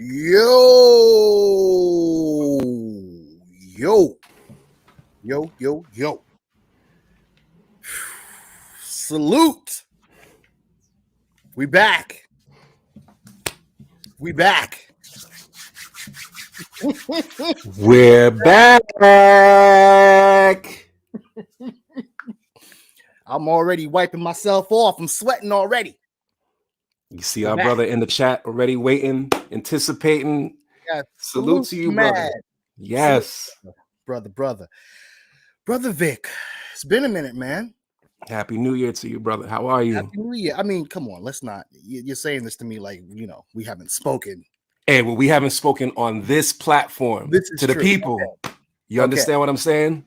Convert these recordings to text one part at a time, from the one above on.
Yo, yo, yo. Salute. We back. We're back. I'm already wiping myself off. I'm sweating already. You see our brother in the chat already waiting, anticipating. Yeah, Salute to you, mad. brother. Yes. Salute, brother Vic. It's been a minute, man. Happy New Year to you, brother. How are you? Happy New Year. I mean, come on. Let's not. You're saying this to me like, we haven't spoken. Hey, well, we haven't spoken on this platform to the people. Okay. You understand what I'm saying?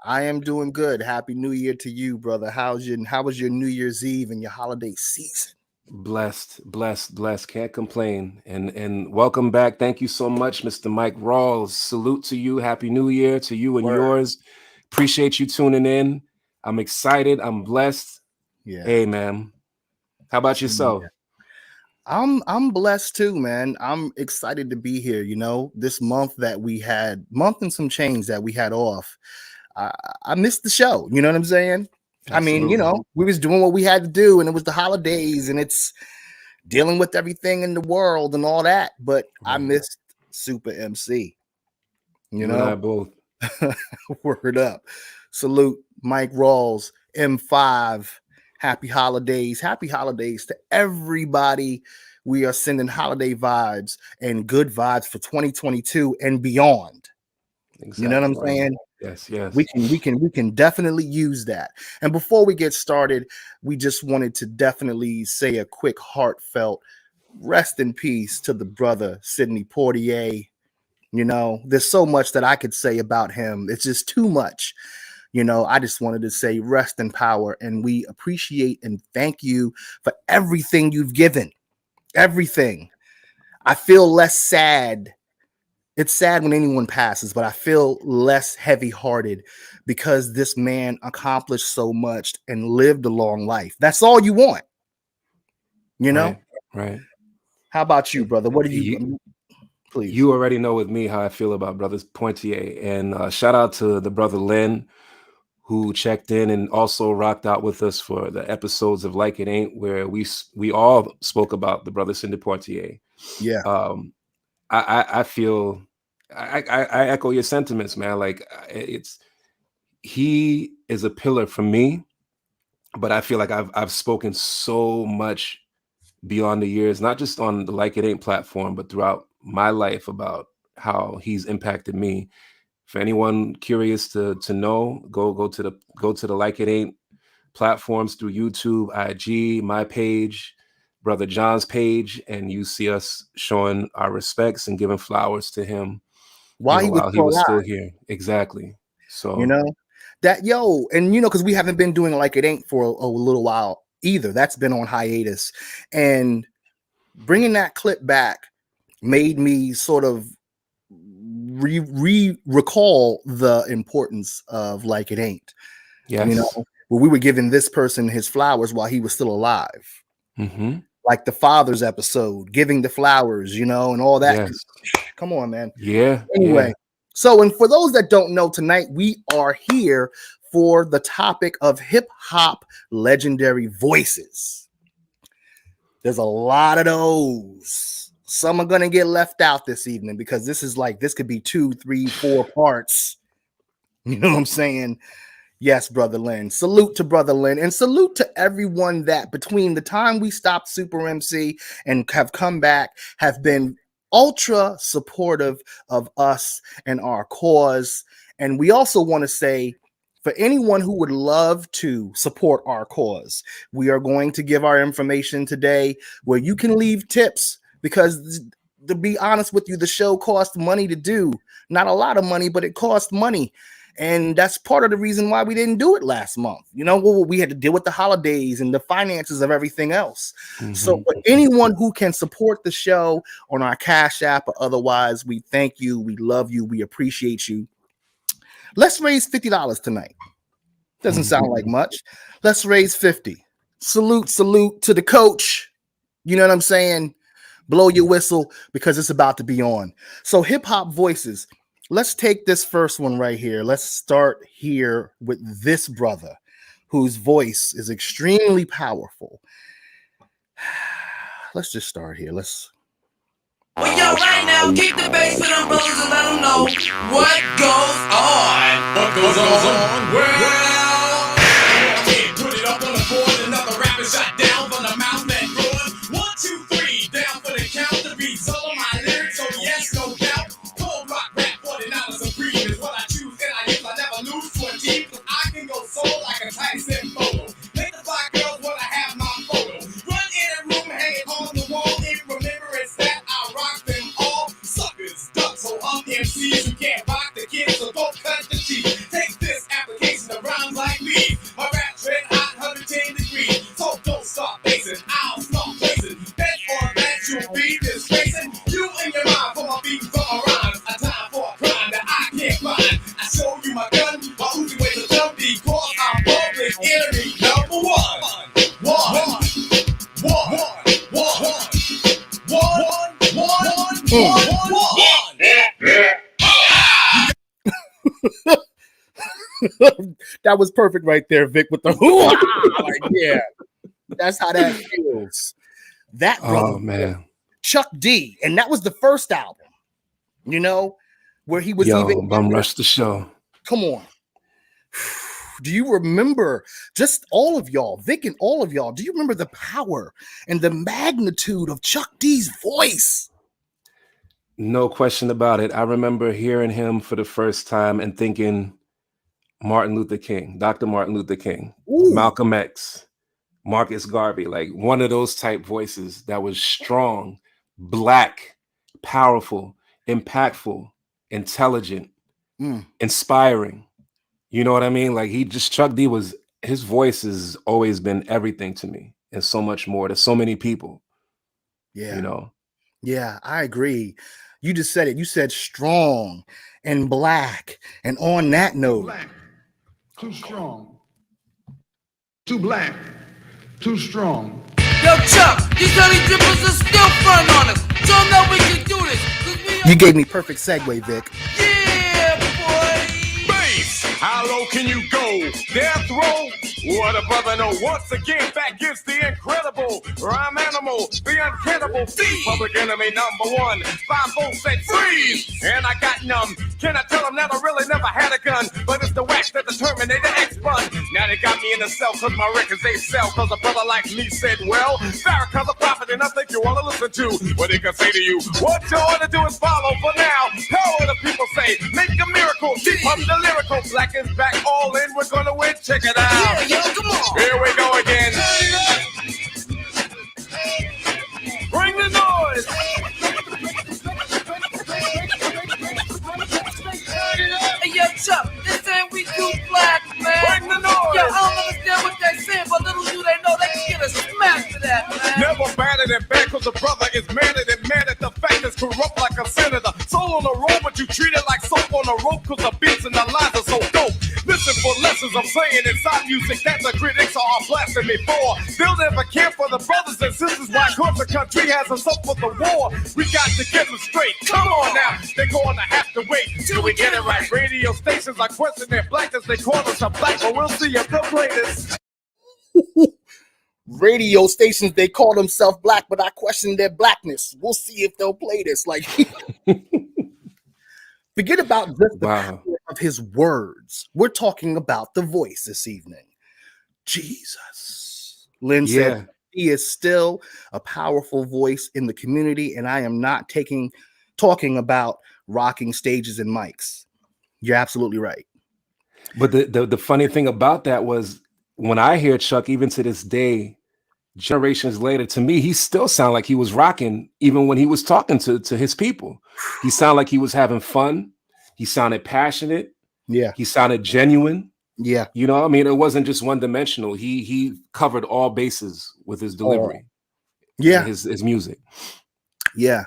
I am doing good. Happy New Year to you, brother. How was your New Year's Eve and your holiday season? Blessed. Can't complain. And welcome back. Thank you so much, Mr. Mike Rawls. Salute to you. Happy New Year to you and yours. Appreciate you tuning in. I'm excited. I'm blessed. Yeah. Hey, man. How about yourself? Yeah. I'm blessed too, man. I'm excited to be here. This month and some change that we had off. I missed the show. You know what I'm saying? Absolutely. I mean, we was doing what we had to do, and it was the holidays, and it's dealing with everything in the world and all that. But I missed Super MC. You and I both. Word up. Salute, Mike Rawls, M5. Happy holidays to everybody. We are sending holiday vibes and good vibes for 2022 and beyond. Exactly. You know what I'm saying? Yes. We can definitely use that. And before we get started, we just wanted to definitely say a quick heartfelt rest in peace to the brother Sidney Poitier. There's so much that I could say about him. It's just too much. I just wanted to say rest in power, and we appreciate and thank you for everything you've given. Everything. I feel less sad. It's sad when anyone passes, but I feel less heavy-hearted because this man accomplished so much and lived a long life. That's all you want. Right. How about you, brother? What do you please? You already know with me how I feel about Brother Poitier. And shout out to the brother Lynn, who checked in and also rocked out with us for the episodes of Like It Ain't, where we all spoke about the brother Sidney Poitier. Yeah. I feel I echo your sentiments, man. Like he is a pillar for me, but I feel like I've spoken so much beyond the years, not just on the Like It Ain't platform, but throughout my life about how he's impacted me. For anyone curious to know, go to the Like It Ain't platforms through YouTube, IG, my page, Brother John's page, and you see us showing our respects and giving flowers to him while he was still here. Exactly. So and because we haven't been doing Like It Ain't for a little while either. That's been on hiatus, and bringing that clip back made me sort of recall the importance of Like It Ain't. Yes. Where we were giving this person his flowers while he was still alive. Mm-hmm. Like the Father's episode, giving the flowers, and all that. Yes. Come on, man. Yeah. Anyway, so, and for those that don't know, tonight we are here for the topic of hip hop legendary voices. There's a lot of those. Some are going to get left out this evening because this could be 2, 3, 4 parts. You know what I'm saying? Yes, Brother Lynn. Salute to Brother Lynn, and salute to everyone that between the time we stopped Super MC and have come back have been ultra supportive of us and our cause. And we also want to say, for anyone who would love to support our cause, we are going to give our information today where you can leave tips, because to be honest with you, the show costs money to do. Not a lot of money, but it costs money. And that's part of the reason why we didn't do it last month. We had to deal with the holidays and the finances of everything else. Mm-hmm. So for anyone who can support the show on our Cash App or otherwise, we thank you. We love you. We appreciate you. Let's raise $50 tonight. Doesn't sound like much. Let's raise 50. Salute to the coach. You know what I'm saying? Blow your whistle because it's about to be on. So hip hop voices. Let's take this first one right here. Let's start here with this brother whose voice is extremely powerful. Let's just start here. Let's. Well, yo, right now, keep the bass for them brothers and let them know what goes on. What goes on? Well, put it up on the board. Another rapper shot down from the mouth that roared. 1, 2, 3, down for the count. The beats all on my lyrics, so yes, no doubt. Cold rock rap, $40 supreme is what I choose, and I use. I never lose to a team, 'cause I can go solo like a Tyson photo. Make the fly girls wanna have my photo. Run in a room, hang it on the wall. In remembrance that I rock them all. Suckers, ducks, so MCs who can't rock the kids, so don't cut the cheek. Take this application of rhymes like me. My rap tread hot, 110 degrees. So don't start facing, I'll start placing. Bet or that you'll be disgracing. You and your mind for my beats, for my rhymes. A time for a crime that I can't find. I show you my gun, my Uzi weighs a dump because I'm public enemy number one. That was perfect right there, Vic, with the like, yeah, that's how that feels. That brother, Oh man, Chuck D, and that was the first album, you know, where he was even Bum Rush the Show. Come on. Do you remember, just all of y'all, Vic and all of y'all, do you remember the power and the magnitude of Chuck D's voice? No question about it. I remember hearing him for the first time and thinking Martin Luther King, Dr. Martin Luther King, Ooh. Malcolm X, Marcus Garvey, like one of those type voices that was strong, black, powerful, impactful, intelligent, inspiring. You know what I mean? Like Chuck D was, his voice has always been everything to me and so much more to so many people. Yeah. You know? Yeah, I agree. You just said it. You said strong and black. And on that note, black, too strong. Too black, too strong. Yo, Chuck, these honey drippers are still front on us. Show them that we can do this. You gave me perfect segue, Vic. Yeah, boy. Bass, how low can you go? Death row? What a brother know. Once again, back gives the incredible rhyme animal, the uncannibal thief, public enemy number one. 5-0 said freeze, and I got numb. Can I tell them that I really never had a gun? But it's the wax that the Terminator X-Bun. Now they got me in the cell cause my records they sell. Cause a brother like me said, well, Farrakhan's a prophet and I think you wanna listen to what he can say to you. What you ought to do is follow for now. How what the people say? Make a miracle, keep up the lyrical. Black is back, all in, we're gonna win, check it out. Yeah, yo, come on. Here we go again. Bring the noise. Hey, yo, Chuck, this ain't we too black, man. Bring the noise. Yo, I don't understand what they're saying, but little do they know they can get a smack for that, man. Never batted and bad cause the brother is mad at the fact is corrupt like a senator. Soul on the road, but you treat it like soap on a rope cause the beats and the lines are so dope. Listen for lessons I'm saying inside music that the critics are blasting me for. They'll never care for the brothers and sisters. Why cause the country has us up for the war. We got to get them straight. Come on now, they're going to have to wait till we get it right. Radio stations are questioning their blackness. They call us a black, but we'll see if they'll play this. Radio stations, they call themselves black, but I question their blackness. We'll see if they'll play this. Like, forget about just the power of his words. We're talking about the voice this evening. Jesus. Lynn said he is still a powerful voice in the community, and I am not talking about rocking stages and mics. You're absolutely right. But the funny thing about that was when I hear Chuck, even to this day, generations later, to me, he still sounded like he was rocking even when he was talking to his people. He sounded like he was having fun. He sounded passionate. Yeah. He sounded genuine. Yeah. You know, I mean, it wasn't just one dimensional. He covered all bases with his delivery. Yeah. His music. Yeah.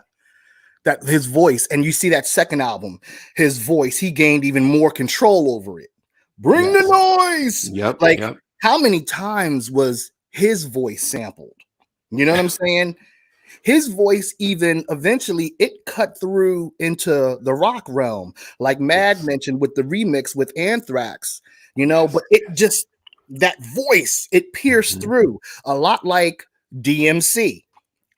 That his voice, and you see that second album, his voice, he gained even more control over it. Bring the noise. Yep. Like, how many times was his voice sampled? You know what I'm saying? His voice even eventually it cut through into the rock realm, like Mad mentioned with the remix with Anthrax, you know, but it just that voice, it pierced through a lot like DMC,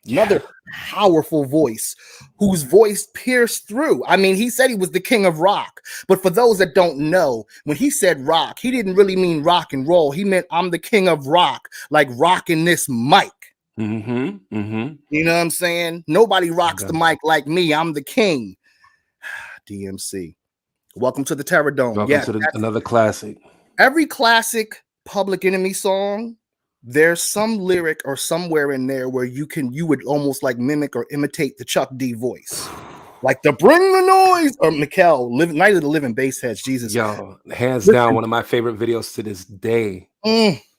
another powerful voice whose voice pierced through. I mean, he said he was the king of rock, but for those that don't know, when he said rock, he didn't really mean rock and roll. He meant I'm the king of rock, like rocking this mic. You know what I'm saying? Nobody rocks the mic like me. I'm the king. DMC. Welcome to the Terror Dome. Welcome to another classic. Every classic Public Enemy song, there's some lyric or somewhere in there where you would almost like mimic or imitate the Chuck D voice. Like the Bring the Noise or Mikkel, Night of the Living Bassheads. Jesus. Yo, hands down, one of my favorite videos to this day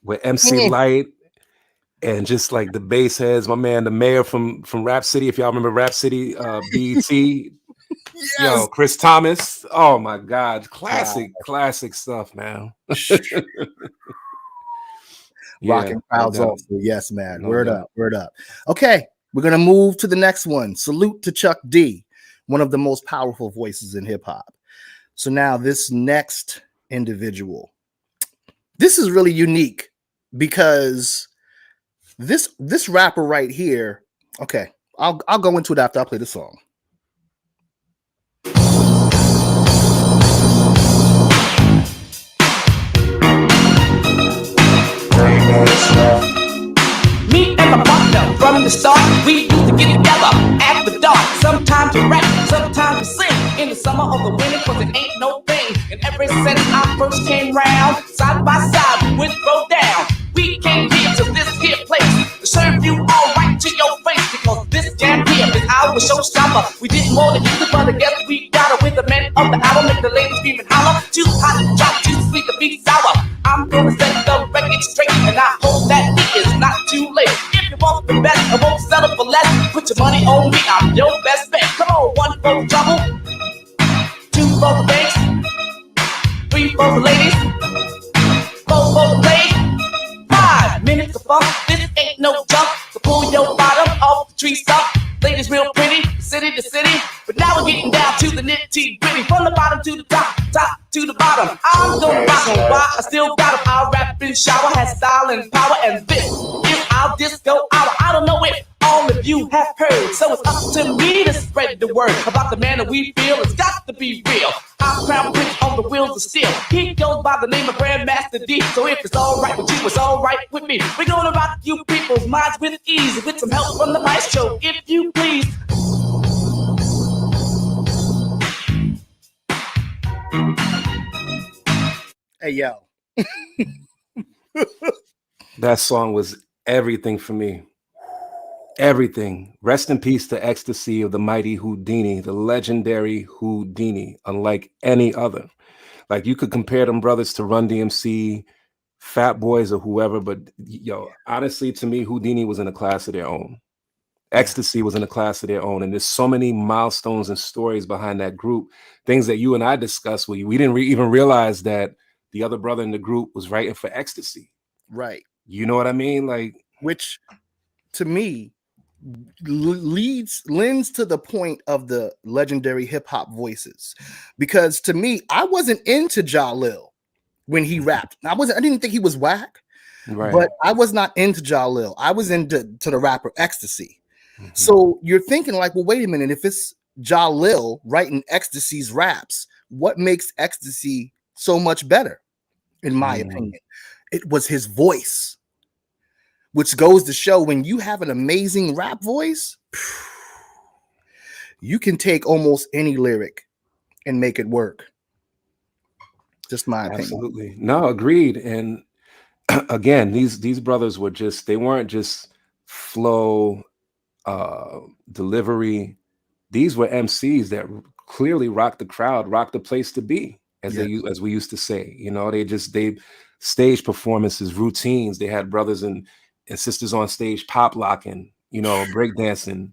with MC Light. And just like the bass heads, my man, the mayor from Rap City, if y'all remember Rap City, BET, yo, Chris Thomas. Oh my God, classic stuff, man. Rocking crowds also, yes, man. Word up. Okay, we're gonna move to the next one. Salute to Chuck D, one of the most powerful voices in hip hop. So now this next individual, this is really unique because this rapper right here, okay, I'll go into it after I play the song. Me and my partner from the start, we used to get together after dark. Sometimes we rap, sometimes we sing. In the summer or the winter, cause it ain't no thing. And every since I first came round, side by side we would go down. We came here to this here place to serve you all right to your face, because this jam here is our showstopper. We didn't want to use it, but I guess we got it with the men of the hour. Make the ladies scream and holler. Too hot to drop, too sweet to be sour. I'm gonna set the record straight, and I hope that it is not too late. If you want the best, I won't settle for less. Put your money on me, I'm your best bet. Come on, 1 for the trouble, 2 for the banks, 3 for the ladies, 4 for the play. 5 minutes of fun, this ain't no jump. So pull your bottom off the tree stump. Ladies real pretty, city to city. But now we're getting down to the nitty gritty. From the bottom to the top, top to the bottom. I'm gonna rock 'em, why? I still got 'em. I'll rap and shower, has style and power. And this is our disco hour. I don't know if all of you have heard, so it's up to me to spread the word about the man that we feel. It's got to be real. Our crown prince on the wheels of steel. He goes by the name of Grandmaster D. So if it's all right with you, it's all right with me. We're gonna rock you people's minds with ease, with some help from the maestro, if you please. Hey yo. That song was everything for me. Everything. Rest in peace to Ecstasy of the mighty Houdini, the legendary Houdini, unlike any other. Like you could compare them brothers to Run DMC, Fat Boys, or whoever, but yo, honestly, to me, Houdini was in a class of their own. Ecstasy was in a class of their own, and there's so many milestones and stories behind that group. Things that you and I discussed, we didn't even realize that the other brother in the group was writing for Ecstasy. Right. You know what I mean? Like, which to me lends to the point of the legendary hip hop voices, because to me, I wasn't into Jalil when he rapped. I didn't think he was whack, right? But I was not into Jalil. I was into the rapper Ecstasy. So you're thinking like, well, wait a minute. If it's Jalil writing Ecstasy's raps, what makes Ecstasy so much better? In my opinion, it was his voice. Which goes to show, when you have an amazing rap voice, you can take almost any lyric and make it work. Just my opinion. Absolutely. No, agreed. And again, these brothers were they weren't just flow, delivery. These were MCs that clearly rocked the crowd, rocked the place to be, as we used to say. You know, they stage performances, routines. They had brothers and sisters on stage pop locking, you know, breakdancing.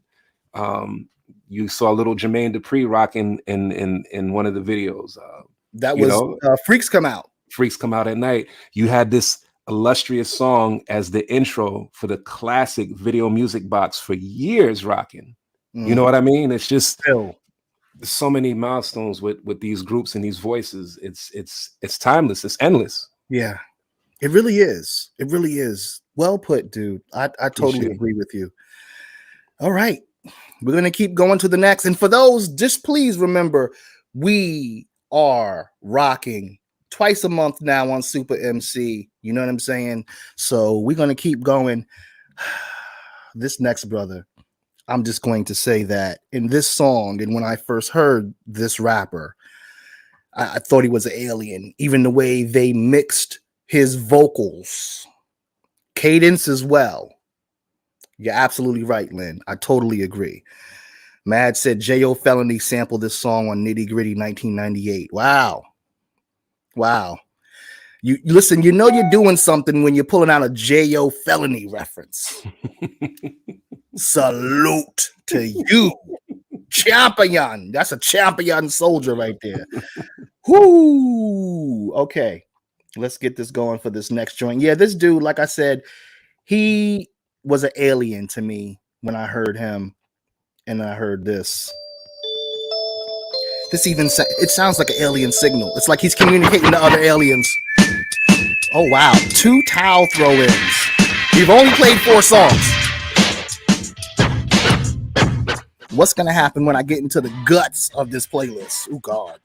You saw little Jermaine Dupri rocking in one of the videos. That was Freaks Come Out. Freaks Come Out at Night. You had this illustrious song as the intro for the classic Video Music Box for years rocking. You know what I mean? It's just so many milestones with these groups and these voices. It's timeless. It's endless. Yeah, it really is. It really is. Well put, dude. I totally Appreciate it. agree with you. All right. We're going to keep going to the next. And for those, just please remember, we are rocking twice a month now on Super MC. You know what I'm saying? So we're going to keep going. This next brother, I'm just going to say that in this song, and when I first heard this rapper, I thought he was an alien. Even the way they mixed his vocals, cadence as well. You're absolutely right, Lynn. I totally agree. Mad said J.O. Felony sampled this song on Nitty Gritty 1998. Wow. Wow. You listen, you know you're doing something when you're pulling out a J.O. Felony reference. Salute to you. Champion. That's a champion soldier right there. Whoo. Okay. Let's get this going for this next joint. Yeah, this dude, like I said, he was an alien to me when I heard him and I heard this. This even it sounds like an alien signal. It's like he's communicating to other aliens. Oh wow, 2 towel throw-ins. We've only played 4 songs. What's gonna happen when I get into the guts of this playlist? Oh God.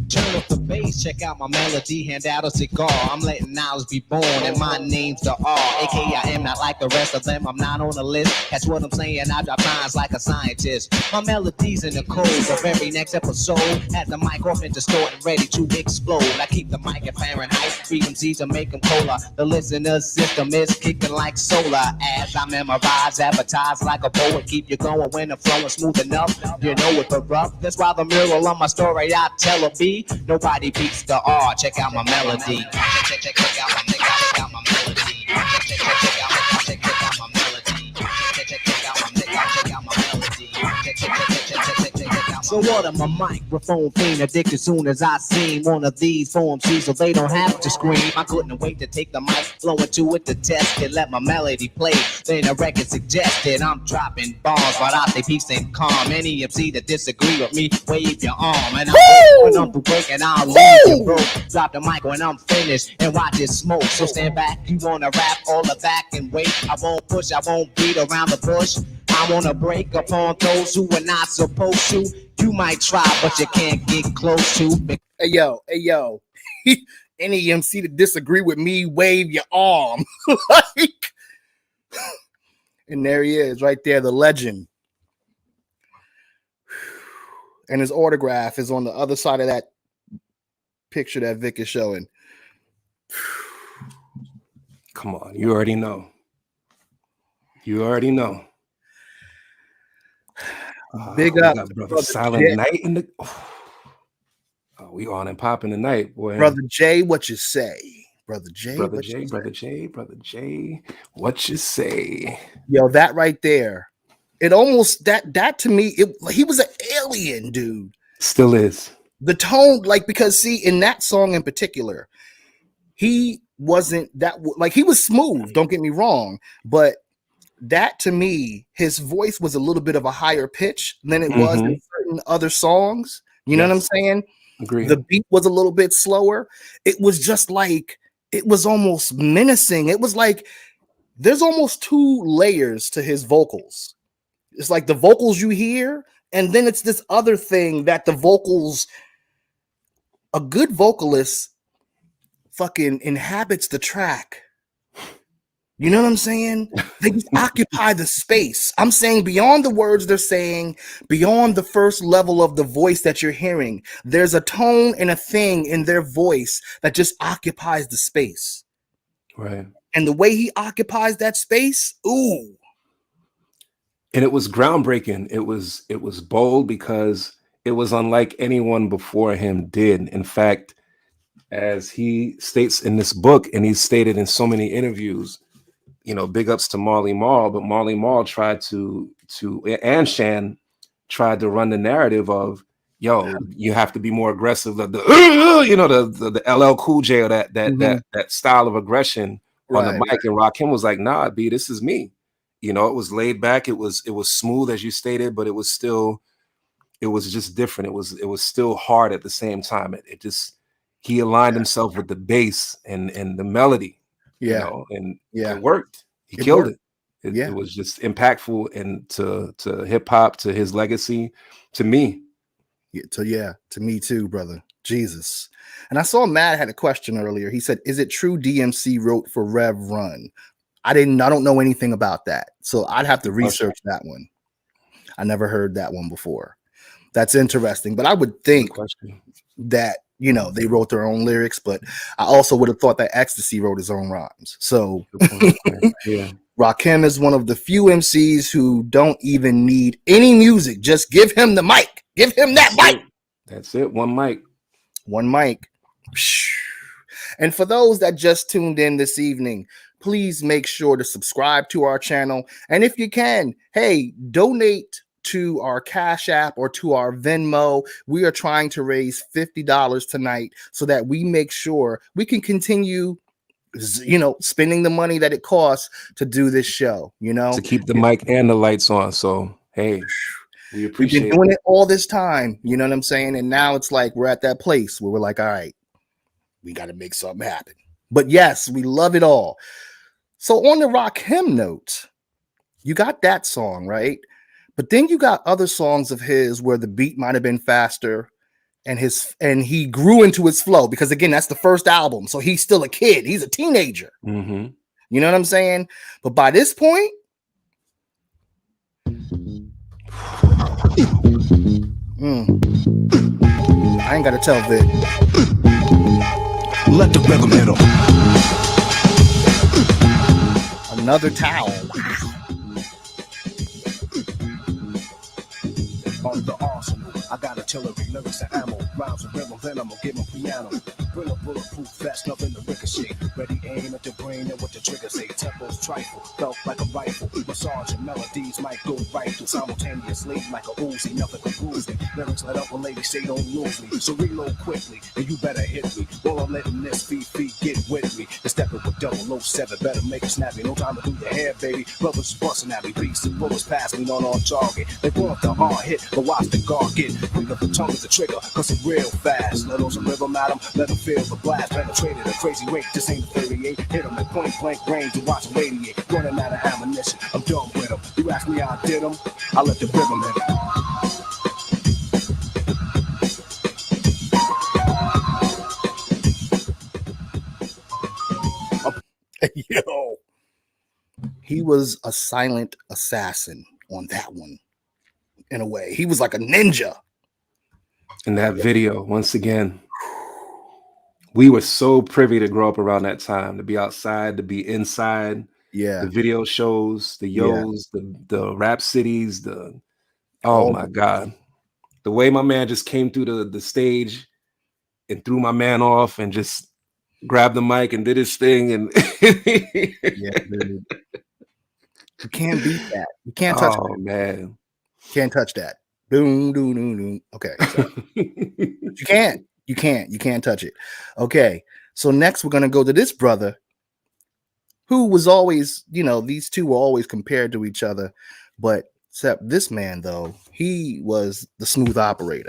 Turn up the bass, check out my melody, hand out a cigar. I'm letting knowledge be born, and my name's the R. AKA I am not like the rest of them, I'm not on the list. That's what I'm saying, I drop lines like a scientist. My melody's in the code of every next episode. Had the mic off and distorted, ready to explode. I keep the mic at Fahrenheit, frequencies to make them colder. The listener's system is kicking like solar. As I memorize, advertise like a poet. Keep you going when the flow is smooth enough. You know it, but rough. That's why the mural on my story I tell a B. Nobody beats the R. Check out my melody. Check out my melody. Check out my melody. Check out my melody. Check out my melody. So what am a microphone fiend addicted soon as I seen one of these form C's so they don't have to scream. I couldn't wait to take the mic, flow into it to test it, let my melody play. Then the record suggested I'm dropping bombs, but I stay peace and calm. Any MC that disagree with me, wave your arm. And I'm through break and I'll leave you broke. Drop the mic when I'm finished and watch it smoke. So stand back, you wanna rap all the back and wait. I won't push, I won't beat around the bush. I wanna break upon those who are not supposed to. You might try, but you can't get close to. Hey yo. Any MC to disagree with me, wave your arm. Like, and there he is, right there, the legend. And his autograph is on the other side of that picture that Vic is showing. Come on, you already know. You already know. Big up, brother Silent Jay. Night in the. Oh, we on and popping tonight, boy. Brother Jay, what you say? Brother Jay, Brother Jay, what you say? Yo, that right there. It almost that to me, he was an alien, dude. Still is. The tone, like, because see, in that song in particular, he wasn't that like he was smooth, don't get me wrong, but that to me, his voice was a little bit of a higher pitch than it was in certain other songs. You know what I'm saying? Agreed. The beat was a little bit slower. It was just like, it was almost menacing. It was like there's almost 2 layers to his vocals. It's like the vocals you hear, and then it's this other thing that the vocals, a good vocalist fucking inhabits the track. You know what I'm saying? They just occupy the space. I'm saying beyond the words they're saying, beyond the first level of the voice that you're hearing, there's a tone and a thing in their voice that just occupies the space. Right. And the way he occupies that space, ooh. And it was groundbreaking. It was bold because it was unlike anyone before him did. In fact, as he states in this book, and he's stated in so many interviews, you know, big ups to Marley Marl, but Marley Marl tried to and Shan tried to run the narrative of yo, you have to be more aggressive. The LL Cool J or that style of aggression on the mic. And Rakim was like, nah, B, this is me. You know, it was laid back. It was smooth, as you stated, but it was just different. It was still hard at the same time. He aligned himself with the bass and the melody, you know, and it worked. He killed it. It was just impactful, and to hip hop, to his legacy, to me. To me too, brother. Jesus. And I saw Matt had a question earlier. He said, is it true DMC wrote for Rev Run? I don't know anything about that. So I'd have to research that one. I never heard that one before. That's interesting. But I would think that, you know, they wrote their own lyrics, but I also would have thought that Ecstasy wrote his own rhymes. So Rakim is one of the few MCs who don't even need any music. Just give him the mic. Give him that mic. That's it. One mic. One mic. And for those that just tuned in this evening, please make sure to subscribe to our channel. And if you can, hey, donate to our Cash App or to our Venmo. We are trying to raise $50 tonight so that we make sure we can continue, you know, spending the money that it costs to do this show, you know, to keep the mic and the lights on. So, hey, we appreciate We've been doing it all this time. You know what I'm saying? And now it's like we're at that place where we're like, all right, we got to make something happen. But yes, we love it all. So on the Rakim note, you got that song, right? But then you got other songs of his where the beat might have been faster and he grew into his flow, because again, that's the first album. So he's still a kid. He's a teenager. Mm-hmm. You know what I'm saying? But by this point, I ain't got to tell Vic. Let the rhythm hit 'em. Another towel. On the arsenal, I got artillery, lyrics and ammo, rhymes and rhythm, then I'ma give 'em piano. Bring a bulletproof vest, nothing to ricochet. Ready aim at the brain and what the trigger say. Tempos trifle, felt like a rifle. Massage and melodies might go right through simultaneously like a Uzi, nothing can bruise me. Lyrics let up when ladies say don't lose me. So reload quickly, and you better hit me. While I'm letting this feet get with me. And stepping with 007, better make it snappy. No time to do your hair, baby. Brothers busting at me, beats and bullets pass me not on target. They want the hard hit, but watch the guard get. Bring up the tongue of the trigger, cause it's real fast. Let those rhythm at 'em, let 'em feel the blast. Penetrated a crazy rate, this ain't 38. Hit 'em at point blank range and watch 'em radiate. Running out of ammunition, I'm done with 'em. You ask me how I did 'em, I let the rhythm hit 'em. Yo, he was a silent assassin on that one. In a way, he was like a ninja. In that video, once again, we were so privy to grow up around that time, to be outside, to be inside. Yeah, the video shows, the the rap cities, oh my God, the way my man just came through the stage and threw my man off and just grabbed the mic and did his thing. And yeah, dude. You can't beat that. You can't touch that. Man. Can't touch that. Boom, doom, doom, doom. Okay. So you can't touch it. Okay. So next we're gonna go to this brother who was always, you know, these two were always compared to each other, but except this man, though, he was the smooth operator.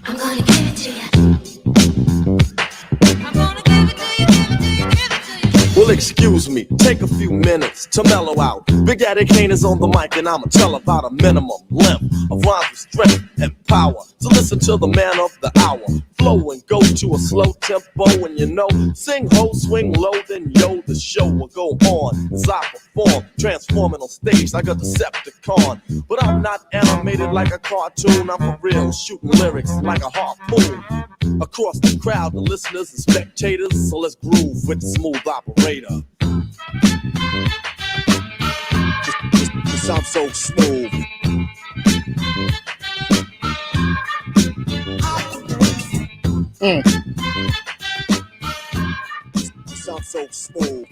I'm gonna give it to you. I'm gonna give it to you, give it to you, give it to you. Well, excuse me, take a few minutes to mellow out. Big Daddy Kane is on the mic, and I'ma tell about a minimum length of rhymes with strength and power. So listen to the man of the hour. Flow and go to a slow tempo, and you know, sing ho, swing low, then yo, the show will go on as I perform, transforming on stage like a Decepticon. But I'm not animated like a cartoon, I'm for real, shooting lyrics like a harpoon. Across the crowd, the listeners and spectators, so let's groove with the smooth operator. Just sound so smooth. Sounds so smooth.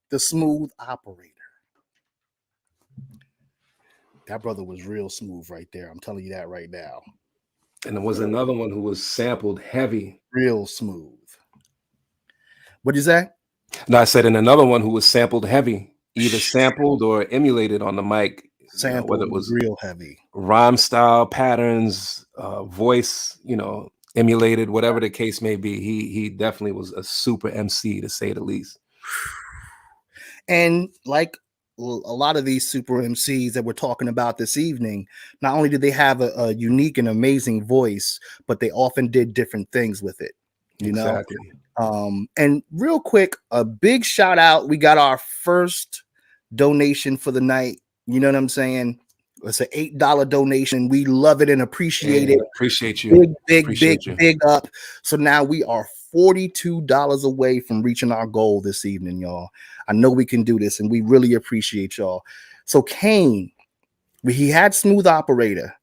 The smooth operator. That brother was real smooth right there. I'm telling you that right now. And there was another one who was sampled heavy. Real smooth. What'd you say? No, I said, and another one who was sampled heavy, either sampled or emulated on the mic. Sample, whether it was real heavy. Rhyme style, patterns, voice, emulated, whatever the case may be. He definitely was a super MC, to say the least. And like a lot of these super MCs that we're talking about this evening, not only did they have a unique and amazing voice, but they often did different things with it. Exactly. And real quick, a big shout out. We got our first donation for the night. You know what I'm saying? It's an $8 donation. We love it and appreciate it. Appreciate you. Big up. So now we are $42 away from reaching our goal this evening, y'all. I know we can do this, and we really appreciate y'all. So Kane, he had Smooth Operator.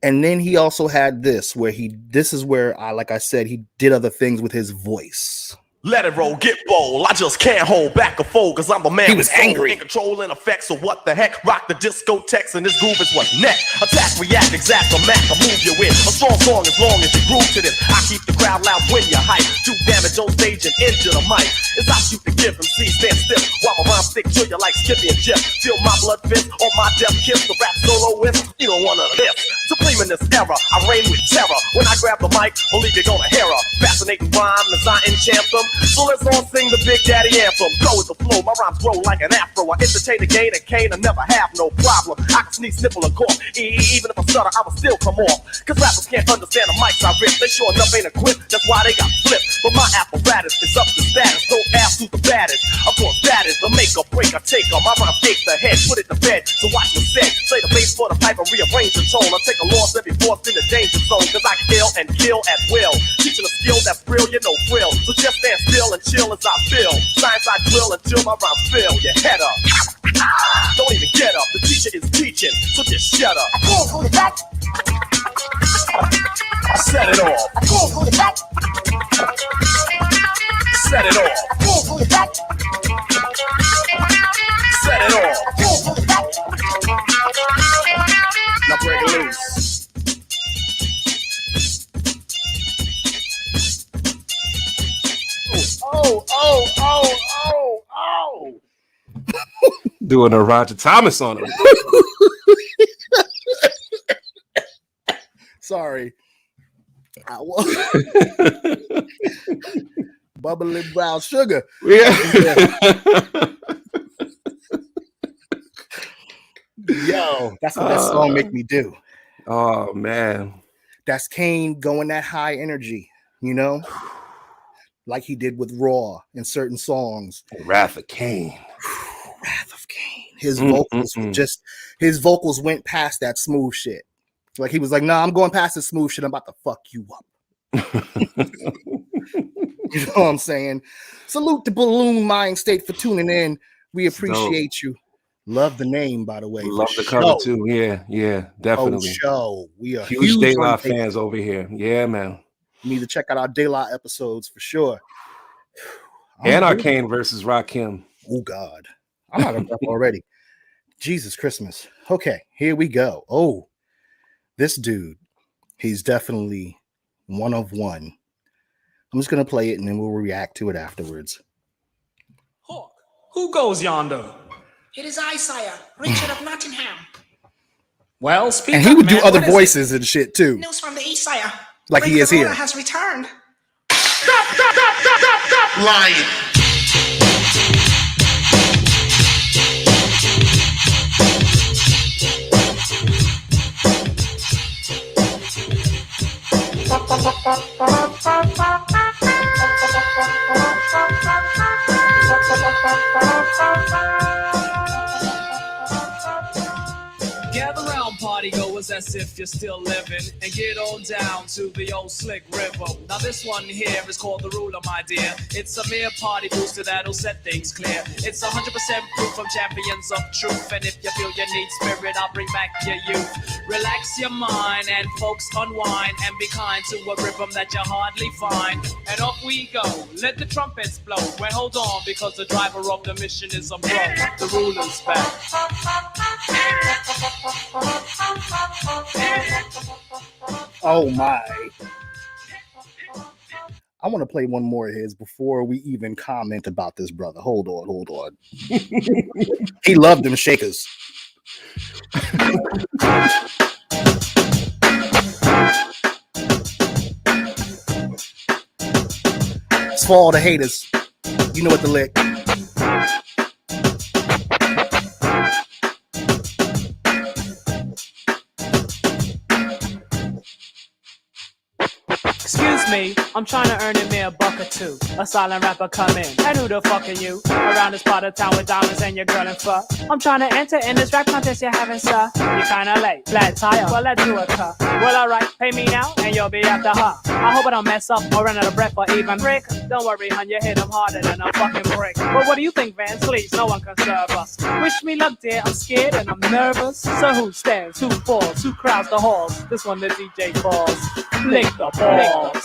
And then he also had this, this is where like I said, he did other things with his voice. Let it roll, get bold. I just can't hold back or fold, cause I'm the man. He was angry. In control and effects, so what the heck? Rock the discotheques and this groove is what's next. Attack, react, exact, or mac, or move you in. A strong song as long as you groove to this. I keep the crowd loud when you hype. Do damage on stage and injure the mic. As I shoot the give MC, stand stiff. While my rhyme stick to you like Skippy and Jeff. Feel my blood fist on my death kiss. The rap soloist, you don't want none of this. Supreme in this era, I reign with terror. When I grab the mic, believe you're gonna hear her. Fascinating rhyme as I enchant them. So let's all sing the Big Daddy anthem. Go with the flow, my rhymes grow like an afro. I entertain the gain and cane, I never have no problem. I can sneeze, sniffle, and cough. Even if I stutter, I will still come off. Cause rappers can't understand the mics I rip. They sure enough ain't equipped, that's why they got flipped. But my apparatus is up to status. Don't ask who's the baddest. Of course, that is the make or break or taker. My rhyme takes the head, put it to bed. So watch what's said. Play the bass for the pipe and rearrange the tone. I take a loss every force in the danger zone. Cause I kill and kill at will. Teaching a skill that's brilliant, no frill. So just stand still and chill as I feel. Science I drill until my rhyme fill your head up. Don't even get up. The teacher is teaching, so just shut up. I can't hold it back. Set it off. I can't hold it back. Set it off. I can't hold it back. Set it off. I can't hold it back. Now break it loose. Oh. Doing a Roger Thomas on him. Sorry. Bubbly brown sugar. Yeah. Yo, that's what that song make me do. Oh, man. That's Kane going that high energy, like he did with Raw in certain songs. Wrath of Kane. Wrath of Kane. His vocals went past that smooth shit. Like he was like, "Nah, I'm going past the smooth shit. I'm about to fuck you up." You know what I'm saying? Salute the Balloon Mind State for tuning in. We appreciate you. Love the name, by the way. Love the cover too. Yeah, definitely. Show. We are huge De La fans over here. Yeah, man. You need to check out our De La episodes for sure. And our Kane versus Rakim. Oh God, I'm out of breath already. Jesus Christmas. Okay, here we go. Oh, this dude, he's definitely one of one. I'm just gonna play it and then we'll react to it afterwards. Hawk, who goes yonder? It is I, sire, Richard of Nottingham. Well, speak and he would do other voices and shit too. News from the east, sire. Like he is here. Has returned. Stop, lying. Gather round, party goers, as if you're still living, and get on down to the old slick river. Now this one here is called the Ruler, my dear. It's a mere party booster that'll set things clear. It's 100% proof from champions of truth, and if you feel you need spirit, I'll bring back your youth. Relax your mind and folks unwind, and be kind to a rhythm that you hardly find. And off we go, let the trumpets blow. Well, hold on, because the driver of the mission is a bro. The Ruler's back. Oh my. I want to play one more of his before we even comment about this brother. Hold on. He loved them shakers. It's for all the haters. You know what the lick. Excuse me, I'm trying to earn in me a buck or two. A silent rapper come in, and who the fuck are you? Around this part of town with diamonds and your girl in fur. I'm trying to enter in this rap contest you're having, sir. You're kinda late, flat tire, well let's do a cut. Well alright, pay me now, and you'll be after her. I hope I don't mess up or run out of breath or even break. Don't worry, hun, you hit them harder than a fucking brick. But what do you think, Vance? Please, no one can serve us. Wish me luck, dear, I'm scared and I'm nervous. So who stands, who falls, who crowds the halls? This one the DJ calls. Lick the balls.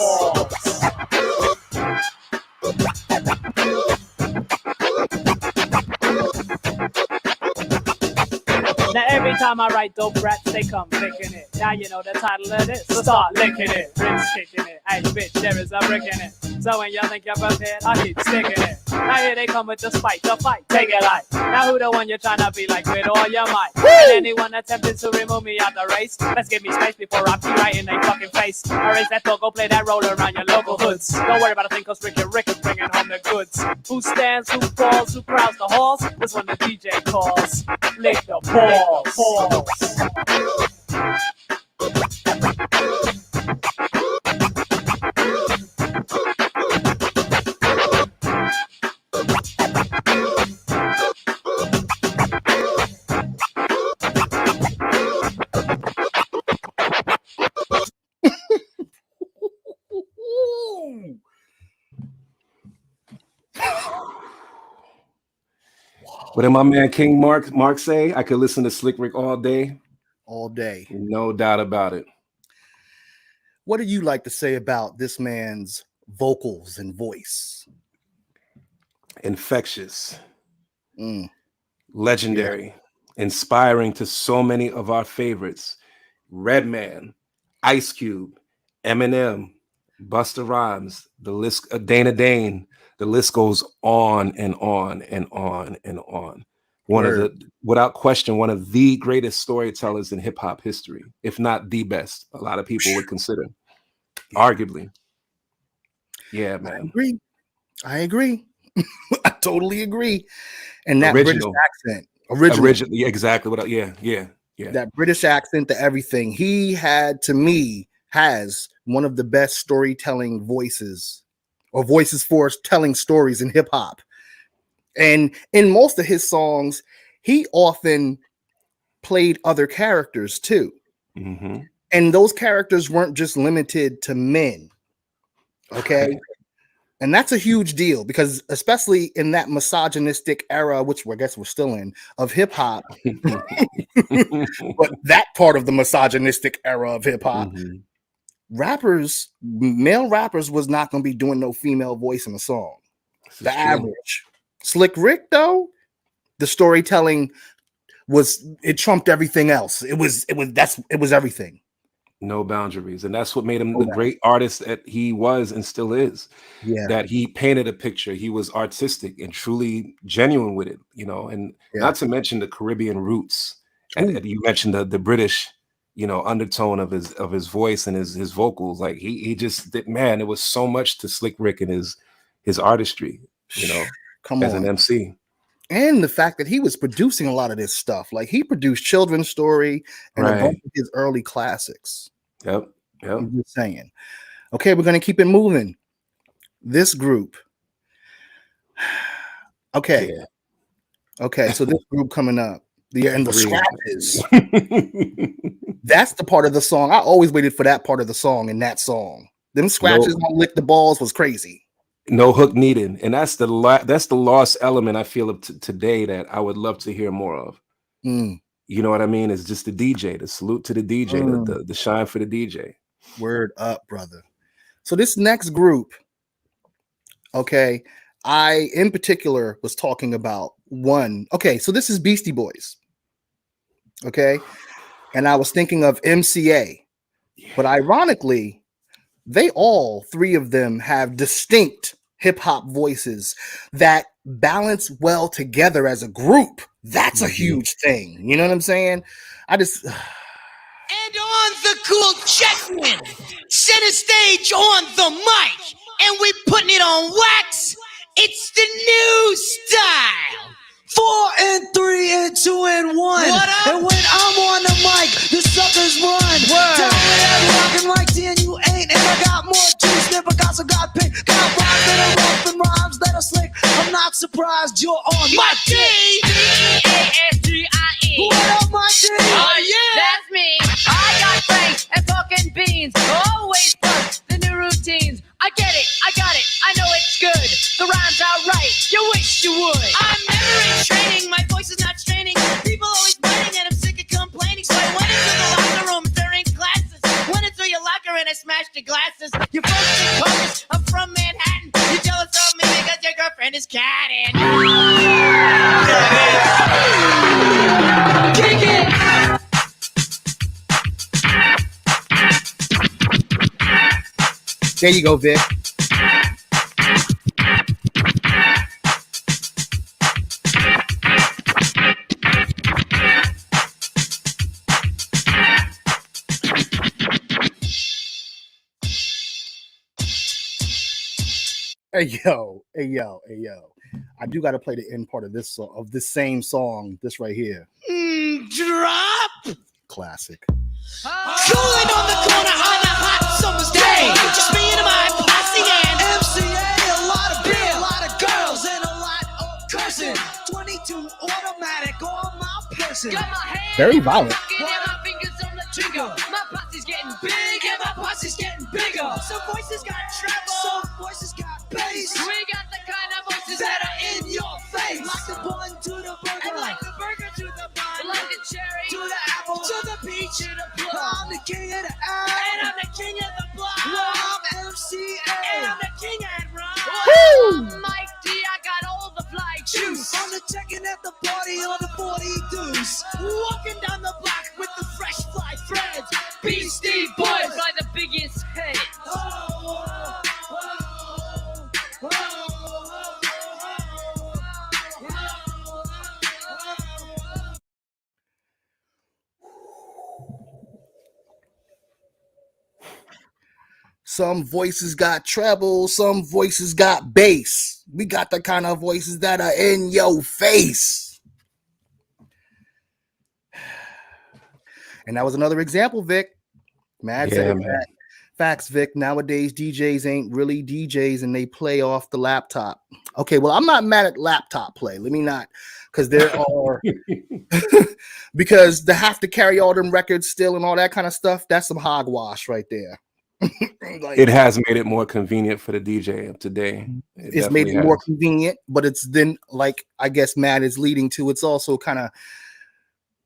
Now every time I write dope raps, they come licking it. Now you know the title of this, so start licking it. Bricks kicking it, hey bitch, there is a brick in it. So when you think you're prepared, I keep sticking it. Now here they come with the spike, the fight, take it light. Now who the one you're trying to be like with all your might? And anyone attempting to remove me out the race, let's give me space before I pee right in their fucking face. Erase that dog, go play that roll around your local hoods. Don't worry about a thing, cause Rick is bringing home the goods. Who stands, who falls, who crowds the halls? This one the DJ calls. Lick the balls. What did my man King Mark say? I could listen to Slick Rick all day. All day. No doubt about it. What do you like to say about this man's vocals and voice? Infectious. Legendary. Inspiring to so many of our favorites. Redman, Ice Cube, Eminem, Busta Rhymes, the list, Dana Dane. The list goes on and on and on and on. Without question, one of the greatest storytellers in hip hop history, if not the best. A lot of people would consider, arguably. Yeah, man. I agree. I totally agree. And that British accent, originally, exactly. Yeah. That British accent to everything. He had, to me, has one of the best storytelling voices. Or voices for telling stories in hip hop. And in most of his songs, he often played other characters too. Mm-hmm. And those characters weren't just limited to men. Okay. And that's a huge deal because especially in that misogynistic era, which I guess we're still in, of hip hop, but that part of the misogynistic era of hip hop, male rappers was not going to be doing no female voice in a song. The average. Slick Rick, though, the storytelling it trumped everything else. It was everything. No boundaries. And that's what made him the great artist that he was and still is. Yeah. That he painted a picture. He was artistic and truly genuine with it, and not to mention the Caribbean roots. And you mentioned the British undertone of his voice and his vocals. Like he just did, man, it was so much to Slick Rick and his artistry, as an MC. And the fact that he was producing a lot of this stuff. Like he produced Children's Story and a bunch of his early classics. Yep. I'm just saying. Okay, we're gonna keep it moving. This group. Okay. Yeah. Okay, so this group coming up. And the scratches. That's the part of the song. I always waited for that part of the song in that song. Them scratches on Lick the Balls was crazy. No hook needed. And that's the lost element I feel of today that I would love to hear more of. You know what I mean? It's just the DJ, the salute to the DJ, the shine for the DJ. Word up, brother. So this next group, okay, I in particular was talking about one. Okay, so this is Beastie Boys. Okay. And I was thinking of MCA, but ironically, they all three of them have distinct hip hop voices that balance well together as a group. That's a huge thing. You know what I'm saying? I just. And on the cool checkman, center stage on the mic, and we putting it on wax. It's the new style. 4 and 3 and 2 and 1. What up? And when I'm on the mic, the suckers run. Tell me that rockin' like 10 you ain't. And I got more juice than Picasso got pink. Got rhymes that are rough and rhymes that are slick. I'm not surprised you're on my team. D-A-S-G-I-E. What up, my team? Oh, yeah. That's me. I got brains and fucking beans. Always plus the new routines. I get it, I got it, I know it's good. The rhymes are right, you wish you would. I'm never in training, my voice is not straining. People always biting and I'm sick of complaining. So I went into the locker room during classes. Went into your locker and I smashed the glasses. You folks think focus, I'm from Manhattan. You jealous of me because your girlfriend is catting. Kick it! There you go, Vic. Hey yo. I do got to play the end part of this song, of this same song. This right here, Drop! classic. Cooling on the corner on a hot summer's day. Just me and my posse and MCA, a lot of beer, a lot of girls, and a lot of cursing. 22 automatic on my person. Got my hands Very violent. rocking and my fingers on the trigger. My posse's getting big and my posse's getting bigger. some voices got treble, Some voices got bass We got the kind of voices that are in your face. Like the bun to the and burger, like the burger to the bun, like the cherry to the apple, to the peach, to the plum. I'm the king of the and air. I'm the king of the block. I'm And MCA. I'm the king and rock. Mike D, I got all the fly juice. I'm the checking at the party on the 40 deuce. Walking down the block with the fresh fly threads. Beastie Boys by the biggest head. Some voices got treble, some voices got bass. We got the kind of voices that are in your face. And that was another example, Vic. Mad Yeah, said man. that. Facts, Vic. Nowadays, DJs ain't really DJs and they play off the laptop. Okay, well, I'm not mad at laptop play. Let me not, because there are, because they have to carry all them records still and all that kind of stuff. That's some hogwash right there. Like, It has made it more convenient for the DJ of today. it's made it more convenient, but it's then, like, I guess Matt is leading to, it's also kind of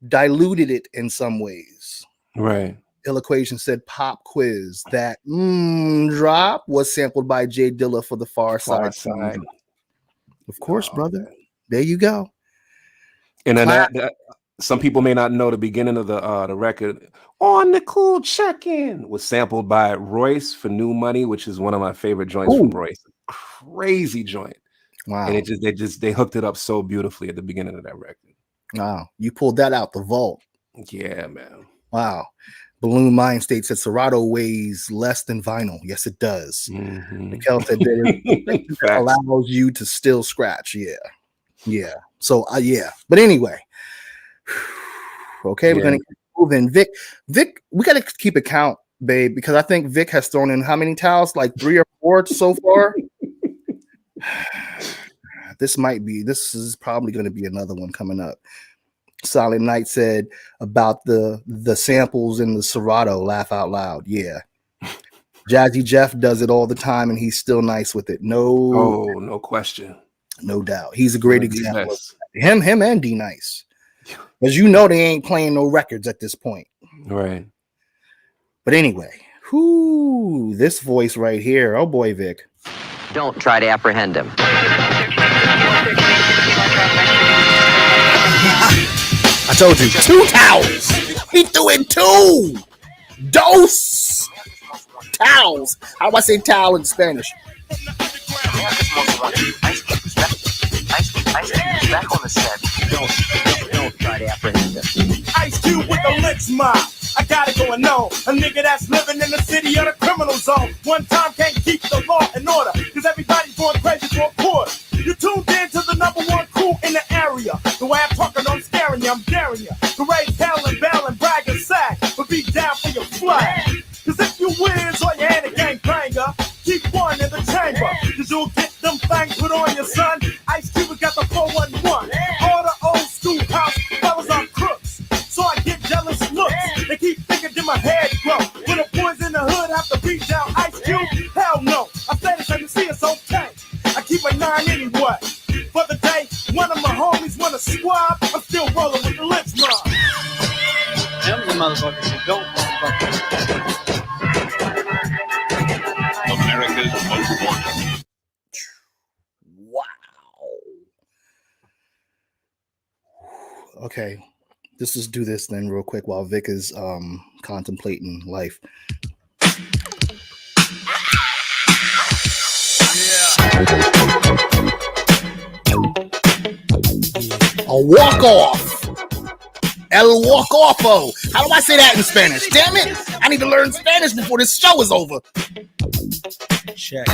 diluted it in some ways. Right. Ill Equation said pop quiz that drop was sampled by Jay Dilla for the Far Side. Of course, brother. There you go. And then that some people may not know the beginning of the record. On the Cool Check-In was sampled by Royce for New Money, which is one of my favorite joints from Royce. Crazy joint. Wow. And they hooked it up so beautifully at the beginning of that record. Wow. You pulled that out the vault. Yeah, man. Wow. Balloon Mind State said Serato weighs less than vinyl. Yes, it does. Mm-hmm. Mikkel said that allows you to still scratch. Yeah. So yeah. But anyway. Okay, we're gonna keep moving. Vic, we gotta keep a count, babe, because I think Vic has thrown in how many towels? Like 3 or 4 so far. This is probably gonna be another one coming up. Silent Night said about the samples in the Serato, laugh out loud. Yeah. Jazzy Jeff does it all the time and he's still nice with it. No question. No doubt. He's a great example of him and D Nice. As you know, they ain't playing no records at this point. Right. But anyway, this voice right here. Oh boy, Vic. Don't try to apprehend him. I told you, 2 towels. He threw in 2. Dos towels. How do I say towel in Spanish? Don't try to apprehend him. Ice Cube with the lynch mob. I got it going on. A nigga that's living in the city of the criminal zone. One time can't keep the law in order, cause everybody's going crazy for a quarter. You tuned in to the #1 crew in the area. The way I'm talking, I'm scaring you, I'm daring you. To raise hell and bell and brag and sag, but be down for your flag. Cause if you wins or you ain't a gang banger, keep one in the chamber. Cause you'll get them things put on your son. Ice Cube got the 411. All the old school house fellas are crooks. So I get jealous looks. They keep thinking that my head grow. When the boys in the hood have to beat down Ice Cube, hell no. I said it so you see it's okay. I keep a 9 anyway. For the day, one of my homies want to squab, I'm still rolling with the lynch mob. Them the motherfuckers who don't motherfuckers. America's Most Wanted. Wow. Okay. Let's just do this then real quick while Vic is contemplating life. A walk-off. El walk-offo. How do I say that in Spanish? Damn it. I need to learn Spanish before this show is over. Check.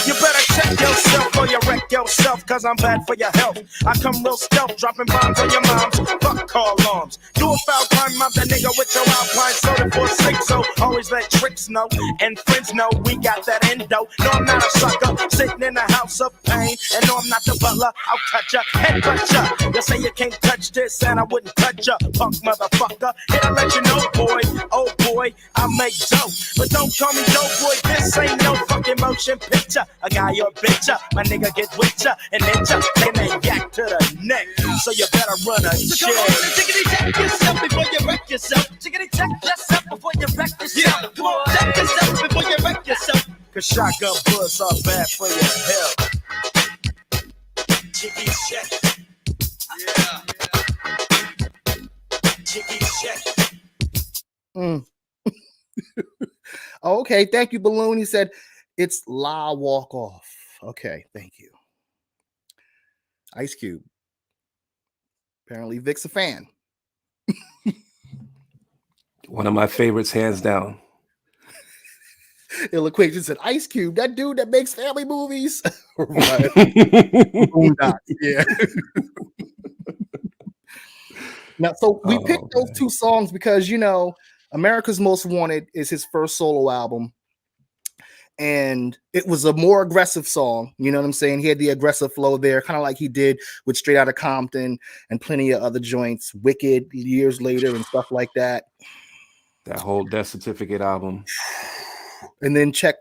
You better check yourself or you wreck yourself, cause I'm bad for your health. I come real stealth, dropping bombs on your moms. Fuck call alarms. Do a foul crime, mob that nigga with your Alpine soda for a six. So always let tricks know and friends know we got that endo. No, I'm not a sucker sitting in a house of pain. And no, I'm not the butler. I'll cut ya and cut ya. You say you can't touch this, and I wouldn't touch ya, punk motherfucker. Here to let you know, boy, oh boy, I make dope. But don't call me dope, boy. This ain't no fucking motion picture. A guy or bitch, my nigga get with ya and hit ya, then they yak to the neck. So you better run a So check. come on, tickety check yourself before you wreck yourself. Tickety check yourself before you wreck yourself. Yeah. Come on, check yourself before you wreck yourself. Cause shotgun bullets are bad for your health. Chicky check. Yeah. Chicky check. Okay, thank you, Balloon. He said it's La Walk Off. Okay, thank you. Ice Cube. Apparently Vic's a fan. One of my favorites, hands down. Ill-Equation said, Ice Cube, that dude that makes family movies. Right. Yeah. Now, so we picked those 2 songs because, you know, America's Most Wanted is his first solo album. And it was a more aggressive song. You know what I'm saying? He had the aggressive flow there, kind of like he did with Straight Outta Compton and plenty of other joints, Wicked years later and stuff like that. That whole Death Certificate album. And then check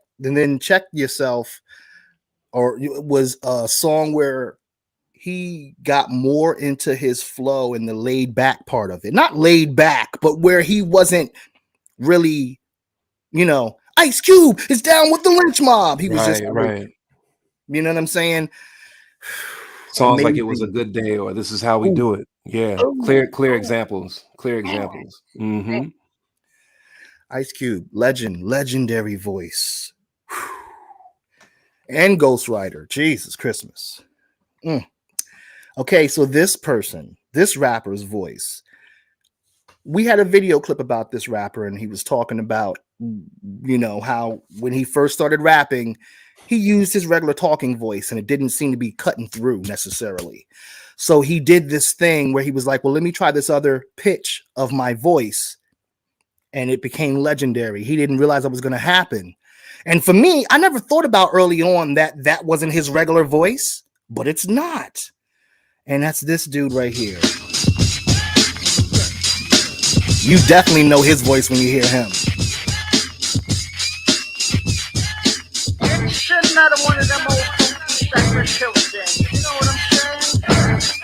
yourself, or it was a song where he got more into his flow and the laid back part of it. Not laid back, but where he wasn't really, you know, Ice Cube is down with the lynch mob. He was right, just right. You know what I'm saying? Songs like It Was a Good Day or This Is How We Do It. Yeah, clear examples. Clear examples. Mm-hmm. Ice Cube, legendary voice. And Ghost Rider. Jesus Christmas. Okay, so this rapper's voice. We had a video clip about this rapper, and he was talking about, you know, how when he first started rapping, he used his regular talking voice, and it didn't seem to be cutting through necessarily. So he did this thing where he was like, well, let me try this other pitch of my voice. And it became legendary. He didn't realize that was going to happen. And for me, I never thought about early on that that wasn't his regular voice, but it's not. And that's this dude right here. You definitely know his voice when you hear him. You shouldn't have one of them old segment things. You know what I'm saying?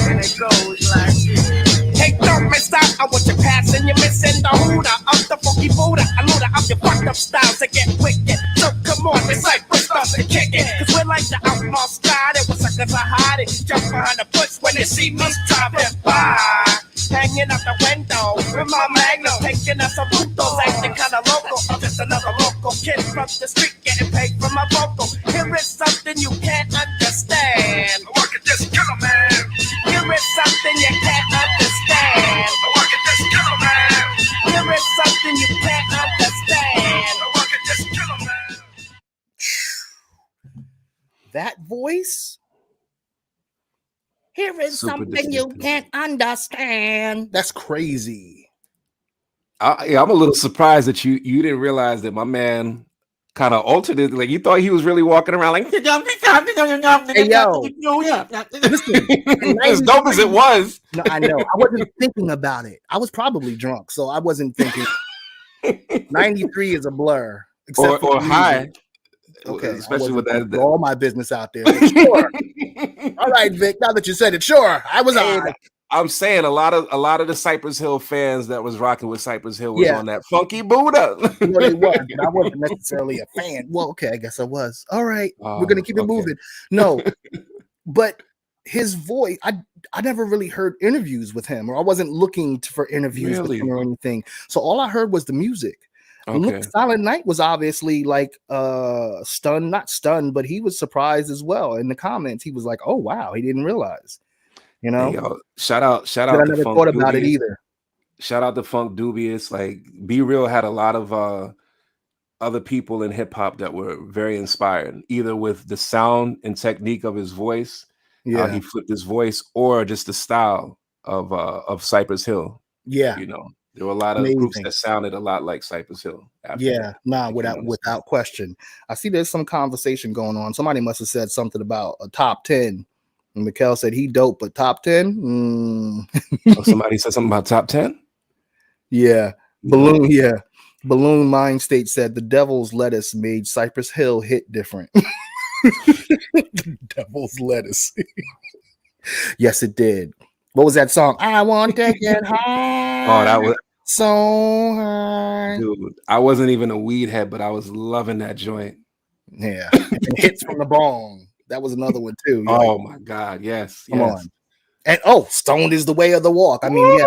And it goes like this. Hey, don't mess up. I want your your fucked up styles to get wicked. So come on, it's like we're starting to kick it. Cause we're like the outlaw sky that was suckers are hiding. Jump behind the bush when they see me driving by. Hanging out the window with my magnum, taking us some putos, acting kinda local. I'm just another local kid from the street getting paid for my vocal. Here is something you can't understand. Work at this killer man. Here is something you can't understand. Work at this killer man. Here is something you can't understand. Work at this killer man. That voice. Here is Super something you distinctive. can't understand. That's crazy. Yeah, I'm a little surprised that you didn't realize that my man kind of altered it. Like you thought he was really walking around like, Hey, yo. Listen, as dope as it was. No, I know. I wasn't thinking about it. I was probably drunk, so I wasn't thinking. 93 is a blur. Except for Or the high. music. Okay, Especially with that. throw all my business out there. Sure. All right, Vic. Now that you said it, sure. I was on. I'm saying a lot of the Cypress Hill fans that was rocking with Cypress Hill was on that funky Buddha. Well, they was, but I wasn't necessarily a fan. Well, okay, I guess I was. All right, we're gonna keep it moving. No, but his voice, I never really heard interviews with him, or I wasn't looking for interviews with him or anything. So all I heard was the music. Okay. Silent Night was obviously like stunned, not stunned, but he was surprised as well. In the comments, he was like, "Oh wow, he didn't realize." You know, Hey, yo, shout out. I never thought about it either. Shout out to Funk Dubious. Like Be Real had a lot of other people in hip hop that were very inspired, either with the sound and technique of his voice, how he flipped his voice, or just the style of Cypress Hill. Yeah, you know, there were a lot of groups that sounded a lot like Cypress Hill. Without question. I see there's some conversation going on. Somebody must have said something about a top 10. And Mikhail said he dope, but top 10? Oh, somebody said something about top 10? Yeah. Balloon, yeah. Balloon Mind State said the Devil's Lettuce made Cypress Hill hit different. The Devil's Lettuce. Yes, it did. What was that song? I want to get high. Oh, that was so high. Dude, I wasn't even a weed head, but I was loving that joint. Yeah. And Hits from the Bong. That was another one too. Oh my God, yes. Come on. And Stoned is the way of the walk. I mean,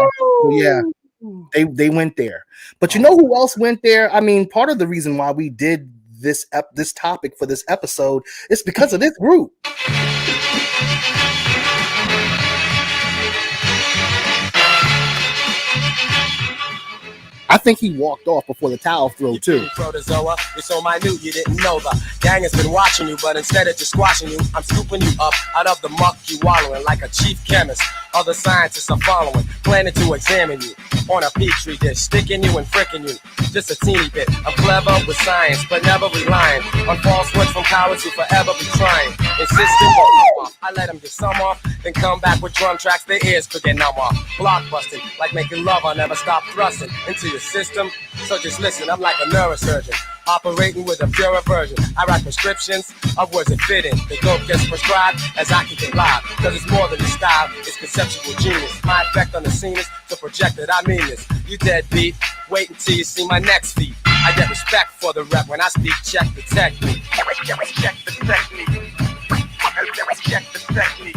yeah. They went there. But you know who else went there? I mean, part of the reason why we did this topic for this episode is because of this group. I think he walked off before the towel throw too. Protozoa, you're so minute you didn't know the gang has been watching you, but instead of just squashing you, I'm scooping you up out of the muck you wallowing like a chief chemist. Other scientists are following, planning to examine you on a petri dish, sticking you and fricking you. Just a teeny bit. I'm clever with science, but never relying on false words from cowards who forever be trying. Insisting, I let them get some off, then come back with drum tracks their ears could get numb off. Blockbusting, like making love, I'll never stop thrusting into your system. So just listen, I'm like a neurosurgeon, operating with a pure aversion. I write prescriptions of words that fit in. The dope gets prescribed as I keep it live, cause it's more than a style, it's conceptual genius. My effect on the scene is to project that I mean this. You deadbeat, wait until you see my next feat. I get respect for the rep when I speak, check the technique. Check the technique. Check the technique.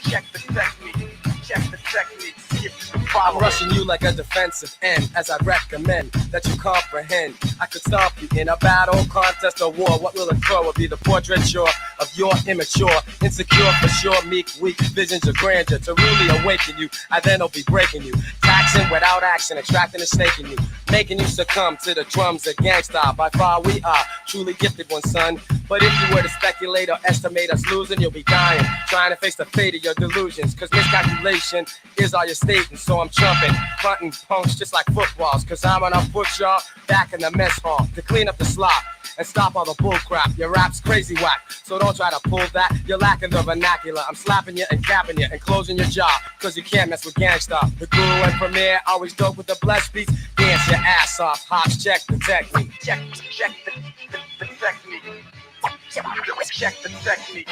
Check the technique. Check the technique. See if you can follow. I'm rushing you like a defensive end, as I recommend that you comprehend. I could stomp you in a battle, contest, or war. What will occur will be the portraiture of your immature, insecure for sure, meek, weak visions of grandeur. To really awaken you, I then will be breaking you, taxing without action, attracting and snaking you, making you succumb to the drums of gangsta. By far we are truly gifted one, son. But if you were to speculate or estimate us losing, you'll be dying, trying to face the fate of your delusions. Cause miscalculation is all you're stating. So I'm trumping, fronting punks just like footballs. Cause I'm gonna put y'all back in the mess hall to clean up the slop and stop all the bull crap. Your rap's crazy whack, so don't try to pull that. You're lacking the vernacular. I'm slapping you and capping you and closing your jaw, cause you can't mess with gangsta. The guru and premier, always dope with the blessed beats. Dance your ass off, hops, check the technique. Check the technique. Check the technique. Check the technique.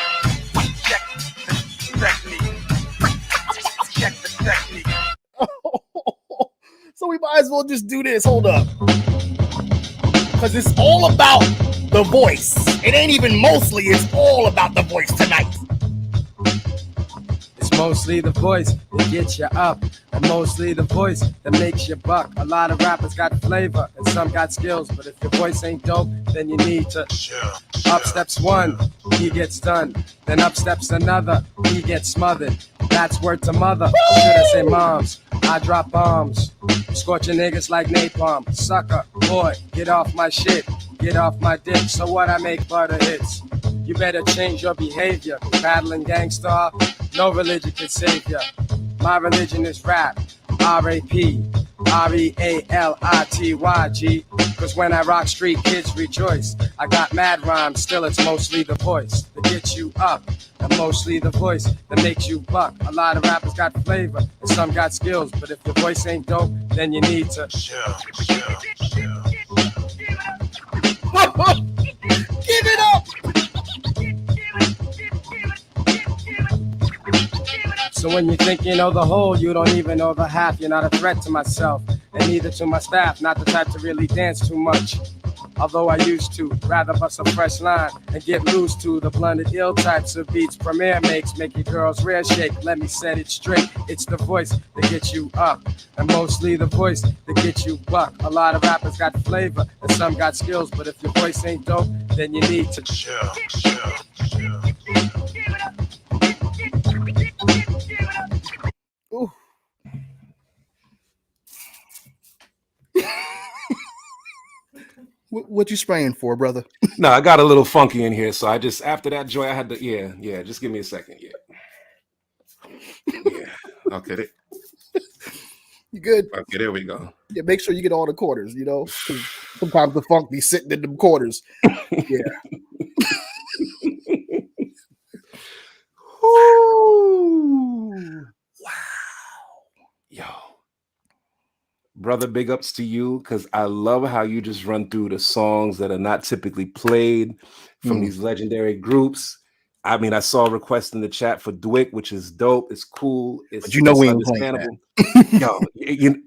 Check the technique. So we might as well just do this. Hold up. because it's all about the voice. It ain't even mostly, it's all about the voice tonight. It's mostly the voice that gets you up, and mostly the voice that makes you buck. A lot of rappers got flavor, and some got skills, but if your voice ain't dope, then you need to. Up steps one, he gets done. Then up steps another, he gets smothered. That's word to mother, or should I say moms? I drop bombs, scorching niggas like napalm. Sucker, boy, get off my shit, get off my dick. So what, I make butter hits. You better change your behavior. Battling gangsta, no religion can save ya. My religion is rap, R-A-P, R-E-A-L-I-T-Y-G. Cause when I rock, street kids rejoice. I got mad rhymes, still it's mostly the voice that gets you up, and mostly the voice that makes you buck. A lot of rappers got flavor, and some got skills, but if your voice ain't dope, then you need to. Give it up! So when you think you know the whole, you don't even know the half. You're not a threat to myself, and neither to my staff. Not the type to really dance too much, although I used to. Rather bust a fresh line and get loose to the blended ill types of beats Premier makes. Make your girls rear shake, let me set it straight. It's the voice that gets you up, and mostly the voice that gets you buck. A lot of rappers got flavor, and some got skills, but if your voice ain't dope, then you need to chill. Ooh. What you spraying for, brother? No, I got a little funky in here, so I just after that joint, I had to. Yeah. Just give me a second. Yeah. Okay. You good? Okay, there we go. Yeah, make sure you get all the quarters. You know, 'cause sometimes the funk be sitting in them quarters. Yeah. Ooh. Wow. Yo. Brother, big ups to you, because I love how you just run through the songs that are not typically played from these legendary groups. I mean, I saw a request in the chat for Dwick, which is dope. It's cool. It's But we ain't playing that. Yo,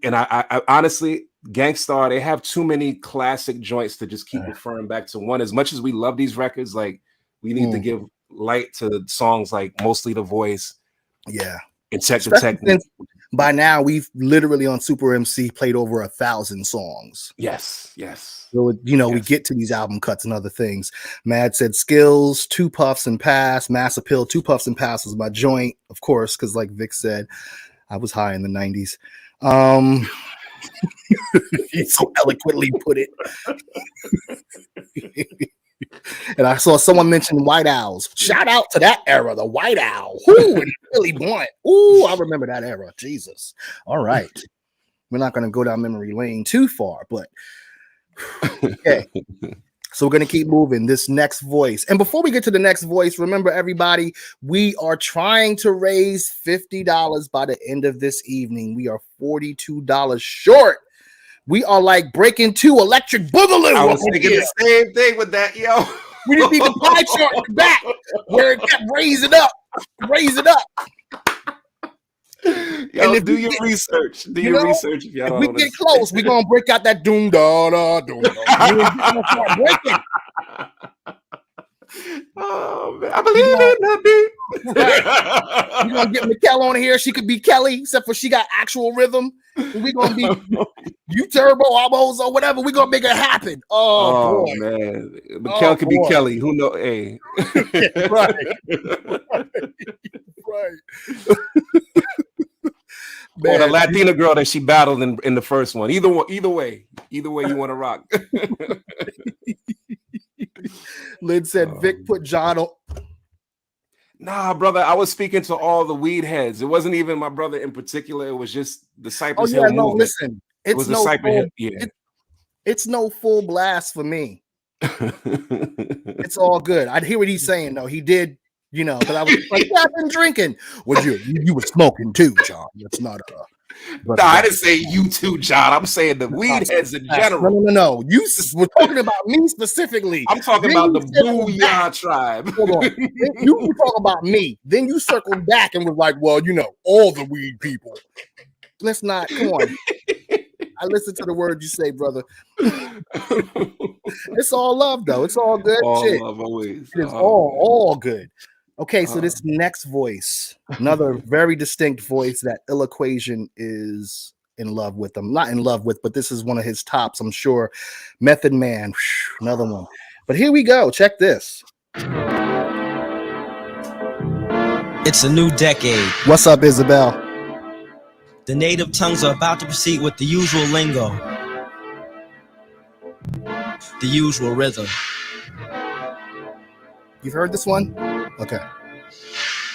and I honestly, Gangstar, they have too many classic joints to just keep referring back to one. As much as we love these records, like we need to give light to the songs like Mostly the Voice. Yeah. And Check the Technique. By now, we've literally on Super MC played over 1,000 songs. Yes. So, we get to these album cuts and other things. Mad said Skills, 2 Puffs and Pass, Mass Appeal, 2 Puffs and Pass was my joint, of course, because like Vic said, I was high in the 90s. He so eloquently put it. And I saw someone mention White Owls. Shout out to that era, the White Owl. Ooh, and Billy Blunt. Ooh, I remember that era. Jesus. All right. We're not going to go down memory lane too far, but okay. So we're going to keep moving. This next voice. And before we get to the next voice, remember, everybody, we are trying to raise $50 by the end of this evening. We are $42 short. We are like breaking 2 Electric Boogaloo. I was thinking the same thing with that, yo. We just need the pie chart in the back where it kept raise it up. Yo, and do your research. Do your research. If, if we get close, we're gonna break out that doom da da doom. We're gonna start breaking. Oh man, I believe in that beat. Right. We're gonna get Mikkel on here. She could be Kelly, except for she got actual rhythm. We're gonna be you Turbo, Almos, or whatever. We're gonna make it happen. Oh boy. Man, Mikkel could be Kelly. Who knows? Hey, right. Or the Latina girl that she battled in the first one. Either way you want to rock. Lynn said Vic put John on. Nah, brother, I was speaking to all the weed heads. It wasn't even my brother in particular. It was just the Cypress Hill movement. Listen, it's no full blast for me. It's all good. I hear what he's saying though. He did, because I was like, yeah, I've been drinking. Well, you were smoking too, John. That's not I didn't say you too, John. I'm saying the weed heads in general. No. You were talking about me specifically. I'm talking about the Booyah tribe. Hold on. You were talking about me. Then you circled back and was like, well, all the weed people. Let's not. Come on. I listen to the words you say, brother. It's all love, though. It's all good All shit. love always. It is Oh, all good. Okay, so this next voice, another very distinct voice that Ill Equation is in love with. I'm not in love with, but this is one of his tops, I'm sure. Method Man, another one. But here we go. Check this. It's a new decade. What's up, Isabel? The native tongues are about to proceed with the usual lingo, the usual rhythm. You've heard this one? Okay.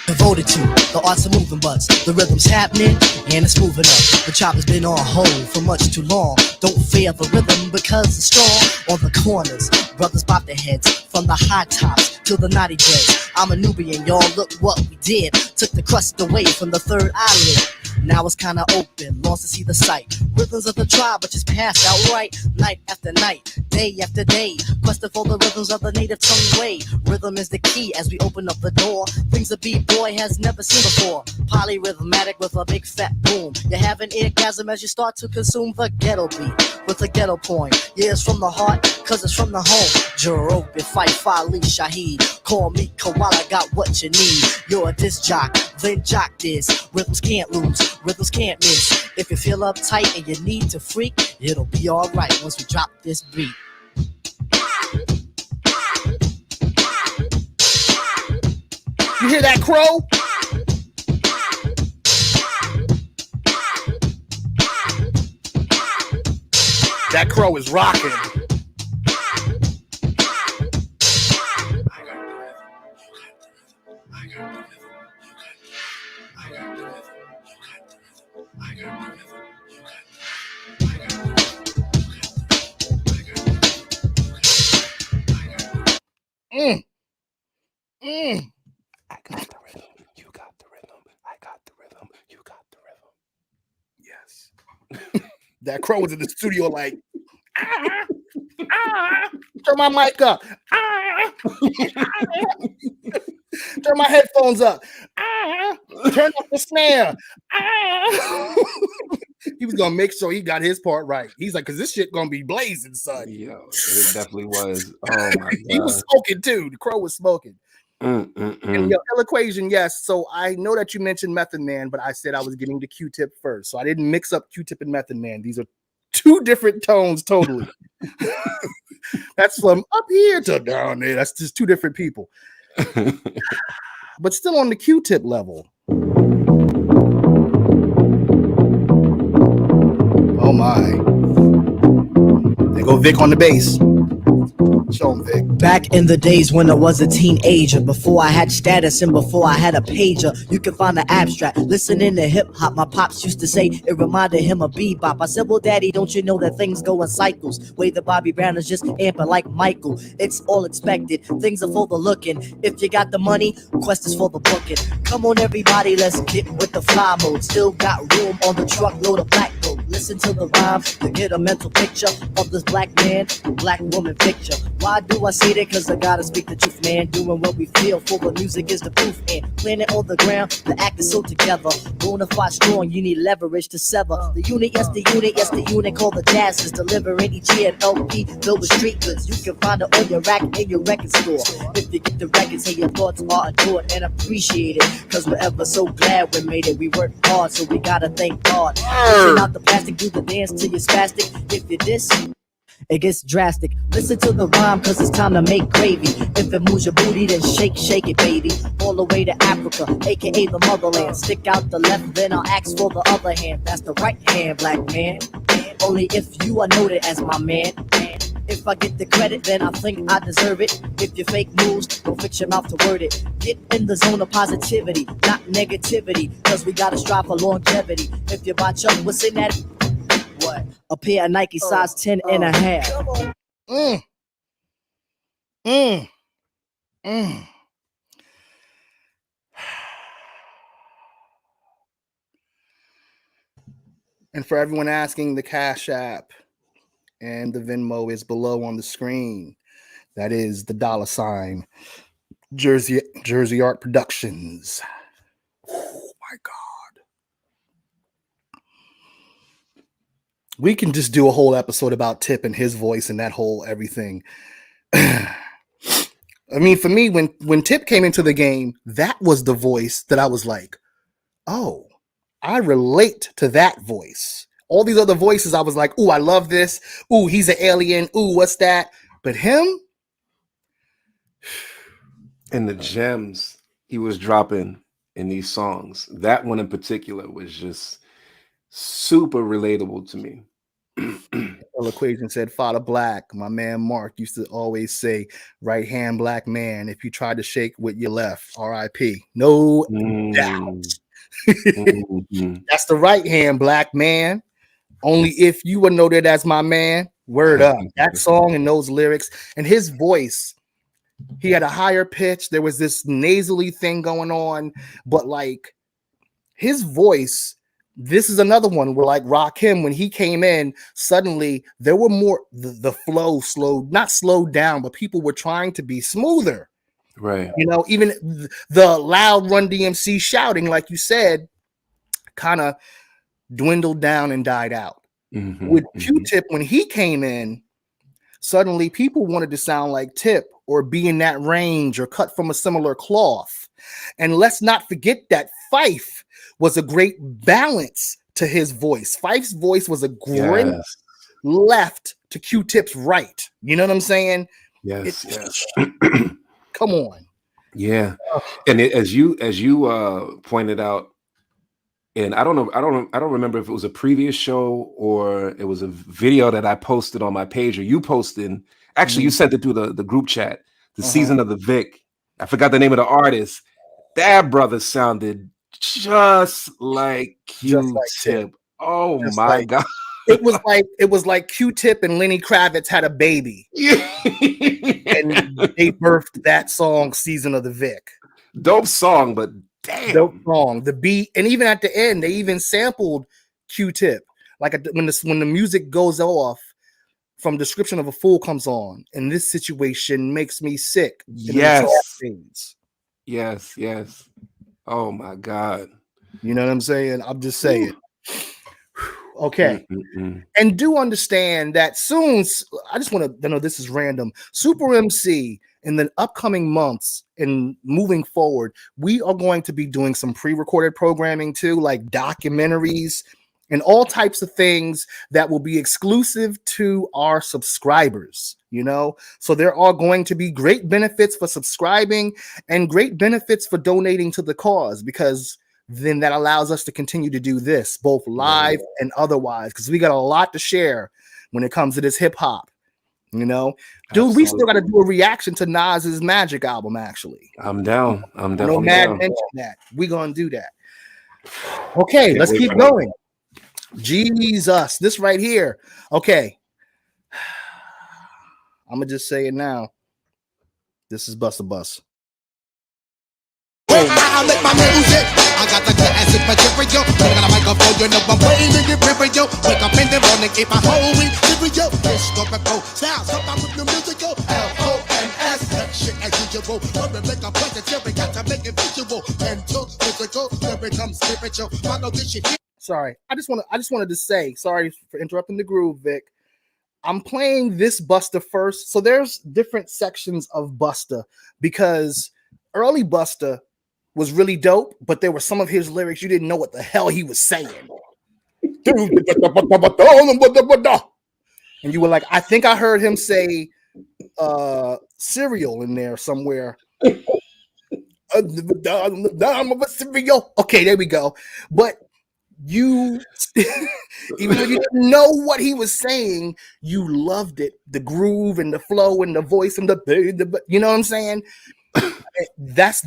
Devoted to the arts of moving butts. The rhythm's happening and it's moving up. The chop has been on hold for much too long. Don't fear the rhythm because it's strong. On the corners, brothers bop their heads from the high tops to the naughty dreads. I'm a Nubian, y'all, look what we did. Took the crust away from the third eyelid. Now it's kinda open, longs to see the sight. Rhythms of the tribe, but just passed out right. Night after night, day after day. Questing for the rhythms of the native tongue way. Rhythm is the key as we open up the door. Things a B-boy has never seen before. Polyrhythmatic with a big fat boom. You have an orgasm as you start to consume the ghetto beat with a ghetto point. Yeah, it's from the heart, cause it's from the home. Jerobi, Fife, Ali, Shaheed. Call me Koala, got what you need. You're a disc jock, then jock this. Rhythms can't lose, rhythms can't miss. If you feel uptight and you need to freak, it'll be alright once we drop this beat. You hear that crow? That crow is rocking. I got the rhythm. You got the rhythm. I got the rhythm. You got the rhythm. Yes. That crow was in the studio like, turn my mic up. Turn my headphones up. Turn up the snare. He was gonna make sure he got his part right. He's like, cause this shit gonna be blazing, son. Yo, it definitely was. Oh my god. He was smoking too. The crow was smoking. And Ill Equation, yes. So I know that you mentioned Method Man, but I said I was getting to Q-Tip first. So I didn't mix up Q-Tip and Method Man. These are two different tones totally. That's from up here to down there. That's just two different people. But still on the Q-Tip level. Oh my. There go Vic on the bass. Show him, Vic. Back in the days when I was a teenager, before I had status and before I had a pager, you can find the abstract. Listening to hip hop, my pops used to say it reminded him of bebop. I said, well, daddy, don't you know that things go in cycles? Way that Bobby Brown is just amping like Michael. It's all expected, things are for the looking. If you got the money, quest is for the booking. Come on, everybody, let's get with the fly mode. Still got room on the truckload of black gold. Listen to the rhyme to get a mental picture of this black man, black woman picture. Why do I say that? Cause I gotta speak the truth, man. Doing what we feel for the music is the proof. And planet on the ground, the act is so together. Bonafide strong, you need leverage to sever. The unit, yes, the unit, yes, the unit called the Jazz is delivering each year an LP filled with street goods. You can find it on your rack in your record store. If you get the records, say your thoughts are adored and appreciated. Cause we're ever so glad we made it. We worked hard, so we gotta thank God. Pushing out the plastic, do the dance till you're spastic. If you diss, it gets drastic. Listen to the rhyme, cause it's time to make gravy. If it moves your booty, then shake, shake it, baby. All the way to Africa, aka the motherland. Stick out the left, then I'll ask for the other hand. That's the right hand, black man. Only if you are noted as my man. If I get the credit, then I think I deserve it. If you fake moves, don't fix your mouth to word it. Get in the zone of positivity, not negativity. Cause we gotta strive for longevity. If you botch up, what's in that? What? A pair of Nike size 10 and a half. And for everyone asking, the Cash App and the Venmo is below on the screen. That is the $, Jersey Art Productions. Oh my God. We can just do a whole episode about Tip and his voice and that whole everything. I mean, for me, when Tip came into the game, that was the voice that I was like, oh, I relate to that voice. All these other voices, I was like, ooh, I love this. Ooh, he's an alien. Ooh, what's that? But him? And the gems he was dropping in these songs, that one in particular was just super relatable to me. Equation said, Father Black, my man Mark used to always say, right hand black man, if you tried to shake with your left, RIP. No doubt. That's the right hand black man. Only if you were noted as my man. Word up. That song and those lyrics and his voice, he had a higher pitch. There was this nasally thing going on, but like his voice, this is another one where like Rakim, when he came in, suddenly there were more, the flow slowed, not slowed down, but people were trying to be smoother. Right. You know, even the loud Run DMC shouting, like you said, kind of dwindled down and died out. With Q-Tip, when he came in, suddenly people wanted to sound like Tip or be in that range or cut from a similar cloth. And let's not forget that Fife was a great balance to his voice. Fife's voice was a great left to Q-Tip's right. You know what I'm saying? Yes. Come on. Yeah. And as you pointed out, and I don't remember if it was a previous show or it was a video that I posted on my page or you posted. Actually, you sent it through the group chat. The Season of the Vic. I forgot the name of the artist. That brother sounded just like Q-Tip. Oh my God. It was like Q-Tip and Lenny Kravitz had a baby. And they birthed that song, Season of the Vic. Dope song, but damn. Dope song. The beat, and even at the end, they even sampled Q-Tip. Like when the music goes off, from Description of a Fool comes on, and this situation makes me sick. Yes. Oh my God. You know what I'm saying? I'm just saying. Okay. And do understand that soon, I just want to know, this is random. Super MC in the upcoming months and moving forward, we are going to be doing some pre-recorded programming too, like documentaries and all types of things that will be exclusive to our subscribers, you know? So there are going to be great benefits for subscribing and great benefits for donating to the cause, because then that allows us to continue to do this both live and otherwise, because we got a lot to share when it comes to this hip hop, you know? Dude, we still got to do a reaction to Nas's Magic album, actually. I'm down. I'm definitely down. Mad mentioned that. We're going to do that. Okay, let's keep going. Jesus, this right here. Okay. I'm going to just say it now. This is Busta Bus. I make my music. I got the classic material. I got a microphone, you know I'm waiting to get real. Wake up in the morning, keep my whole week serial. This go back go sound, something with the musical. LONS, that shit as usual. When we make a positive, we got to make it visual. Mental, physical, then become spiritual. Follow this shit. Sorry, I just wanted to say, sorry for interrupting the groove, Vic. I'm playing this Busta first. So there's different sections of Busta, because early Busta was really dope, but there were some of his lyrics you didn't know what the hell he was saying. And you were like, I think I heard him say cereal in there somewhere. Okay, there we go. But you, even though you didn't know what he was saying, you loved it. The groove and the flow and the voice and the you know what I'm saying? That's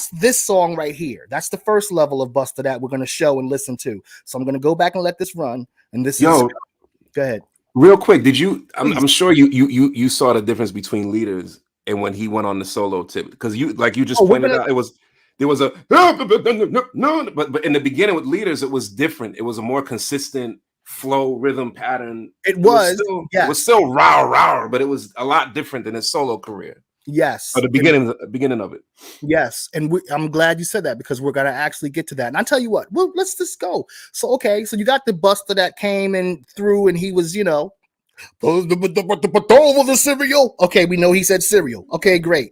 this song right here. That's the first level of Busta that we're going to show and listen to. So I'm going to go back and let this run. And this is go ahead. Real quick, did you? I'm sure you saw the difference between Leaders and when he went on the solo tip, because you just pointed out, there was a no, but in the beginning with Leaders it was different. It was a more consistent flow rhythm pattern. It was still rah, but it was a lot different than his solo career. Yes. Or the beginning of it. Yes. And I'm glad you said that because we're going to actually get to that. And I'll tell you what, well, let's just go. So, okay. So you got the Buster that came and through and he was, over the cereal. Okay. We know he said cereal. Okay, great.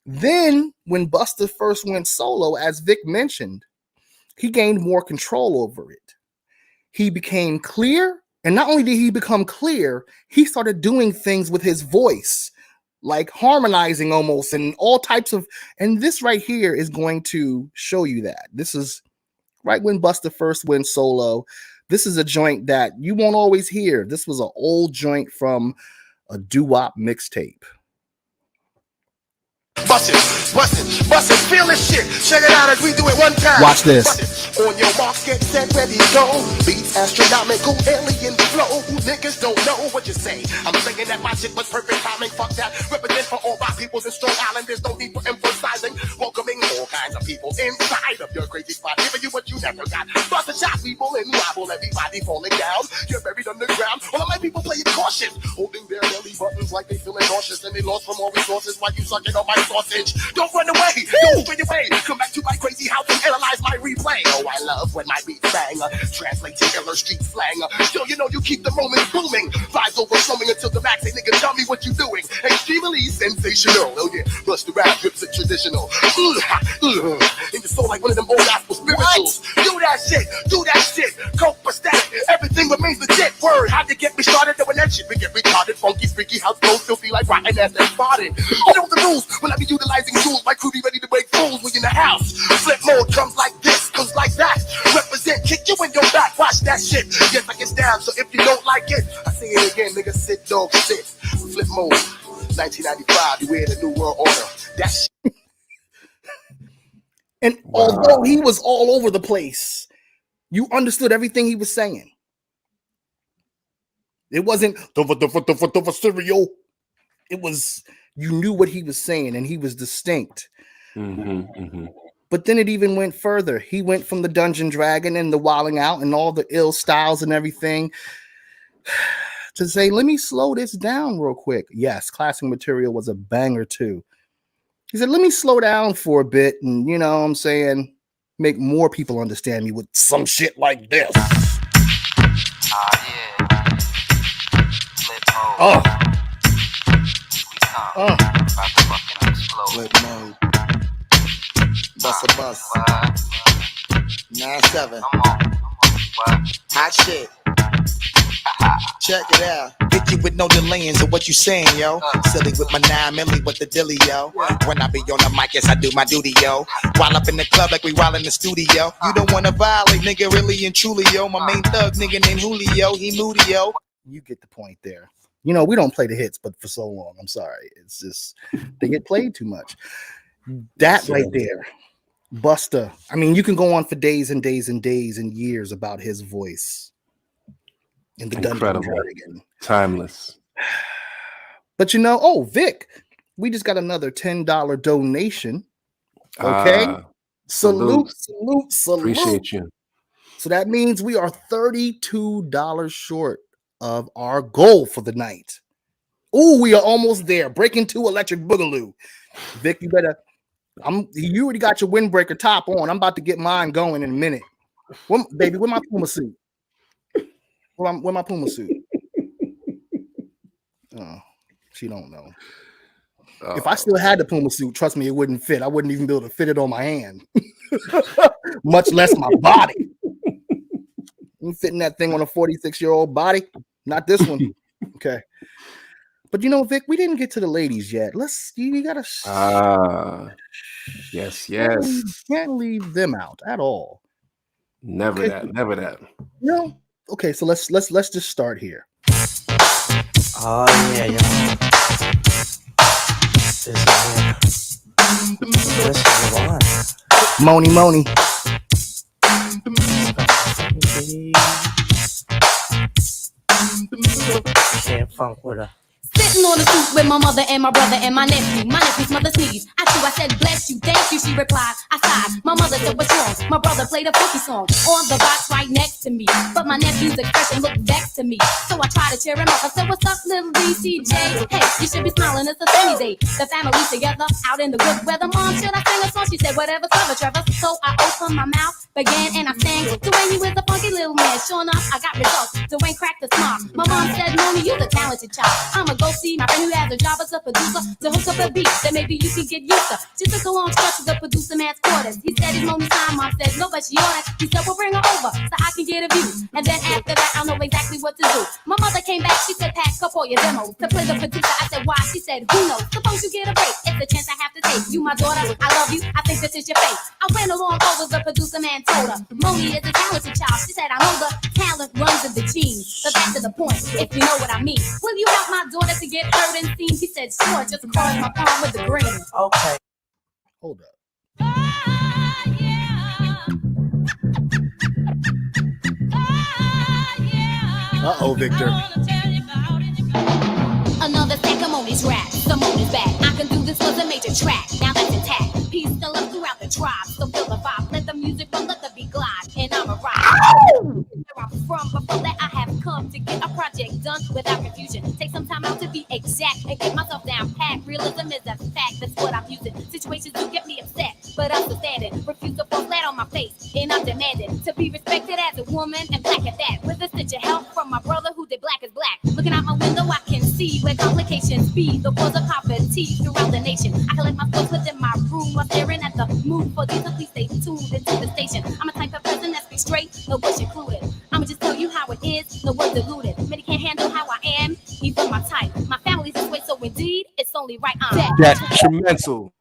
Then when Buster first went solo, as Vic mentioned, he gained more control over it. He became clear. And not only did he become clear, he started doing things with his voice, like harmonizing almost and all types of. And this right here is going to show you that. This is right when Buster first went solo. This is a joint that you won't always hear. This was an old joint from a doo-wop mixtape. Bust it, feel this shit. Check it out as we do it one time. Watch this. Bust it. On your mark, get set, ready, go. Beats astronomical, alien flow. Niggas don't know what you say. I'm saying that my shit was perfect timing. Fuck that. Represent for all my peoples in Strong Island. There's no need for emphasizing. Welcoming all kinds of people inside of your crazy spot. Giving you what you never got. Bust a shot, people, and wobble. Everybody falling down. You're buried underground. All of my people playing cautious. Holding their belly buttons like they feeling nauseous. And they lost from all resources while you sucking on my sausage. Don't run away. Don't straight away. Come back to my crazy house and analyze my replay. Oh, I love when my beats bang. Translating iller street slang. Yo, you know you keep the moment booming. Vibes overflowing until the max. Hey, nigga, tell me what you doing. Extremely sensational. Oh, yeah. Bust the rap, grips it traditional. In the soul like one of them old gospel spirituals. Do that shit. Do that shit. Coke for static. Everything remains legit. Word. How'd you get me started doing that shit? We get retarded, funky, freaky, house flow, filthy like rotten ass and spotted. You know the rules. When I be utilizing tools, my crew be ready to break fools. We in the house. Flip mode comes like this, comes like that. Represent, kick you in your back. Watch that shit. Yes, I get down. So if you don't like it, I say it again, nigga. Sit, dog, sit. Flip mode. 1995. You wear the new world order. That shit. And although he was all over the place, you understood everything he was saying. It wasn't the cereal. It was, you knew what he was saying and he was distinct. But then it even went further. He went from the Dungeon Dragon and the Wilding Out and all the ill styles and everything to say, let me slow this down real quick. Yes, Classic Material was a banger too. He said, let me slow down for a bit and, you know what I'm saying, make more people understand me with some shit like this. Oh. Flip mode. Bust a bus. 9-7. Hot shit. Check it out. Hit you with no delaying, so what you saying, yo? Silly with my 9 milli with the dilly, yo. When I be on the mic, yes, I do my duty, yo. While up in the club like we while in the studio. You don't wanna violate, nigga, really and truly, yo. My main thug, nigga named Julio, he moody, yo. You get the point there. You know, we don't play the hits, but for so long, I'm sorry. It's just, they get played too much. That right there, Buster. I mean, you can go on for days and days and days and years about his voice. In the Incredible. Dragon. Timeless. But you know, oh, Vic, we just got another $10 donation. Okay. Salute. Appreciate you. So that means we are $32 short of our goal for the night. Oh, we are almost there. Breaking 2 Electric Boogaloo. Vic, you better. You already got your windbreaker top on. I'm about to get mine going in a minute. Baby, where my Puma suit? Where my Puma suit? Oh, she don't know. If I still had the Puma suit, trust me, it wouldn't fit. I wouldn't even be able to fit it on my hand, much less my body. You fitting that thing on a 46-year-old body? Not this one. Okay. But you know, Vic, we didn't get to the ladies yet. You gotta. Yes. Can't leave them out at all. Never that. No. Okay, so let's just start here. Oh yeah, yo. This is on. Moni. Can't funk with her. Sit Sitting on the stoop with my mother and my brother and my nephew. My nephew's mother sneezed. I said, bless you, thank you. She replied, I sighed. My mother said, what's wrong? My brother played a funky song on the box right next to me. But my nephew's expression looked vexed to me. So I tried to cheer him up. I said, what's up, little DCJ? Hey, you should be smiling, it's a sunny day. The family together, out in the good weather. Mom, should I sing a song? She said, whatever's covered, Trevor. So I opened my mouth, began, and I sang. Dwayne, you is a funky little man. Sure enough, I got results. Dwayne cracked a smile. My mom said, Moni, you're the talented child. I'ma go see my friend who has a job as a producer to hook up a beat that maybe you can get used to. She took a long stretch to the producer man's quarters. He said it's Moni's time. Mom said, no, but she ordered. He said, well, bring her over so I can get a view. And then after that, I'll know exactly what to do. My mother came back. She said, pack up all your demos to play the producer. I said, why? She said, who knows? Suppose you get a break. It's the chance I have to take. You, my daughter, I love you. I think this is your fate. I went along over the producer man told her, Moni is a talented child. She said, I know the talent runs in the genes. But back to the point, if you know what I mean. Will you help my daughter to get heard and seen? He said, sure, just cross my palm with the green. Okay. Hold up. Uh-oh, Victor. Another stack of Moni's rap. The Moni's back. I can do this was a major track. Now that's intact. Peace and love throughout the tribe. So feel the vibe. Let the music run, let the beat glide. And I'm a ride. Where I'm from, before that I have come to get a project done without confusion. Take some time out to be exact and get myself down pat. Realism is a fact, that's what I'm using. Situations do get me upset, but I'm still standing. Refuse to fall flat on my face, and I'm demanding to be respected as a woman and black at that. With a stitch of help from my brother who did black is black. Looking out my window, I can see where complications be. The cause of poverty throughout the nation. I collect my thoughts within my room while staring at the moon. For these, please stay tuned into the station. I'm a type of person that speaks straight, no bush included. I'ma just tell you how it is, no word diluted. Many can't handle how I am, even my type. My family's this way, so indeed, it's only right. I'm detrimental.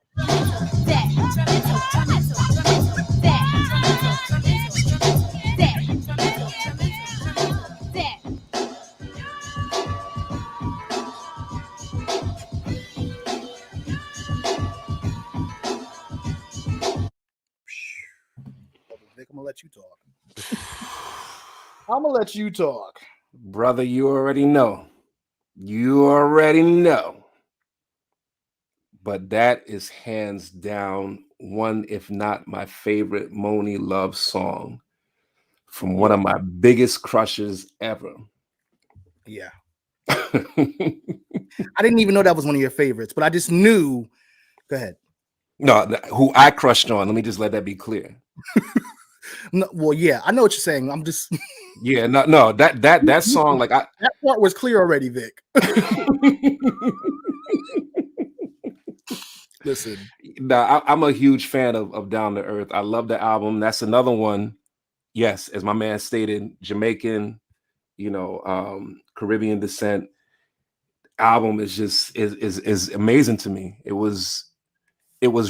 Vic, I'm gonna let you talk. I'm gonna let you talk. Brother, you already know. You already know. But that is hands down one, if not my favorite Moni love song from one of my biggest crushes ever. Yeah. I didn't even know that was one of your favorites, but I just knew. Go ahead. No, who I crushed on. Let me just let that be clear. No, well, yeah, I know what you're saying. I'm just yeah, no, that song, like that part was clear already, Vic. Listen, now I'm a huge fan of Down to Earth. I love the album. That's another one. Yes, as my man stated, Jamaican, Caribbean descent. Album is just is amazing to me. It was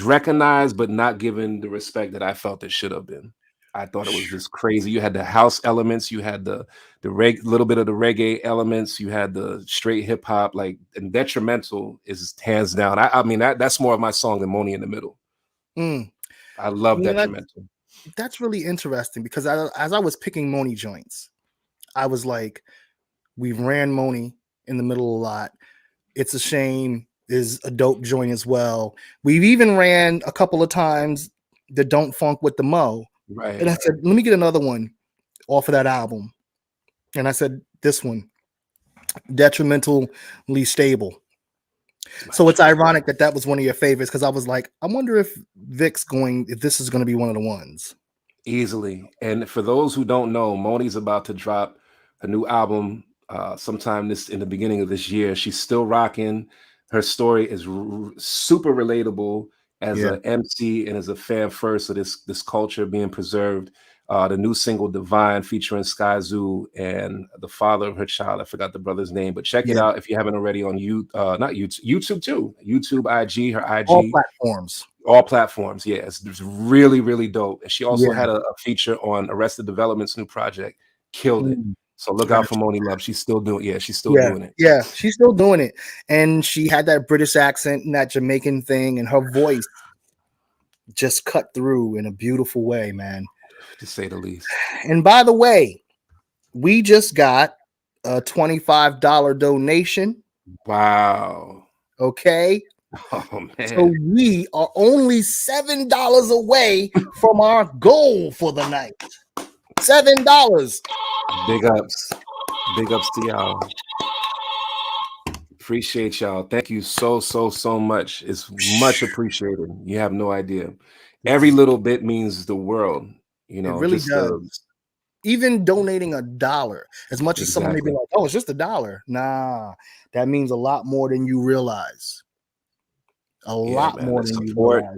recognized, but not given the respect that I felt it should have been. I thought it was just crazy. You had the house elements, you had the little bit of the reggae elements, you had the straight hip hop, and Detrimental is hands down. I mean that's more of my song than Moni in the Middle. I love Detrimental. That's really interesting because as I was picking Moni joints, I was like, we've ran Moni in the Middle a lot. It's a Shame is a dope joint as well. We've even ran a couple of times the Don't Funk with the Mo. Right. And I said, let me get another one off of that album. And I said, this one, Detrimentally Stable. So it's ironic that was one of your favorites because I was like, I wonder if if this is going to be one of the ones. Easily. And for those who don't know, Moni's about to drop a new album sometime in the beginning of this year. She's still rocking. Her story is super relatable as an MC and as a fan first of this culture being preserved. The new single Divine featuring Sky Zoo and the father of her child. I forgot the brother's name, but check it out if you haven't already on YouTube too. YouTube, IG, her IG. All platforms. Yeah, it's really, really dope. And she also had a feature on Arrested Development's new project. Killed it. So look out for Moni Love. She's still doing doing it. Yeah, she's still doing it. And she had that British accent and that Jamaican thing, and her voice just cut through in a beautiful way, man. To say the least. And by the way, we just got a $25 donation Wow. Okay. Oh man. So we are only $7 away from our goal for the night. $7. Big ups. Big ups to y'all. Appreciate y'all. Thank you so much. It's much appreciated. You have no idea. Every little bit means the world. You It know, really just does. Even donating $1, as much as someone may be Exactly. like, "Oh, it's just $1." Nah, that means a lot more than you realize. A Yeah, lot man. more than you realize.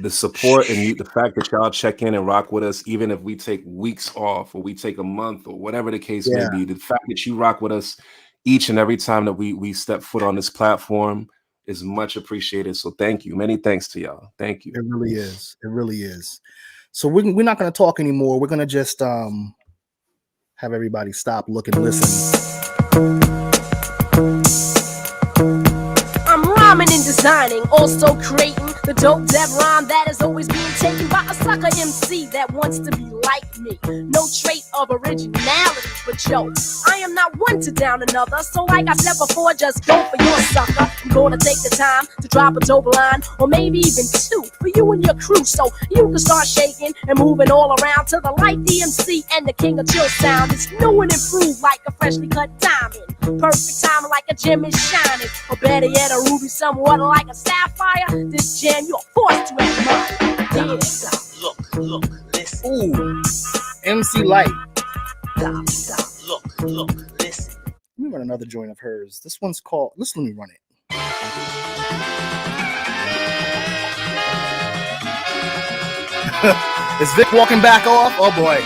The support and the fact that y'all check in and rock with us, even if we take weeks off or we take a month or whatever the case may Yeah. be, the fact that you rock with us each and every time that we step foot on this platform is much appreciated. So thank you. Many thanks to y'all. Thank you. It really is. It really is. So we're not going to talk anymore. We're going to just have everybody stop, look, and listen. I'm rhyming and designing, also creating the dope dev rhyme that is always being taken by a sucker MC that wants to be like me. No trait of originality, but yo, I am not one to down another. So like I said before, just go for your sucker. I'm gonna take the time to drop a dope line, or maybe even two, for you and your crew, so you can start shaking and moving all around to the light DMC and the king of chill sound. It's new and improved like a freshly cut diamond. Perfect timing like a gem is shining, or better yet, a ruby somewhat like a sapphire. This jam you're forced to admire. Yeah. Stop, look, listen. Ooh, MC Light. Stop, look, listen. Let me run another joint of hers. This one's called. Let me run it. Is Vic walking back off? Oh boy.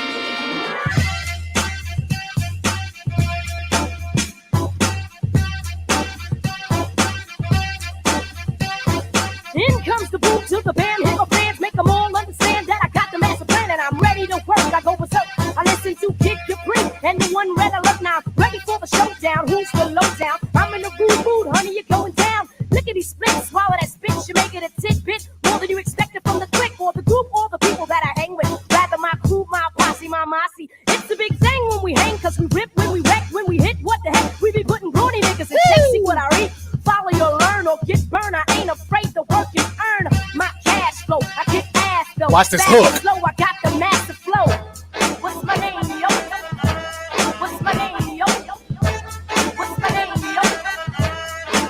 In comes the boot to the band, hit my fans, make them all understand that I got the master plan and I'm ready to work. I go berserk. I listen to Kid Capri and the one red alert now. Ready for the showdown. Who's the lowdown? I'm in the rude mood, honey, you're going down. Lickety split, swallow that spit, you make it a tidbit. More than you expected from the clique or the group or the people that I hang with. Rather my crew, my posse, my mossy. It's a big thing when we hang, cause we rip, when we wreck, when we hit, what the heck? We be putting brawny niggas in check, see what I read. Follow your learn or get burned. I ain't afraid to work and earn my cash flow. I kick ass though. Watch this Fast hook. and slow, I got the massive flow. What's my name, yo? What's my name, yo? What's my name, yo?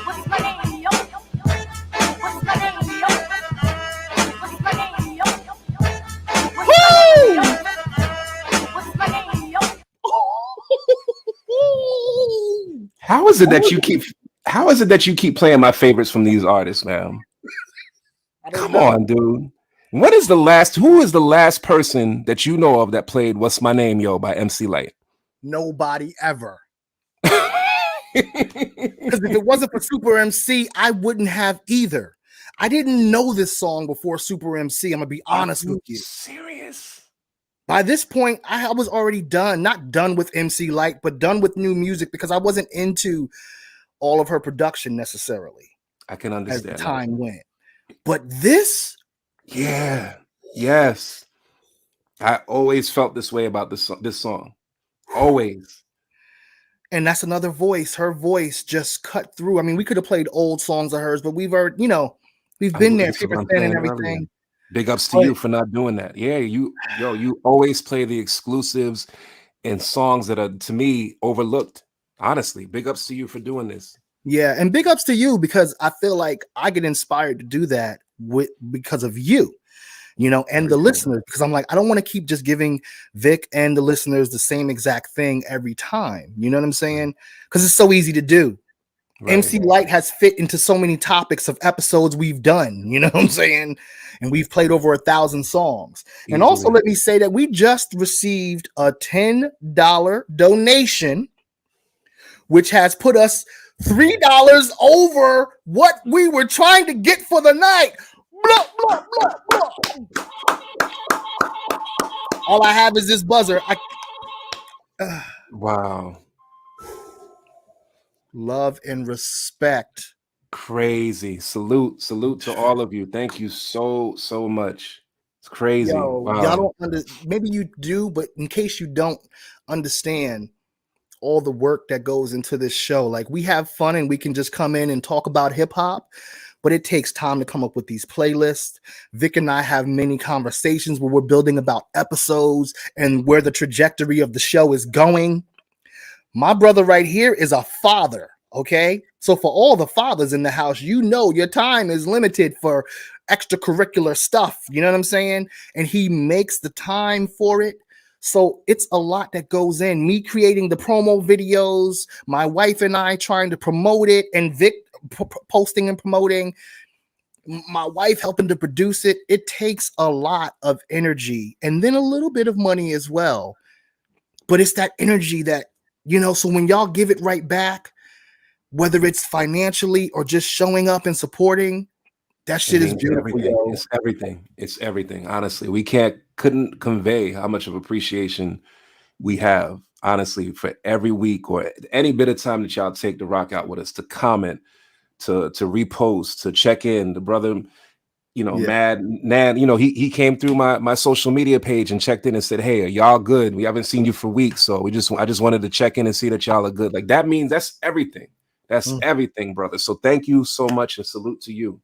What's my name, yo? What's my name, yo? What's my name, yo? Woo! What's my name, yo? How is it that you keep playing my favorites from these artists, man? Come on, dude. Who is the last person that you know of that played What's My Name, Yo by MC Light? Nobody ever. Because if it wasn't for Super MC, I wouldn't have either. I didn't know this song before Super MC. I'm gonna be honest with you. Serious? By this point, I was already done. Not done with MC Light, but done with new music because I wasn't into all of her production necessarily. I can As understand. the time went. But this, yeah, yes. I always felt this way about this song. Always. and that's another voice. Her voice just cut through. I mean, we could have played old songs of hers, but we've already, we've been there, This is what paper I'm thin and saying earlier. everything. Big ups to you for not doing that. Yeah, you always play the exclusives and songs that are, to me, overlooked. Honestly, big ups to you for doing this. Yeah, and big ups to you because I feel like I get inspired to do that because of you, and the listeners, because I'm like, I don't want to keep just giving Vic and the listeners the same exact thing every time. You know what I'm saying? Because it's so easy to do. Right. MC Light has fit into so many topics of episodes we've done, you know what I'm saying? And we've played over 1,000 songs. Easily. And also let me say that we just received a $10 donation, which has put us $3 over what we were trying to get for the night. Blah, blah, blah, blah. All I have is this buzzer. Wow. Love and respect. Crazy. Salute to all of you. Thank you so much. It's crazy. Yo, wow. Y'all don't maybe you do, but in case you don't understand, all the work that goes into this show. Like, we have fun and we can just come in and talk about hip hop, but it takes time to come up with these playlists. Vic and I have many conversations where we're building about episodes and where the trajectory of the show is going. My brother right here is a father, okay? So for all the fathers in the house, you know your time is limited for extracurricular stuff, you know what I'm saying? And he makes the time for it. So it's a lot that goes in. Me creating the promo videos, my wife and I trying to promote it, and Vic posting and promoting, my wife helping to produce it. It takes a lot of energy and then a little bit of money as well. But it's that energy that, you know, so when y'all give it right back, whether it's financially or just showing up and supporting, that shit is beautiful. Everything. It's everything. It's everything. Honestly, we couldn't convey how much of appreciation we have, honestly, for every week or any bit of time that y'all take to rock out with us, to comment, to repost, to check in. The brother, you know, Mad Nan, you know, he came through my social media page and checked in and said, "Hey, are y'all good? We haven't seen you for weeks, so I just wanted to check in and see that y'all are good." Like, that means that's everything. That's everything, brother. So thank you so much, and salute to you.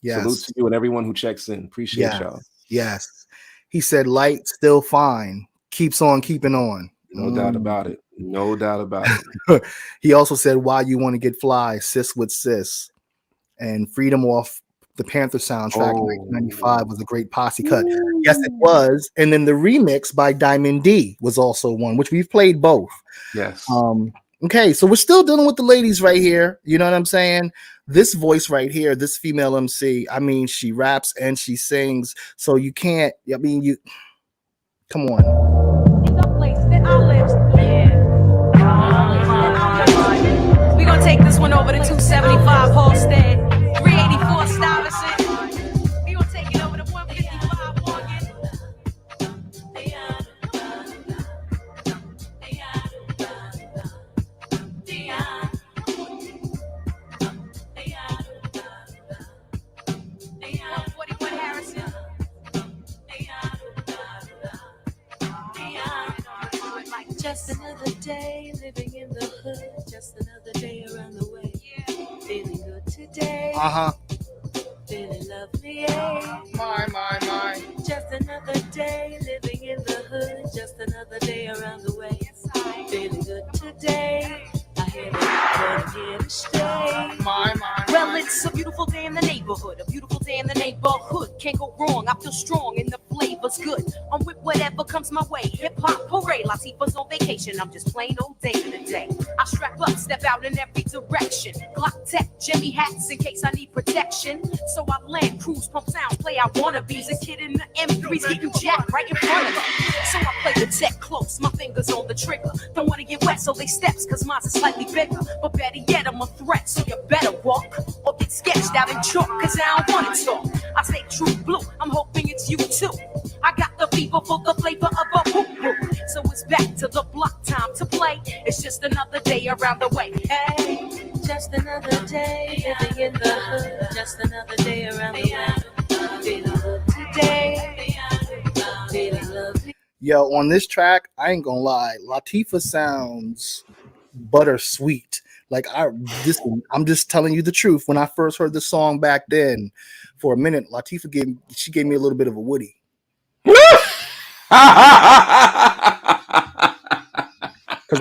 Yes. Salute to you and everyone who checks in. Appreciate y'all. Yes. He said, "Light still fine. Keeps on keeping on." No doubt about it. No doubt about it. He also said, "Why you want to get fly, sis with sis." And Freedom off the Panther soundtrack in 1995 was a great posse cut. Yes, it was. And then the remix by Diamond D was also one, which we've played both. Yes. Okay, so we're still dealing with the ladies right here. You know what I'm saying? This voice right here, this female MC, I mean, she raps and she sings. So you can't, I mean, you, come on. We're gonna take this one over to 275 Halstead, 384 Stuyvesant. We're gonna take it over to 155 Morgan. Just another day living in the hood, just another day around the way. Feeling good today. Feeling lovely, my. Just another day living in the hood, just another day around the way. Feeling good today. I hear that you're here to stay. My. Well, it's a beautiful day in the neighborhood, a beautiful day in the neighborhood. Can't go wrong, I feel strong and the flavor's good. I'm with whatever comes my way. Hip hop parade, Latifah's on vacation. I'm just plain old day to day. I strap up, step out in every direction. Glock tech, Jimmy hats in case I need protection. So I land, cruise, pump sounds, play out wannabes. A kid in the M3's getting jacked right in front of me. So I play the tech close, my fingers on the trigger. Don't wanna get wet, so they steps, cause mine's is slightly bigger. But better yet, I'm a threat, so you better walk or get sketched out in chalk, cause I don't wanna talk. I stay true blue, I'm hoping it's you too. I got the fever for the flavor of a whoop. So it's back to the block, time to play. It's just another day around the way. Hey, just another day living in the hood. Just another day around the way. Feeling good today. Feeling lovely. Yo, on this track, I ain't gonna lie, Latifah sounds buttersweet. Like, I'm just telling you the truth. When I first heard the song back then, for a minute, Latifah gave me a little bit of a Woody. Because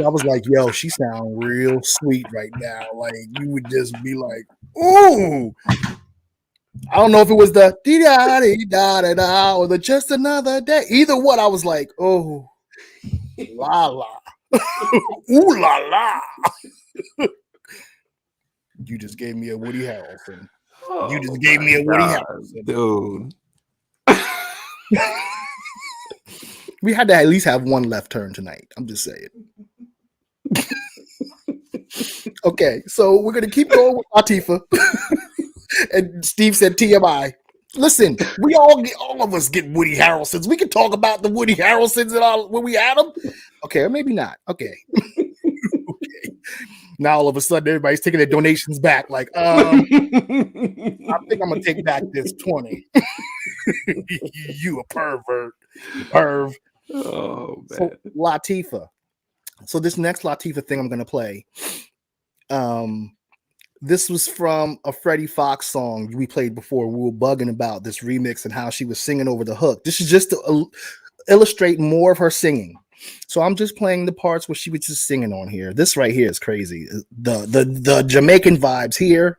I was like, yo, she sounds real sweet right now. Like, you would just be like, ooh. I don't know if it was the dee-da-dee-da-da-da or the just another day. Either one, I was like, oh, la la. Ooh la la. You just gave me a Woody Harrelson. You just gave me a Woody Harrelson. Dude. We had to at least have one left turn tonight. I'm just saying. Okay, so we're gonna keep going with Latifah. And Steve said TMI. Listen, we all of us get Woody Harrelsons. We can talk about the Woody Harrelsons and all when we had them. Okay, or maybe not. Okay. Okay. Now all of a sudden everybody's taking their donations back. Like, I think I'm gonna take back this 20. You a pervert. Perv. Oh man. So, Latifah. So this next Latifah thing I'm gonna play, this was from a Freddie Fox song we played before. We were bugging about this remix and how she was singing over the hook. This is just to illustrate more of her singing. So I'm just playing the parts where she was just singing on here. This right here is crazy. The Jamaican vibes here.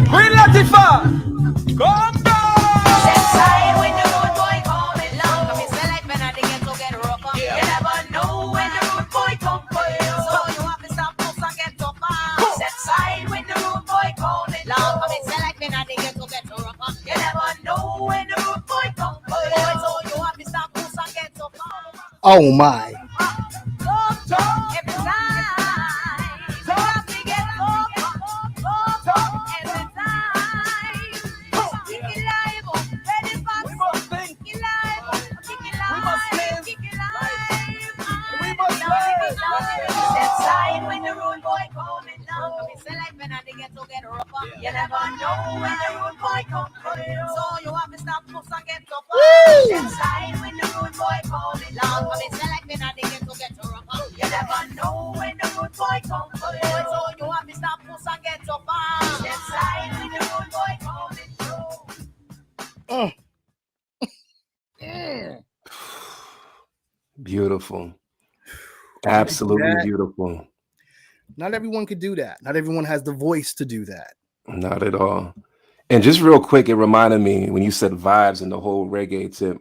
Queen Latifah, come down. Side when the road boy coming long, come say like men at the ghetto get rough. You never know when the road boy come for you, so you have to stop close and get tougher. Set side when the road boy coming long, come say like men at the ghetto get rough. You never know when the road boy come for you, so you have to stop close and get tougher. Oh my. Every time, so have to get tougher. Every time, kick it live, ready for kick it live, kick it live, kick it live. We must Step side when the road boy coming down, come say like when I get to get rougher. You never know when the road boy come for you, so you have to stop push and get tougher. Step side when the road boy coming down, come say like when I get to get rougher. You never know when the road boy come for you, so you have to stop push and get tougher. Step side when the road boy coming through. Beautiful. Absolutely beautiful. Not everyone could do that. Not everyone has the voice to do that. Not at all. And just real quick, it reminded me when you said vibes and the whole reggae tip,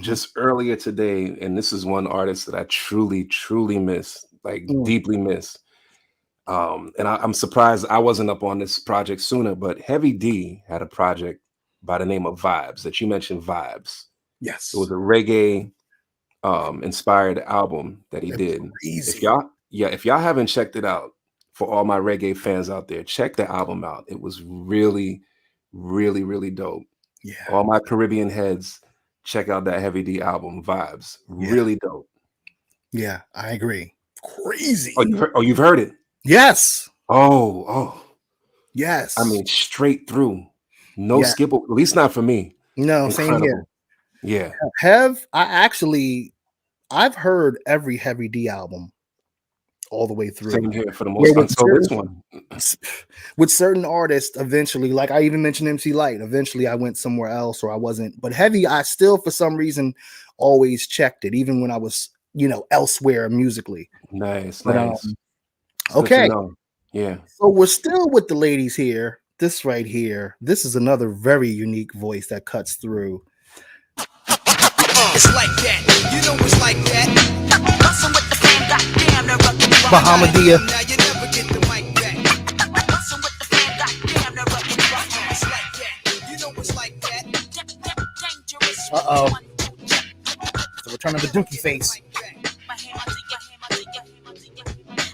just earlier today, and this is one artist that I truly, truly miss, like deeply miss. And I'm surprised I wasn't up on this project sooner, but Heavy D had a project by the name of Vibes that you mentioned, Vibes. Yes. It was a reggae inspired album that he did. Crazy. If y'all haven't checked it out, for all my reggae fans out there, check the album out. It was really, really, really dope. Yeah. All my Caribbean heads, check out that Heavy D album, Vibes. Yeah. Really dope. Yeah, I agree. Crazy. Oh, you've heard it? Yes. Oh. Yes. I mean, straight through. No skip, at least not for me. No, same here. Yeah. I've heard every Heavy D album all the way through. Same here for the most part. Until this one. With certain artists, eventually, like I even mentioned MC Light, eventually I went somewhere else or I wasn't. But Heavy, I still, for some reason, always checked it, even when I was, elsewhere musically. Nice. Okay. Yeah. So we're still with the ladies here. This right here, this is another very unique voice that cuts through. It's like that, you know it's like that. Bustin' with the fan, goddamn, they're rockin' Bahamadia. Now you never get the mic back. Bustin' with the fan, goddamn, they're rockin' It's like that, you know it's like that. Dangerous. Uh-oh. So we're turning the dookie face.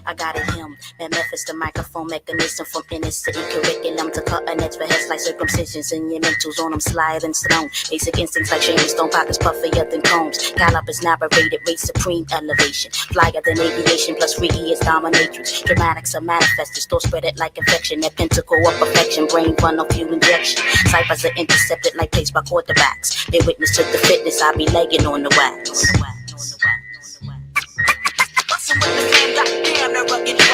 I got it him, that Memphis, the microphone mechanism from inner city curriculum to cut an edge for heads like circumcisions in your mentals on them sliding stone. Basic instincts like Sharon Stone, pockets puffier than combs. Gallop is narrated, race supreme elevation. Flyer than aviation, plus freaky is dominatrix. Dramatics are manifested, still spread it like infection. That pentacle of perfection, brain run on fuel injection. Ciphers are intercepted like plays by quarterbacks. They witness to the fitness, I be legging on the wax.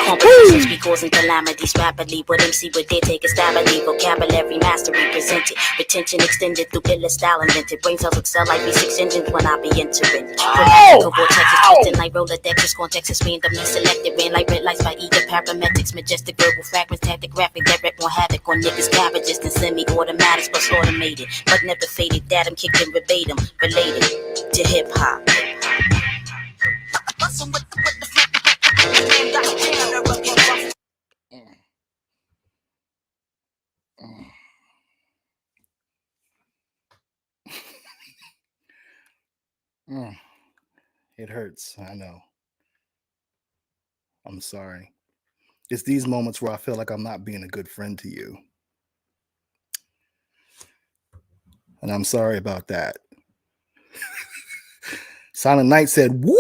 Compositions be causing calamities rapidly. What MC would they take a stab at the vocabulary mastery presented. Retention extended through illest style invented. Brain cells excel like V6 engines when I be entering. Grammatical vortex is twisting like Rolodexes. Context is randomly selected. Ran like red lights by eager paramedics. Majestic verbal fragments, tactic graphic that wreck more havoc on niggas' cabbages than semi-automatics plus automated. But never faded. That I'm kicking verbatim. Related to hip hop. It hurts. I know. I'm sorry. It's these moments where I feel like I'm not being a good friend to you. And I'm sorry about that. Silent Night said, woo!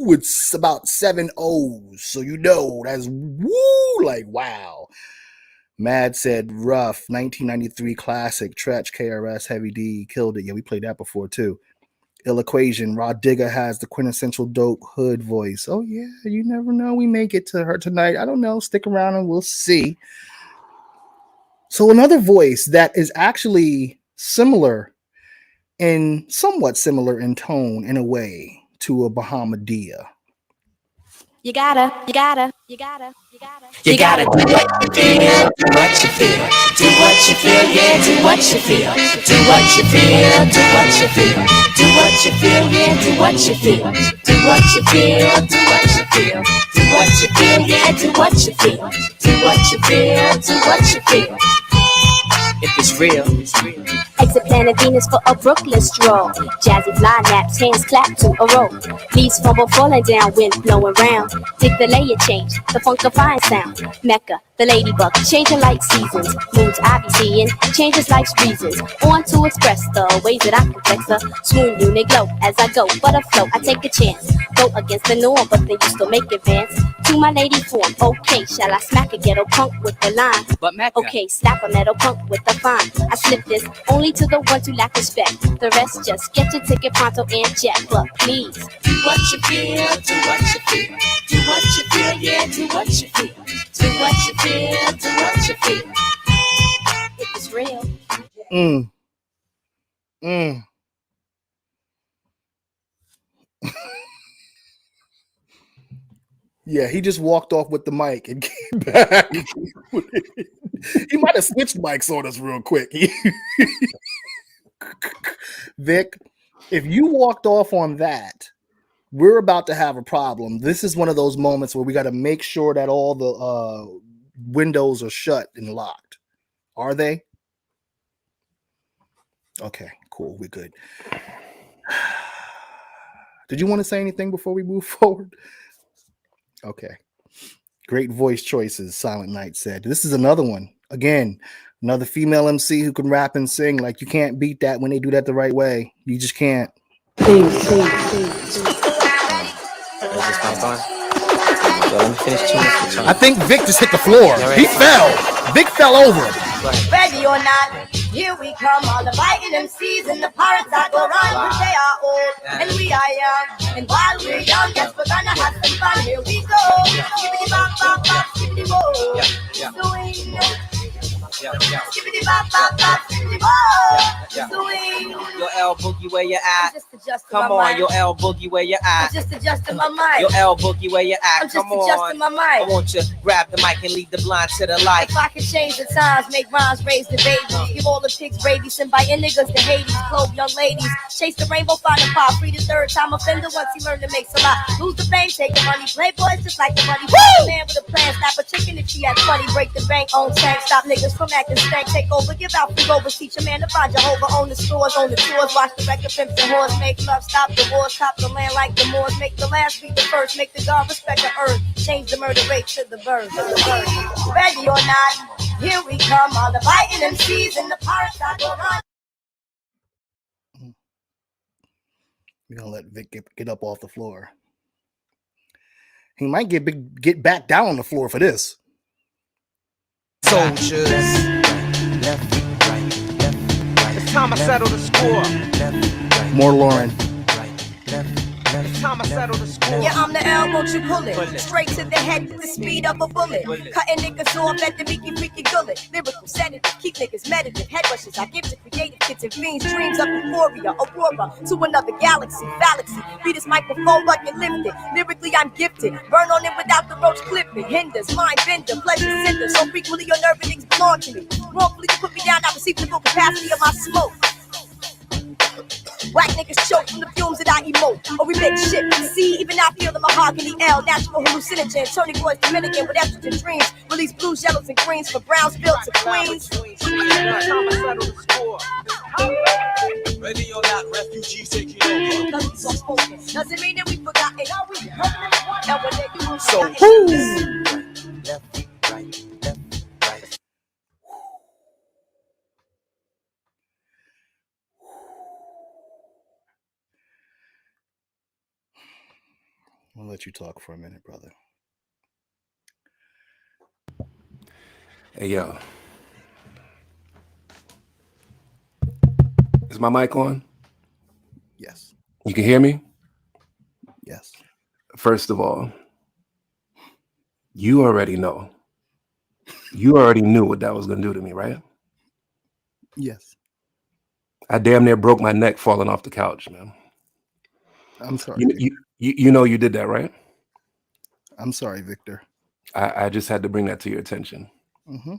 It's about 7 O's. So that's woo, like wow. Mad said rough 1993 classic Tretch KRS Heavy D killed it. Yeah, we played that before too. Ill Equation, Rod Digger has the quintessential dope hood voice. Oh yeah, you never know. We may get to her tonight. I don't know. Stick around and we'll see. So another voice that is actually similar and somewhat similar in tone in a way to a Bahamadia. You gotta You gotta do what you feel, do what you feel, do what you feel, yeah, do what you feel, do what you feel, do what you feel, do what you feel, yeah, do what you feel, do what you feel, do what you feel, do what you feel, yeah, do what you feel, do what you feel, do what you feel. If it's real, Exit planet Venus for a Brooklyn stroll. Jazzy fly naps, hands clap to a roll. Leaves fumble falling down, wind blowing round. Dig the layer change, the funkifying sound. Mecca, the ladybug, changing like seasons. Moods I be seeing, changes life's reasons. On to express the ways that I can flex her. Swoon, unit glow as I go, but afloat, I take a chance. Go against the norm, but then you still make advance. To my lady form, okay, shall I smack a ghetto punk with the line? But Mecca. Okay, slap a metal punk with the fine. I slip this only to the ones who lack respect. The rest just get your ticket pronto and jet. But please, Do what you feel, do what you feel, do what you feel, yeah, do what you feel, do what you feel, do what you feel. if it's real. Mm. Mm. Yeah, he just walked off with the mic and came back. He might have switched mics on us real quick. Vic, if you walked off on that, we're about to have a problem. This is one of those moments where we got to make sure that all the windows are shut and locked. Are they? Okay, cool. We're good. Did you want to say anything before we move forward? Okay. Great voice choices, Silent Night said. This is another one. Again, another female MC who can rap and sing. Like, you can't beat that when they do that the right way. You just can't. is this my time? So let me finish tuning this I think Vic just hit the floor. He fell. Vic fell over. Ready or not, here we come, all the biting MCs and the pirates that go run, 'cause they are old and we are young. And while we're young, yes, we're gonna have some fun. Here we go. Skibbity bop bop bop, skibbity bo. Swing. Skibbity bop bop bop, skibbity bo. Swing. Yo, L Boogie, where you at? Just adjusting Come my on, mind. yo, L Boogie, where you at? I'm just adjusting my mind. Yo, L Boogie, where you at? I'm just Come adjusting on. my mind. I want you to grab the mic and lead the blind to the light. If I could change the times, make rhymes, raise the babies, give all the pigs rabies, send biting niggas to Hades, clothe young ladies, chase the rainbow, find a pop, free the third time offender once he learned to make a lot. Lose the fame, take the money, play boys just like the money. Woo! Man with a plan, snap a chicken if she has funny, break the bank, own tank, stop niggas from acting stank, take over, give out free overs, teach a man to find Jehovah, own the stores, own the tours, watch the record, pimps and whores, make love, stop the wars, top the land like the Moors, make the last be the first, make the God respect the earth, change the murder rate to the birth. Ready or not, here we come, all the biting MCs and the pirates that go run. We're gonna let Vic get up off the floor. He might get back down on the floor for this. Soldiers. It's time I settle the score. More Lauren. It's time I settle the score. Yeah, I'm the L, won't you pull it? Straight to the head with the speed of a bullet. Cutting niggas off at the meeky freaky gullet. Lyrical sedative, keep niggas meditative. Head rushes I give to creative kids and fiends. Dreams of euphoria, aurora to another galaxy. Galaxy, be this microphone like it lifted. Lyrically, I'm gifted. Burn on it without the roach clipping. Hinders, mind bender, pleasure cinder. So frequently your nerve endings belong to me. Wrongfully you put me down, I receive the full capacity of my smoke. Whack niggas choke from the fumes that I emote. Or we make shit. See, even I feel the mahogany L. Natural hallucinogen. Tony Boy's Dominican with estrogen dreams. Release blues, yellows, and greens for browns built to queens. Ready or not, refugees taking over. Doesn't mean that we forgot it. Now when they do So, I'll let you talk for a minute, brother. Hey, yo. Is my mic on? Yes. You can hear me? Yes. First of all, you already know. You already knew what that was going to do to me, right? Yes. I damn near broke my neck falling off the couch, man. I'm sorry. You know you did that, right? I'm sorry, Victor. I just had to bring that to your attention. Mm-hmm.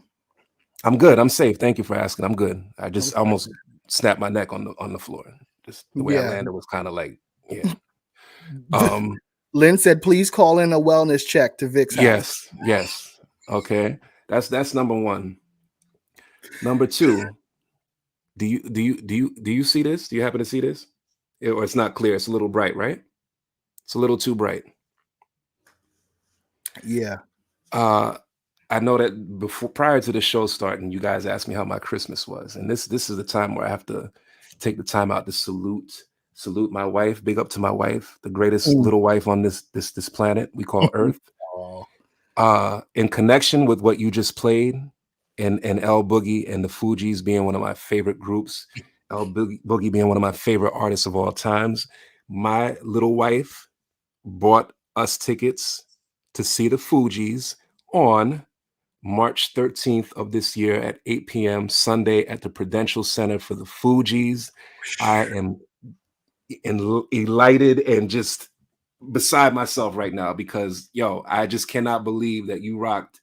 I'm good. I'm safe. Thank you for asking. I'm good. I just Okay. almost snapped my neck on the floor. Just the way I Yeah. landed was kind of like, yeah. Lynn said, please call in a wellness check to Vic's house. Yes. Okay. That's number one. Number two, do you see this? Do you happen to see this? Or it's not clear. It's a little bright, right? It's a little too bright. Yeah. I know that prior to the show starting, you guys asked me how my Christmas was. And this is the time where I have to take the time out to salute my wife. Big up to my wife, the greatest little wife on this planet we call Earth. In connection with what you just played and L Boogie and the Fugees being one of my favorite groups, L Boogie being one of my favorite artists of all times, my little wife bought us tickets to see the Fugees on March 13th of this year at 8 p.m. Sunday at the Prudential Center for the Fugees. I am elated and just beside myself right now because, yo, I just cannot believe that you rocked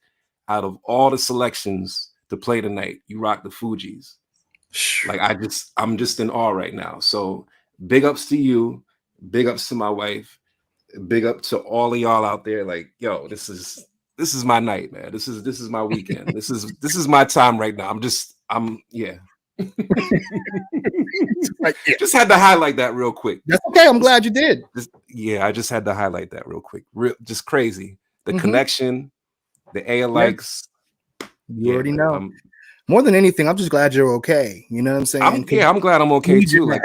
out of all the selections to play tonight. You rocked the Fugees. Like I'm just in awe right now. So big ups to you. Big ups to my wife. Big up to all of y'all out there. Like, yo, this is my night, man. This is my weekend. This is my time right now. Yeah. Right, yeah. Just had to highlight that real quick. That's okay. I'm glad you did. I just had to highlight that real quick. Just crazy. The connection, the A-likes. You already know. More than anything, I'm just glad you're okay. You know what I'm saying? I'm glad I'm okay too. Like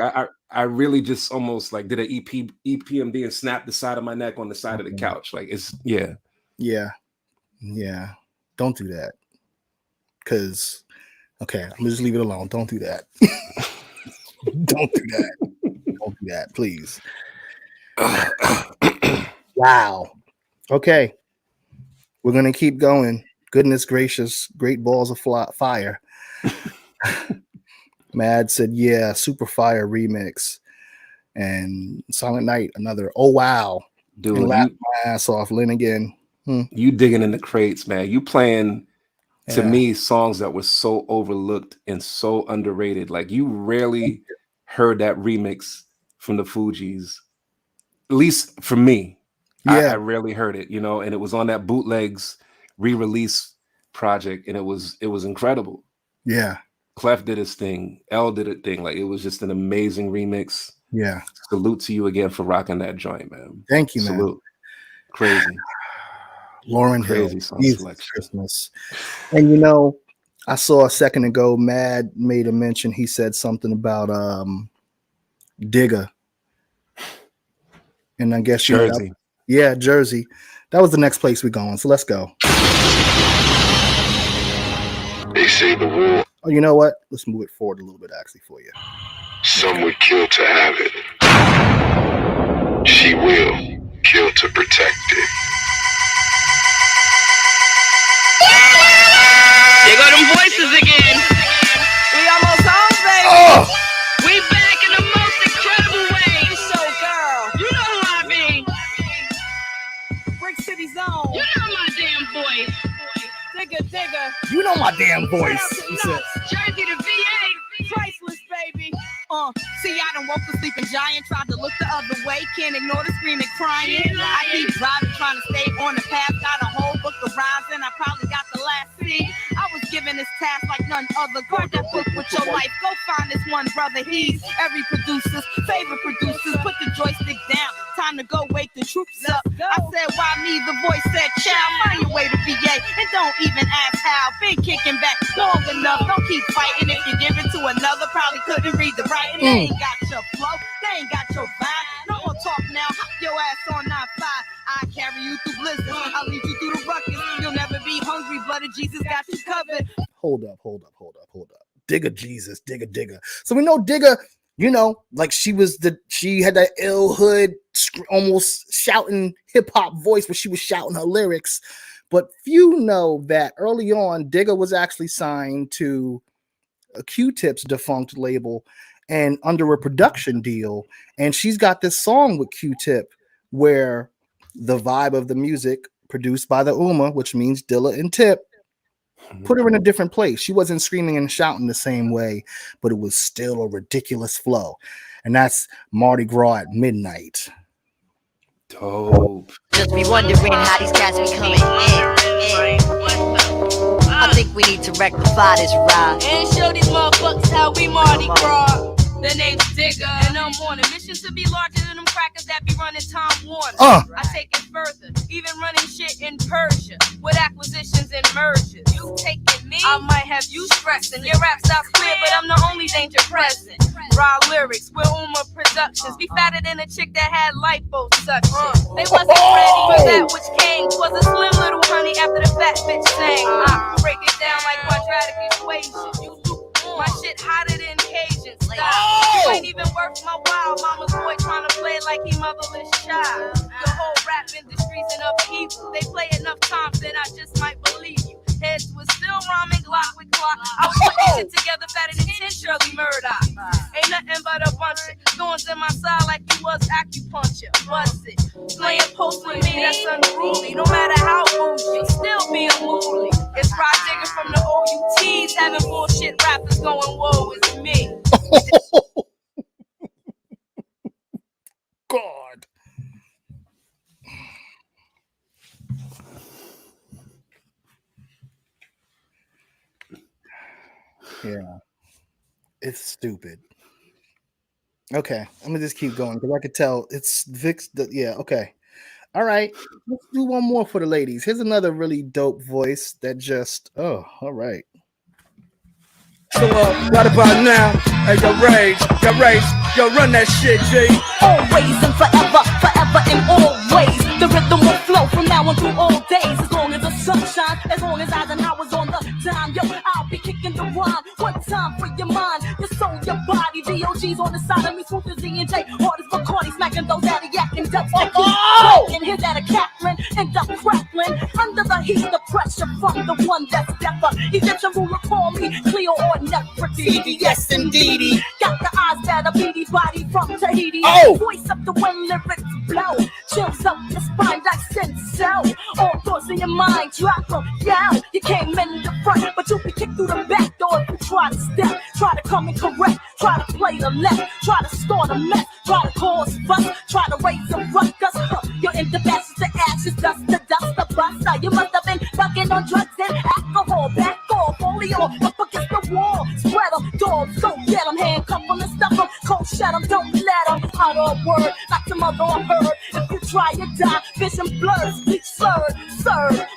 I really just almost like did an EPMD and snapped the side of my neck on the side of the couch. Like Yeah. Don't do that. Cause okay, I'm gonna just leave it alone. Don't do that. Don't do that. Don't do that, please. Wow. Okay. We're gonna keep going. Goodness gracious, great balls of fire. Mad said, yeah, Super Fire remix. And Silent Night, another. Oh wow. Dude, and laughed my ass off. Lynn again. You digging in the crates, man. You playing to me songs that were so overlooked and so underrated. Like you rarely heard that remix from the Fugees. At least for me. I rarely heard it, and it was on that Bootlegs re-release project, and it was incredible. Yeah. Clef did his thing. L did a thing. Like it was just an amazing remix. Yeah. Salute to you again for rocking that joint, man. Thank you, Salute. man. Crazy. Lauren Crazy Hill, song selection. Christmas. And I saw a second ago, Mad made a mention. He said something about Digger. And I guess Jersey. Jersey. That was the next place we're going. So let's go. They say the war. Oh, you know what? Let's move it forward a little bit, actually, for you. Some would kill to have it. She will kill to protect it. There go them voices again. We almost home, baby. We back in the most incredible way. So, girl, you know who I be. Brick City Zone. You know my damn voice. Digger. You know my damn voice. He said. Jersey to VA. Priceless, baby. See, I done woke the sleeping giant, tried to look the other way, can't ignore the screaming, crying. I keep driving, trying to stay on the path, got a whole book of rhymes, and I probably got the last C. I was given this task like none other. Guard that book with your life, go find this one brother. He's every producer's favorite producers. Put the joystick down, time to go wake the troops up. I said, why me? The voice said, child, find your way to VA, and don't even ask how. Been kicking back long enough, don't keep fighting. If you give it to another, probably couldn't read the writing. They ain't got your flow, they ain't got your vibe. No more talk now, hop your ass on 9-5. I carry you through blizzards, I'll lead you through the ruckus. You'll never be hungry, blood. blood of Jesus got you covered. Hold up. Digga Jesus, Digga. So we know Digga, you know, like she had that ill hood, almost shouting hip hop voice, but she was shouting her lyrics. But few know that early on, Digga was actually signed to a Q-Tip's defunct label and under a production deal. And she's got this song with Q-Tip where the vibe of the music produced by the Uma, which means Dilla and Tip, put her in a different place. She wasn't screaming and shouting the same way, but it was still a ridiculous flow. And that's Mardi Gras at midnight. Dope. Just be wondering how these cats be coming in. I think we need to rectify this ride and show these motherfuckers how we Mardi Gras. The name's Digga, and I'm on a mission to be larger than them crackers that be running Time Warner. I take it further, even running shit in Persia with acquisitions and mergers. You taking me? I might have you stressing. Your rap sounds clear, but I'm the only danger present. Raw lyrics with Uma Productions. Be fatter than a chick that had liposuction. They wasn't ready for that which came. Was a slim little honey after the fat bitch sang. I break it down like quadratic equation. You my shit hotter than Cajun style. You ain't even worth my while. Mama's boy trying to play like he motherless child. The whole rap industry's in upheaval. They play enough times that I just might believe you. Heads was still rhyming Glock with clock. I was putting shit together fatter than 10 Shirley Murdoch. Ain't nothing but a bunch of thorns in my side like you was acupuncture. Bust it. Playing post with me, that's unruly. No matter how bougie, still be a mooly. It's Rod Digger from the OUTs having bullshit rappers going, whoa, it's me. God. Yeah. It's stupid. Okay, I'm gonna just keep going because I could tell it's Vic's. Yeah, okay. All right, let's do one more for the ladies. Here's another really dope voice that just, all right. So right about now, hey, yo, run that shit, G. Always and forever and always. The rhythm will flow from now on through all days. As long as the sun shines, as long as I and I was on the time. Yo, I'll be kicking the rhyme. One time for your mind, your soul, your body. DOG's on the side of me, smooth as Z&J. Hard as McCarty, smacking those Adiac and ducks that keep cracking. Hear that a Catherine, end up crackling. Under the heat, the pressure from the one that's deafer. Egyptian ruler call me Cleo or Nefertiti. Yes, indeedy. Got the eyes that a beady body from Tahiti. Voice up the wind, lyrics blow. Chills up the spine, dissect cell. All thoughts in your mind, drop them down. You came in the front, but you'll be kicked through the back door if you try to step. Try to come in correct, try to play the left, try to start a mess, try to cause fuss, try to raise a ruckus. You're in the ashes to ashes, dust to dust, the buster. You must have been fucking on drugs and alcohol. Back off, only on up against the wall. Spread them, dogs, go get them, handcuff them and stuff them. Cold shut them, don't let them out of word. Like some other heard, if you try, you die. Vision blurs, speak serve.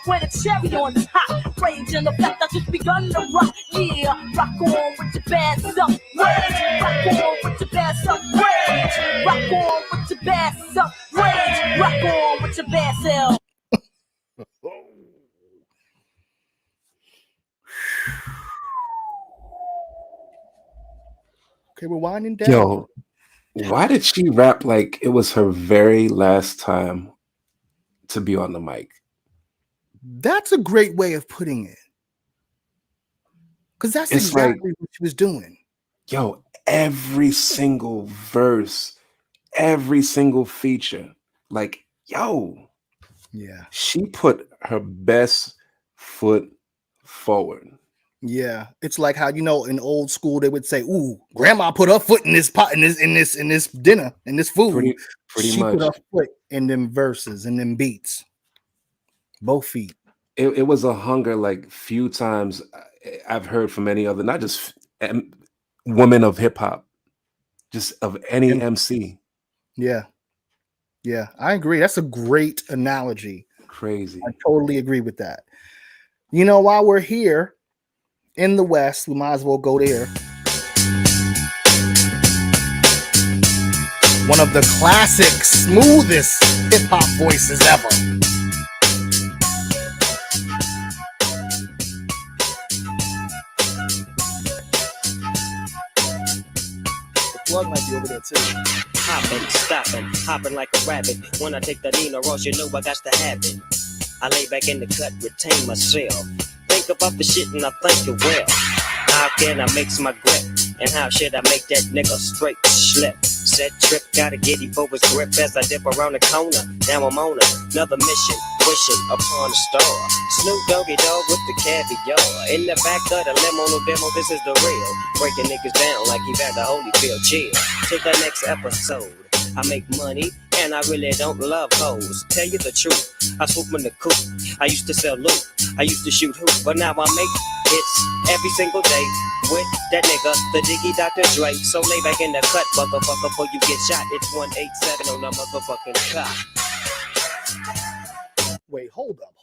When a cherry on top, rage in the fact that just begun to rock. Yeah, rock on with your bad self, rage. Rock on with your bad self, rage. Rock on with your bad self, rage. Rock on with your bad self. Okay, we're winding down. Yo, why did she rap like it was her very last time to be on the mic? That's a great way of putting it. Because that's exactly what she was doing. Yo, every single verse, every single feature, like, yo. Yeah. She put her best foot forward. Yeah, it's like how, you know, in old school they would say, "Ooh, grandma put her foot in this pot, in this dinner, in this food." Pretty she much. Put her foot in them verses and them beats, both feet. It was a hunger like few times I've heard from any other, not just women of hip hop, just of any MC. Yeah, I agree. That's a great analogy. Crazy. I totally agree with that. You know, while we're here in the West, we might as well go there. One of the classic, smoothest hip hop voices ever. Plug might be over there too. Hopping, stopping, hopping like a rabbit. When I take the Nina Ross, you know I got to have it. I lay back in the cut, retain myself. Think about the shit and I think it well. How can I mix my grip? And how should I make that nigga straight slip? Set trip, gotta get him for his grip as I dip around the corner. Now I'm on another mission, wishing upon a star. Snoop Doggy Dogg with the caviar. In the back of the limo, no demo, this is the real. Breaking niggas down like he had the Holyfield. Chill to the next episode. I make money and I really don't love hoes. Tell you the truth, I swoop in the coop. I used to sell loot, I used to shoot hoop, but now I make hits every single day with that nigga, the Diggy Dr. Dre. So lay back in the cut, motherfucker, before you get shot. It's 187 on the motherfucking clock. Wait, hold up.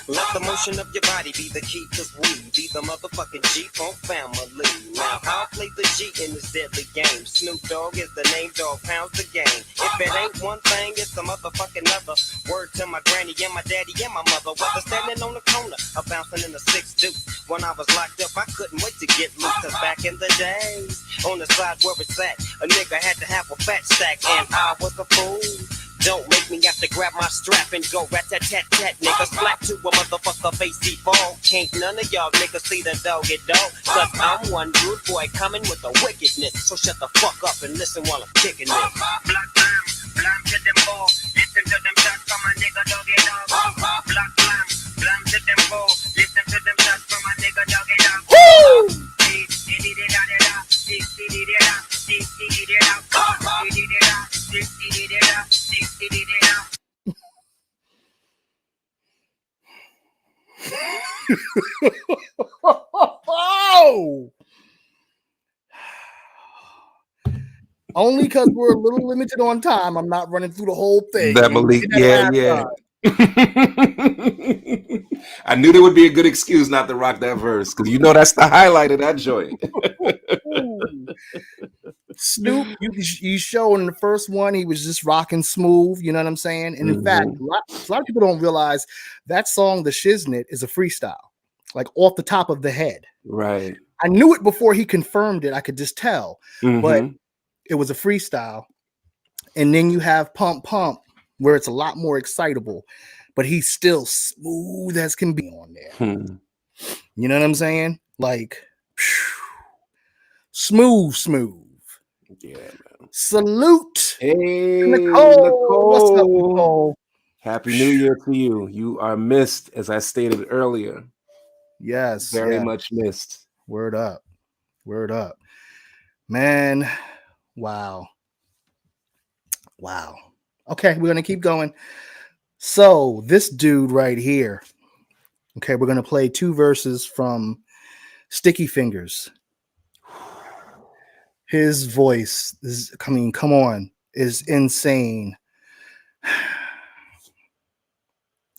Let the motion of your body be the key, cause we be the motherfucking G-Funk family. Now I'll play the G in this deadly game. Snoop Dogg is the name, dog pounds the game. If it ain't one thing, it's a motherfucking other. Word to my granny and my daddy and my mother. Whether standing on the corner or bouncing in the 6 deuce. When I was locked up, I couldn't wait to get loose. Cause back in the days, on the side where it's at, a nigga had to have a fat stack. And I was a fool. Don't make me have to grab my strap and go rat-tat-tat-tat, niggas. Slap to a motherfucker face default. Can't none of y'all niggas see the doggy dog. Cause I'm one rude boy coming with the wickedness. So shut the fuck up and listen while I'm kicking it. Block blam to them ball. Listen to them shots from my nigga doggy dog. Block blam to them ball. Listen to them shots from my nigga doggy dog. Woo! Oh! Only because we're a little limited on time, I'm not running through the whole thing. That Malik, yeah. I knew there would be a good excuse not to rock that verse because you know that's the highlight of that joint. Snoop, you show in the first one, he was just rocking smooth, you know what I'm saying? And in fact, a lot of people don't realize that song, The Shiznit, is a freestyle, like off the top of the head. Right. I knew it before he confirmed it. I could just tell, but it was a freestyle. And then you have Pump Pump, where it's a lot more excitable, but he's still smooth as can be on there. You know what I'm saying? Like, smooth. Yeah, man. Salute. Hey, Nicole. What's up, Nicole? Happy New Year to you. You are missed, as I stated earlier. Yes. Very much missed. Word up. Man, wow. Okay, we're going to keep going. So this dude right here, okay, we're going to play 2 verses from Sticky Fingers. His voice is, come on, is insane.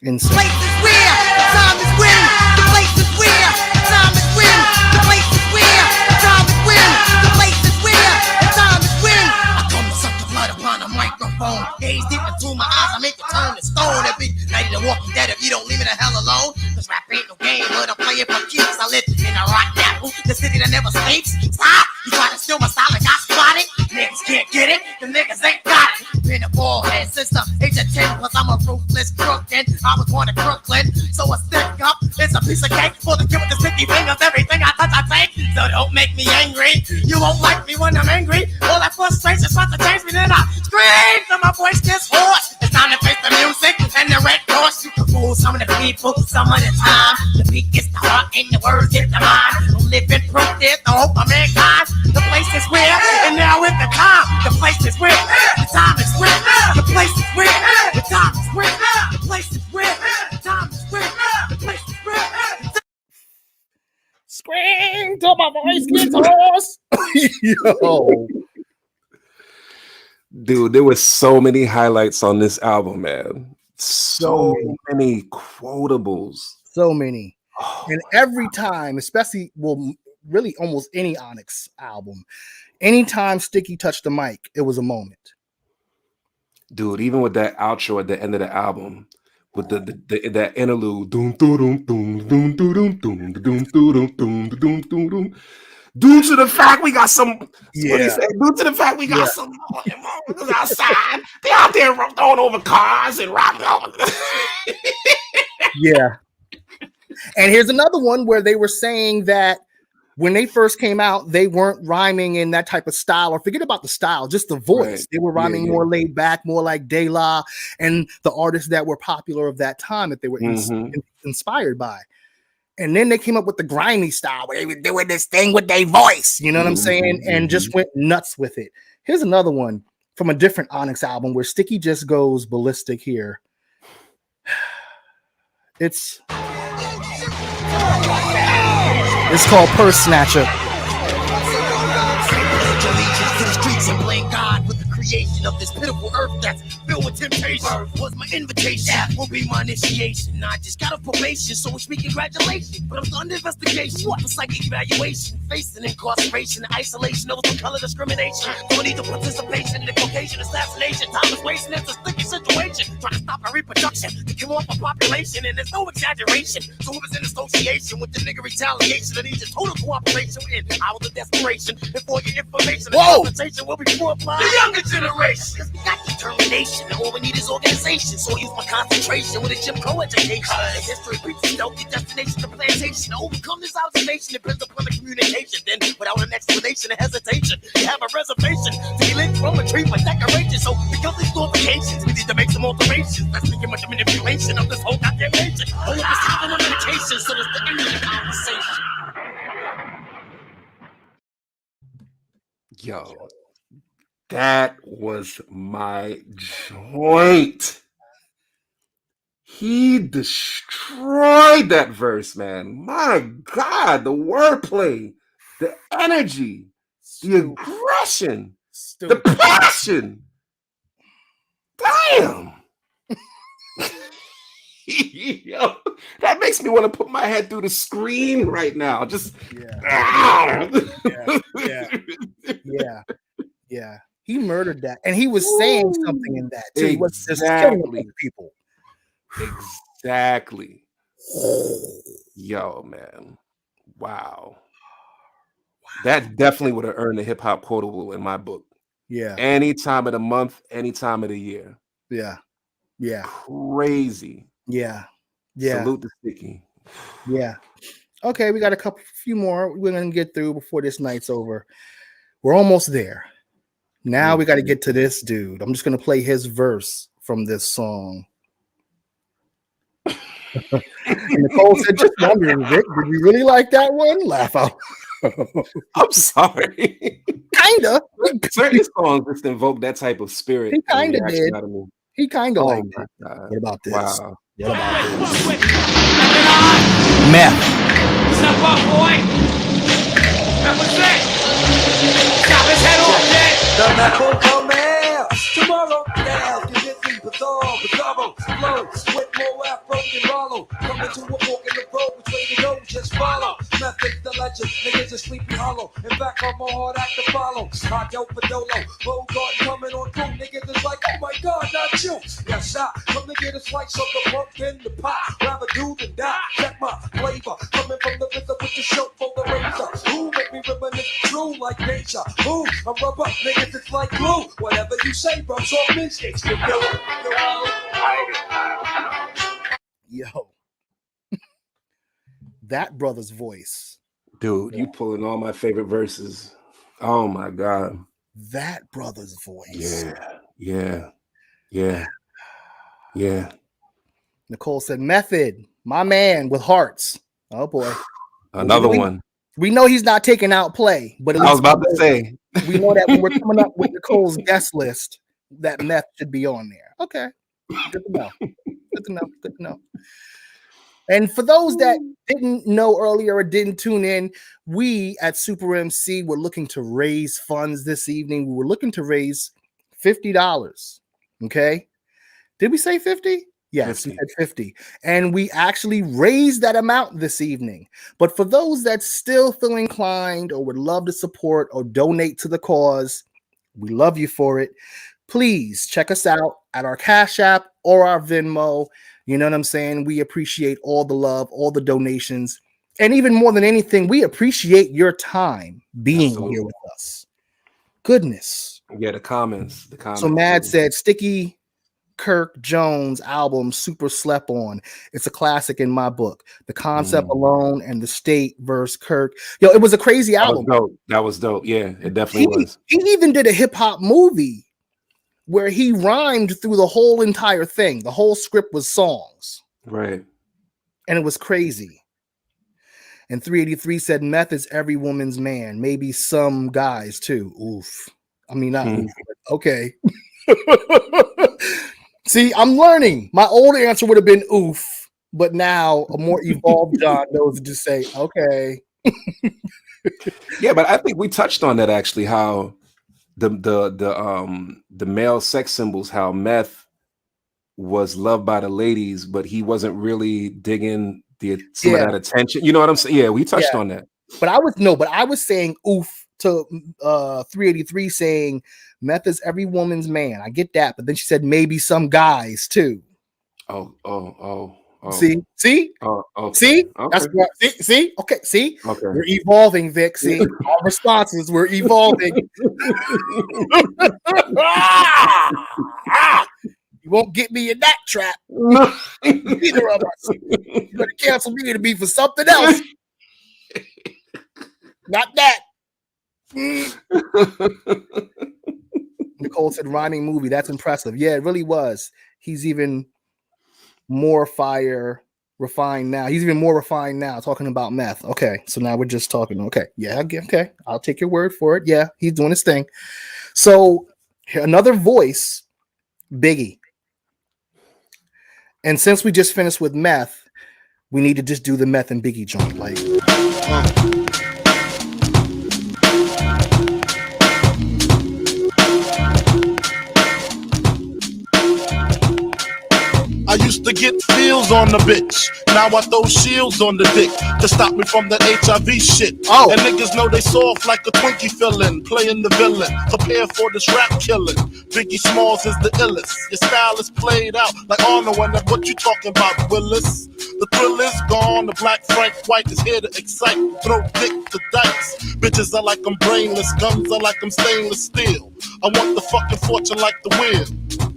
Insane. The place is where time is when. The place is where time is when. The place is where time is when. The place is where time is when. I come to suck the blood upon a microphone. Gaze deep into my eyes, I make it turn to stone. Every night in the Walking Dead, if you don't leave me the hell alone. Cause rap ain't no game, but I play it for keeps. I live in a rock apple, the city that never sleeps. Stop! You try to steal my style and got spotted. Niggas can't get it, the niggas ain't got it. Been a ball head since the age of 10, plus I'm a ruthless crook, and I was born in Brooklyn. So a stick up is a piece of cake for the kid with the sticky fingers. Everything I touch, I take. So don't make me angry. You won't like me when I'm angry. All that frustration starts to change me, then I scream till my voice gets hoarse. It's time to face the music and the red horse. You can fool some of the people, some of the time. The beat gets the heart and the words get the mind. I'm living proof there's the hope of mankind. The place is where, and now is the time. The place is where, the time is where. The place is where, the time is where. The place is where, the time is where. The place is where. Scream till my voice gets hoarse. Yo. Dude, there were so many highlights on this album, man. So many quotables. So many. And every time, especially, really almost any Onyx album, anytime Sticky touched the mic, it was a moment. dude, even with that outro at the end of the album, with that interlude, doom doom doom doom doom doom doom doom doom doom doom doom, due to the fact we got some, what he said, due to the fact we got some motherfuckers outside, they out there throwing over cars and robbing over. Yeah. And here's another one where they were saying that when they first came out, they weren't rhyming in that type of style, or forget about the style, just the voice. Right. They were rhyming more laid back, more like De La and the artists that were popular of that time that they were inspired by. And then they came up with the grimy style where they were doing this thing with their voice, you know what I'm saying? And just went nuts with it. Here's another one from a different Onyx album where Sticky just goes ballistic here. It's called Purse Snatcher. To the streets and blame God with the creation of this pitiful earth that's filled with temptation. Was my invitation, will be my initiation. I just got a probation, so wish me congratulations. But I'm still under investigation for psychic evaluation, facing incarceration, isolation over some color discrimination. Don't need the participation in the Caucasian assassination. Time is wasting, it's a sticky situation. Trying to stop my reproduction, to kill off a population, and there's no exaggeration. So if it's in association with the nigga retaliation, I need your total cooperation in hours of desperation. And for your information, the conversation will be for the younger generation. Cause we got determination, and all we need is organization. So I use my concentration with a Jim Crow education. And history preaches healthy destination to plantation. To overcome this observation depends upon the communication. Then without an explanation or hesitation, you have a reservation to be lit from a tree for decoration. So because these glorifications, we need to make some alterations. That's thinking much manipulation of this whole goddamn nation. All of this time on medication, so that's the end of the conversation. Yo, that was my joint. He destroyed that verse, man. My God, the wordplay, the energy, the aggression, the passion. Damn. Yo, that makes me want to put my head through the screen right now. Just yeah. He murdered that, and he was saying something in that too. He was just killing people. Exactly. Yo, man. Wow. That definitely would have earned a hip hop quotable in my book. Yeah. Any time of the month, any time of the year. Yeah. Yeah. Crazy. Yeah. Yeah. Salute to Sticky. Yeah. Okay, we got a few more we're gonna get through before this night's over. We're almost there. Now we got to get to this dude. I'm just gonna play his verse from this song. And Nicole said, just wondering, Vic, did you really like that one? Laugh out. I'm sorry. Kinda. Certain songs just invoke that type of spirit. He kinda did. He kind of liked it. What about this? Wow. What about this? Meth. Step up, boy. That was it. Chop his head off, Jay. The metal command. Tomorrow, now, you get me bizarro, flow, with more afro than Rollo. Coming to a fork in the road, which way to go, just follow. Method the legend, niggas are sleepy hollow. In fact, I'm a hard act to follow. Hot yo for Dolo, Road Garden coming on through. Niggas is like, oh my God, not you. Yes, I come to get a slice of the pumpkin, the pie. Rather do than die. Check my flavor, coming from the rhythm with the show for the razor. Who make me reminisce true like nature? Who? I'm rubber, niggas, it's like glue. Whatever you say, bro, so mistakes. Yo. That brother's voice. Dude, you pulling all my favorite verses. Oh my God. That brother's voice. Yeah. Nicole said, Method, my man with hearts. Oh boy. Another one. We know he's not taking out play, but I was about to say. We know that when we're coming up with Nicole's guest list, that Meth should be on there. Okay. Good to know. Good to know. And for those that didn't know earlier or didn't tune in, we at Super MC were looking to raise funds this evening. We were looking to raise $50. Okay. Did we say 50? Yes, 50. We said 50. And we actually raised that amount this evening. But for those that still feel inclined or would love to support or donate to the cause, we love you for it. please check us out at our Cash App or our Venmo. You know what I'm saying? We appreciate all the love, all the donations. And even more than anything, we appreciate your time being here with us. Goodness. Yeah, the comments. So Mad said, Sticky Kirk Jones album, super slept on. It's a classic in my book. The concept alone and the state verse Kirk. Yo, it was a crazy album. That was dope. Yeah, it definitely was. He even did a hip hop movie where he rhymed through the whole entire thing. The whole script was songs. Right. And it was crazy. And 383 said, meth is every woman's man. Maybe some guys too. Oof. I mean, not oof, but okay. See, I'm learning. My old answer would have been oof, but now a more evolved John knows to just say, okay. Yeah, but I think we touched on that actually, how the male sex symbols, how meth was loved by the ladies, but he wasn't really digging some of that attention. You know what I'm saying? Yeah, we touched on that. But I was saying oof to 383 saying meth is every woman's man. I get that, but then she said maybe some guys too. Oh. See? Okay. See? Okay. That's what see? Okay, see? Okay. We're evolving, Vic. See, our responses, we're evolving. You won't get me in that trap. Neither of us. You're gonna cancel me to be for something else. Not that. Nicole said rhyming movie. That's impressive. Yeah, it really was. He's even more refined now. He's even more refined now talking about meth. Okay, so now we're just talking. Okay, yeah, okay. I'll take your word for it. Yeah, he's doing his thing. So another voice, Biggie. And since we just finished with meth, we need to just do the meth and Biggie joint. Like, I used to get feels on the bitch. Now I throw shields on the dick to stop me from that HIV shit. And niggas know they soft like a Twinkie fillin', playing the villain. Prepare for this rap killing. Biggie Smalls is the illest. Your style is played out like Arnold. And what you talking about, Willis? The thrill is gone. The black Frank White is here to excite. Throw dick to dice. Bitches are like I'm brainless. Guns are like I'm stainless steel. I want the fucking fortune like the wind.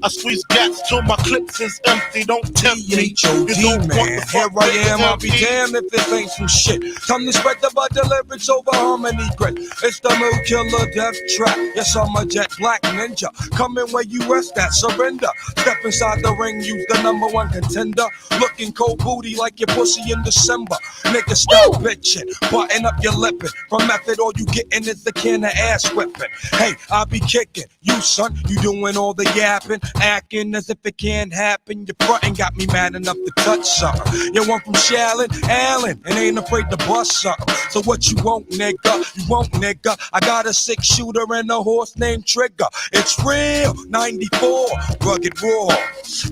I squeeze gats till my clips is empty. Don't tempt me. You don't man. Here I am, I'll be damned if this ain't some shit. Time to spread the butt lyrics over harmony grit. It's the mood killer death trap. Yes, I'm a jet black ninja. Coming where you rest at, surrender. Step inside the ring, use the number one contender. Looking cold booty like your pussy in December. Nigga, stop bitching. Button up your lippin'. From method, all you gettin' is the can of ass whipping. Hey, I'll be kicking. You, son, you doing all the yapping. Acting as if it can't happen. Your frontin' got me mad enough to touch something. You want from Shallon, Allen, and ain't afraid to bust something. So what you want, nigga? You want, nigga? I got a 6-shooter and a horse named Trigger. It's real, 94, rugged raw,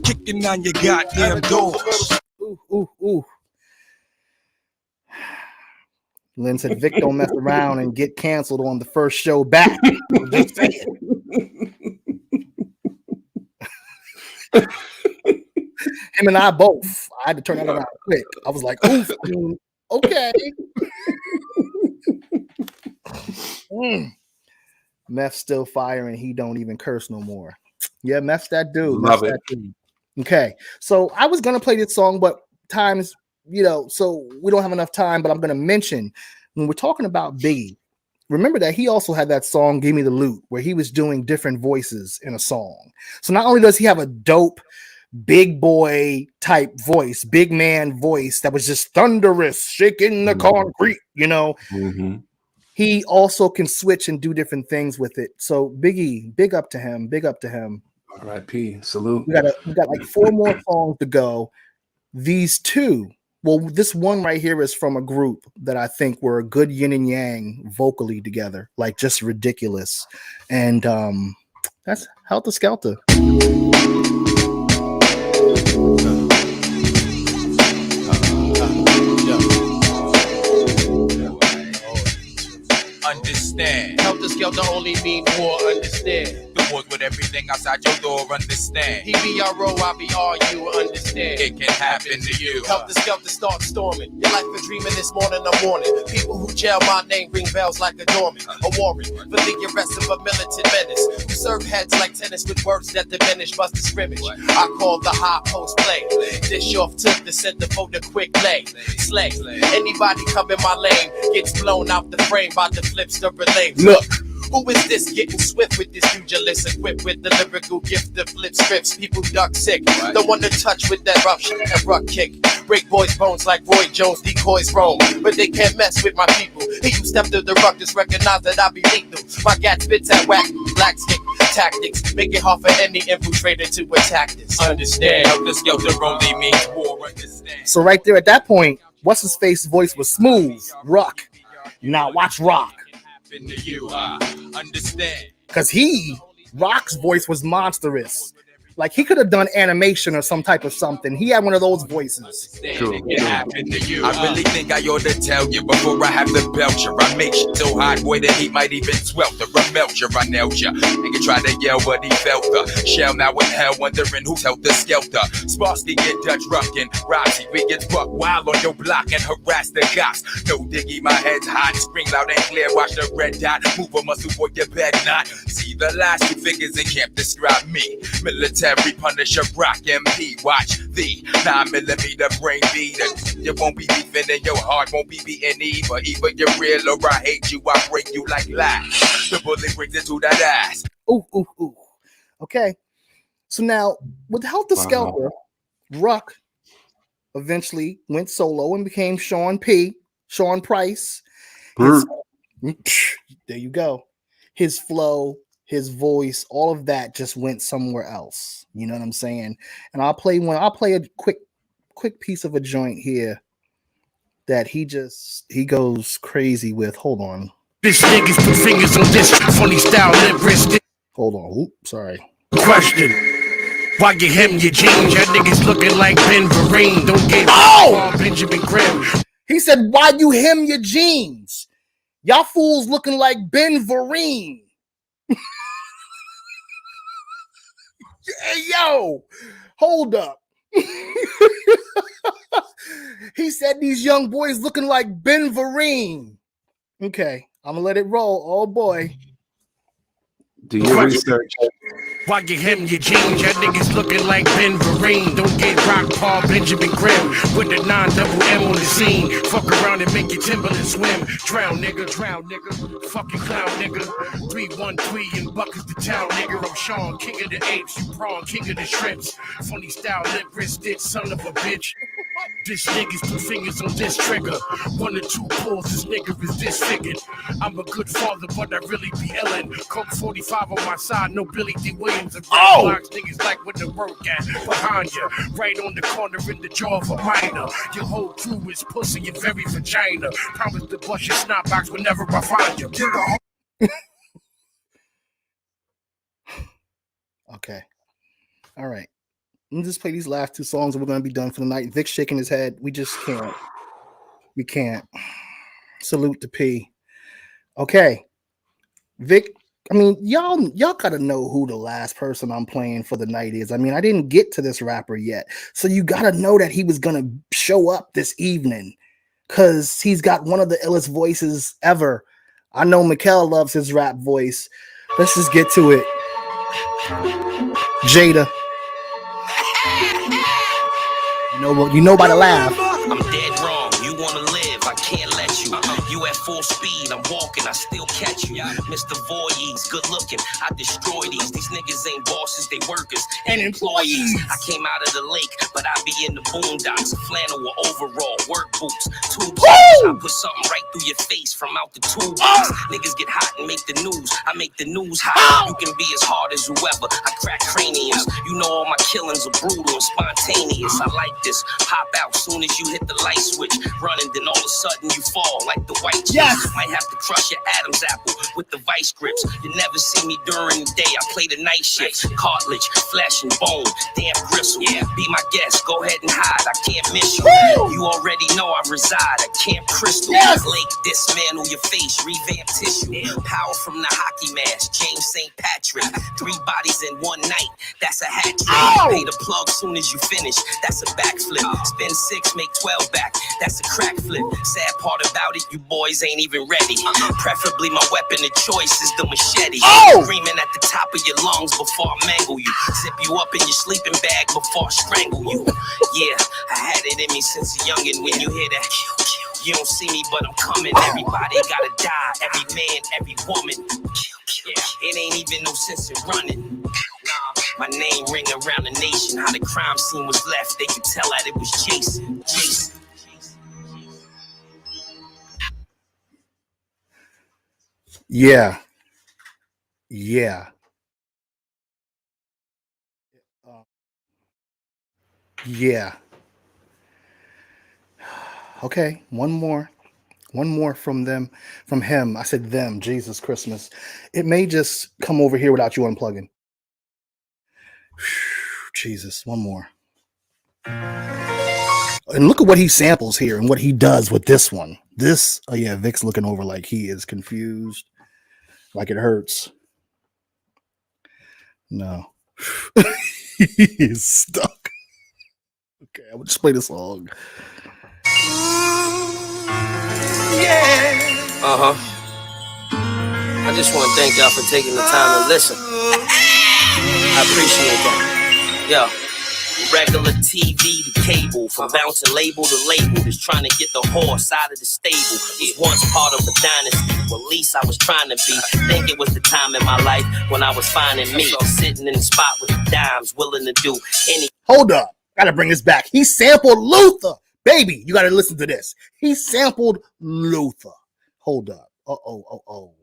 kicking on your goddamn doors. Ooh. Lynn said Vic don't mess around and get canceled on the first show back. Just saying. Him and I both. I had to turn that around quick. I was like, oof, okay. Meth's still firing. He don't even curse no more. Yeah, Meth's that dude. Love it. Dude. Okay, so I was gonna play this song, but times, so we don't have enough time. But I'm gonna mention when we're talking about Biggie. Remember that he also had that song "Give Me the Loot," where he was doing different voices in a song. So not only does he have a dope big boy type voice, big man voice that was just thunderous, shaking the concrete, he also can switch and do different things with it. So Biggie, big up to him. R.I.P. Salute. We got like 4 more songs to go. These 2, well, this one right here is from a group that I think were a good yin and yang vocally together, like just ridiculous. And that's Helter Skelter. Understand. Helter Skelter Skelter only mean war, understand? The wars with everything outside your door, understand? He be our row, I be all you, understand? It can happen to you. Help the Skelter start storming. Your life been dreaming this morning or morning. People who jail my name ring bells like a doorman. A warrant for the arrest of a militant menace. Who serve heads like tennis with words that diminish, bust the scrimmage. I call the high post play. Dish off took the center for the quick lay. Slay. Anybody come in my lane gets blown out the frame by the flips the relay. Look. Who is this getting swift with this pugilist equipped with the lyrical gift to flip scripts? People duck sick, don't want to touch with that rough shit, that rough kick. Break boys' bones like Roy Jones, decoys roam, but they can't mess with my people. He who stepped to the ruckus recognize that I be lethal. My gat spits at whack, black stick tactics, make it hard for any infiltrator to attack this. Understand? Help the Skelter only means war, understand? So right there at that point, what's his face voice was smooth, rock. Now watch Rock. To you, understand? Because Rock's voice was monstrous. Like he could have done animation or some type of something. He had one of those voices. True. I really think I ought to tell you before I have to belt you. I make shit so hot, boy, that he might even swelter. I melt you, I nailed you. Nigga tried to yell, but he felt the shell. Now in hell, wondering who's held the Skelter. Sparsky get Dutch ruckin', Roxy, we get buck wild on your block and harass the cops. No diggy, my head's hot, scream loud and clear. Watch the red dot, move a muscle for you bet not. See the last two figures and can't describe me. Military Punisher, Rock MP, watch the 9mm brain beat. You won't be beefing and your heart won't be beating either. Either you're real or I hate you, I break you like lies. The bullet brings it to that ass. Ooh, ooh, ooh. Okay. So now, with Help the Skelter, Ruck eventually went solo and became Sean Price. There you go. His flow, his voice, all of that just went somewhere else. You know what I'm saying? And I'll play a quick piece of a joint here that he goes crazy with. Hold on. This niggas put fingers on this funny style lyricist. Hold on. Oop, sorry. Question. Why you hem your jeans? Y'all niggas looking like Ben Vereen. Don't get Benjamin Grimm. He said, why you hem your jeans? Y'all fools looking like Ben Vereen. Hey, yo, hold up. He said these young boys looking like Ben Vereen. Okay, I'm gonna let it roll. Oh boy. Do your research. Why you hem your jeans? Y'all niggas looking like Ben Vereen. Don't get rock Paul Benjamin Grimm with the 9-double-M on the scene. Fuck around and make your Timberland swim. Drown nigga. Fucking clown nigga. 313 and Buck is the town nigga. I'm Sean, king of the apes. You prawn, king of the shrimps. Funny style lip wristed, son of a bitch. This niggas put fingers on this trigger. 1 or 2 pulls, this nigga is disfigured. I'm a good father, but I really be illin'. Coke 45 on my side, no Billy D. Williams and blocks. Niggas like with the work at behind you. Right on the corner in the jaw of a minor. Your whole crew is pussy and very vagina. Promise to bust your snot box whenever I find you. Okay. All right. Let me just play these last 2 songs and we're going to be done for the night. Vic's shaking his head. We just can't. We can't. Salute to P. Okay. Vic, I mean, y'all got to know who the last person I'm playing for the night is. I mean, I didn't get to this rapper yet. So you got to know that he was going to show up this evening because he's got one of the illest voices ever. I know Mikkel loves his rap voice. Let's just get to it. Jada. You know by the laugh. I'm dead wrong. You wanna live, I can't let you. You at full speed, I'm walking, I still catch you. Mr. Voorhees, good looking, I destroy these. These niggas ain't bosses, they workers and employees. I came out of the lake, but I be in the boondocks. Flannel or overall, work boots, tubes. I put something right through your face from out the toolbox. Niggas get hot and make the news, I make the news hot. You can be as hard as whoever, I crack craniums. You know all my killings are brutal and spontaneous. I like this, pop out soon as you hit the light switch. Running, then all of a sudden you fall like the white chips. Yes. Might have to crush your Adam's apple with the vice grips. You never see me during the day. I play the night shift. Cartilage, flesh and bone, damn gristle. Yeah, be my guest. Go ahead and hide. I can't miss you. Woo! You already know I reside at Camp Crystal. Yes. Lake, dismantle your face, revamp tissue. Power from the hockey mask, James St. Patrick. 3 bodies in one night. That's a hat trick. Ow! Pay the plug soon as you finish. That's a backflip. Spend 6, make 12 back. That's a crack flip. Sad part about it, you boys ain't even ready. Preferably my weapon of choice is the machete. Screaming at the top of your lungs before I mangle you. Zip you up in your sleeping bag before I strangle you. Yeah, I had it in me since a youngin'. When you hear that, you don't see me, but I'm coming. Everybody gotta die. Every man, every woman. Yeah, it ain't even no sense in running. Nah, my name ring around the nation. How the crime scene was left, they could tell that it was Jason. Jason. Yeah. Yeah. Yeah. Okay, one more from them, from him. I said them, Jesus Christmas. It may just come over here without you unplugging. Jesus, one more. And look at what he samples here and what he does with this one. This, oh yeah, Vic's looking over like he is confused, like it hurts. No. He is stuck. Okay, I will just play the song. Uh-huh. I just want to thank y'all for taking the time to listen. I appreciate that. Yo, regular TV to cable, from bouncing label to label, just trying to get the horse out of the stable. Was once part of a dynasty, well, at least I was trying to be. Think it was the time in my life when I was finding me, sitting in the spot with the dimes, willing to do any. Hold up, gotta bring this back. He sampled Luther. Baby, you gotta listen to this. He sampled Luther. Hold up. Uh-oh.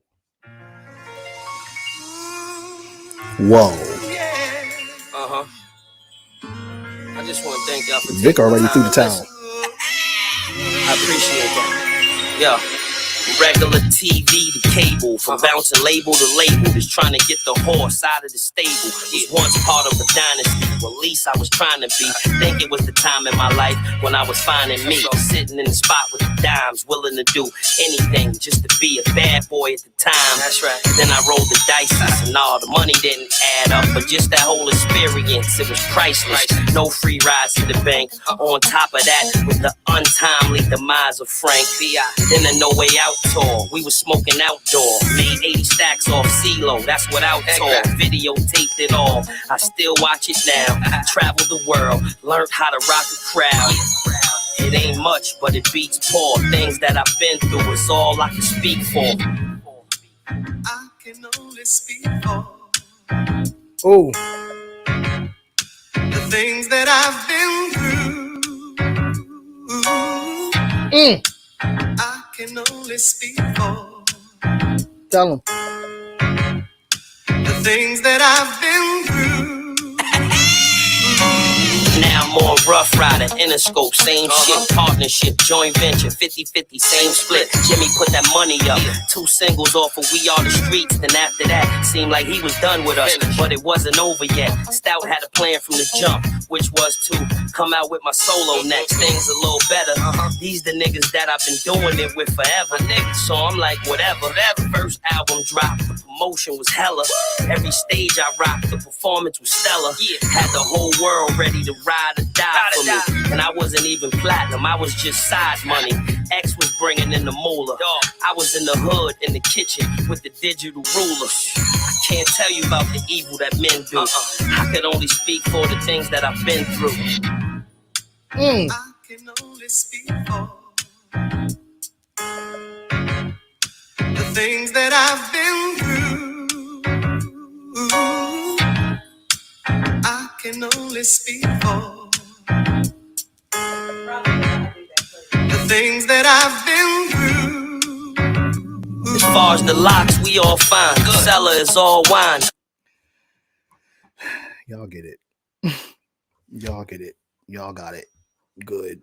Whoa. Uh-huh. I just want to thank y'all for Vic already threw the towel. I appreciate that. Yo, regular TV to cable, from bouncing label to label, just trying to get the horse out of the stable. Was once part of a dynasty, well, at least I was trying to be. Think it was the time in my life when I was finding me, sitting in the spot with the dimes, willing to do anything just to be a bad boy at the time. That's right. Then I rolled the dice, and all the money didn't add up, but just that whole experience, it was priceless. No free rides to the bank. On top of that, with the untimely demise of Frank. Then the No Way Out tour, we was smoking outdoor. Made 80 stacks off CeeLo, that's without tour. Videotaped it all, I still watch it now. Traveled the world, learned how to rock a crowd. It ain't much, but it beats poor. Things that I've been through, it's all I can speak for. I can only speak for Oh, the things that I've been through. I can only speak for tell him. the things that I've been through. Now I'm on Rough Rider, Interscope, same shit, partnership, joint venture, 50-50, same split. Jimmy put that money up, 2 singles off of We Are the Streets. Then after that, seemed like he was done with us, but it wasn't over yet. Stout had a plan from the jump, which was to come out with my solo next. Things a little better. These the niggas that I've been doing it with forever. So I'm like, whatever. First album dropped, the promotion was hella. Every stage I rocked, the performance was stellar. Had the whole world ready to ride or die for me. And I wasn't even platinum, I was just side money. X was bringing in the moolah. I was in the hood, in the kitchen, with the digital ruler. I can't tell you about the evil that men do. I could only speak for the things that I've been through. I can only speak for the things that I've been through. I can only speak for the things that I've been through. As far as the locks, we all fine. The cellar is all wine. Y'all get it. Y'all get it. Y'all got it. Good.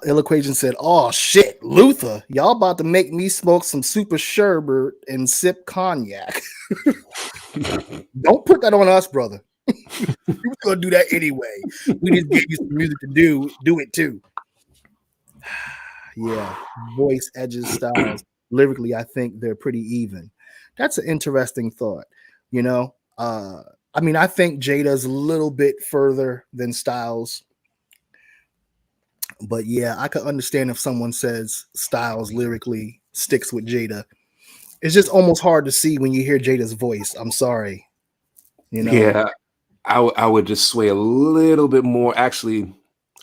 Eloquation said, "Oh shit, Luther, y'all about to make me smoke some super sherbet and sip cognac." Don't put that on us, brother. You were gonna do that anyway. We just gave you some music to do it too. Yeah, voice, edges, styles. Lyrically, I think they're pretty even. That's an interesting thought. You know, I mean, I think Jada's a little bit further than Styles. But yeah, I could understand if someone says Styles lyrically sticks with Jada. It's just almost hard to see when you hear Jada's voice. I'm sorry. You know? Yeah, I would just sway a little bit more. Actually,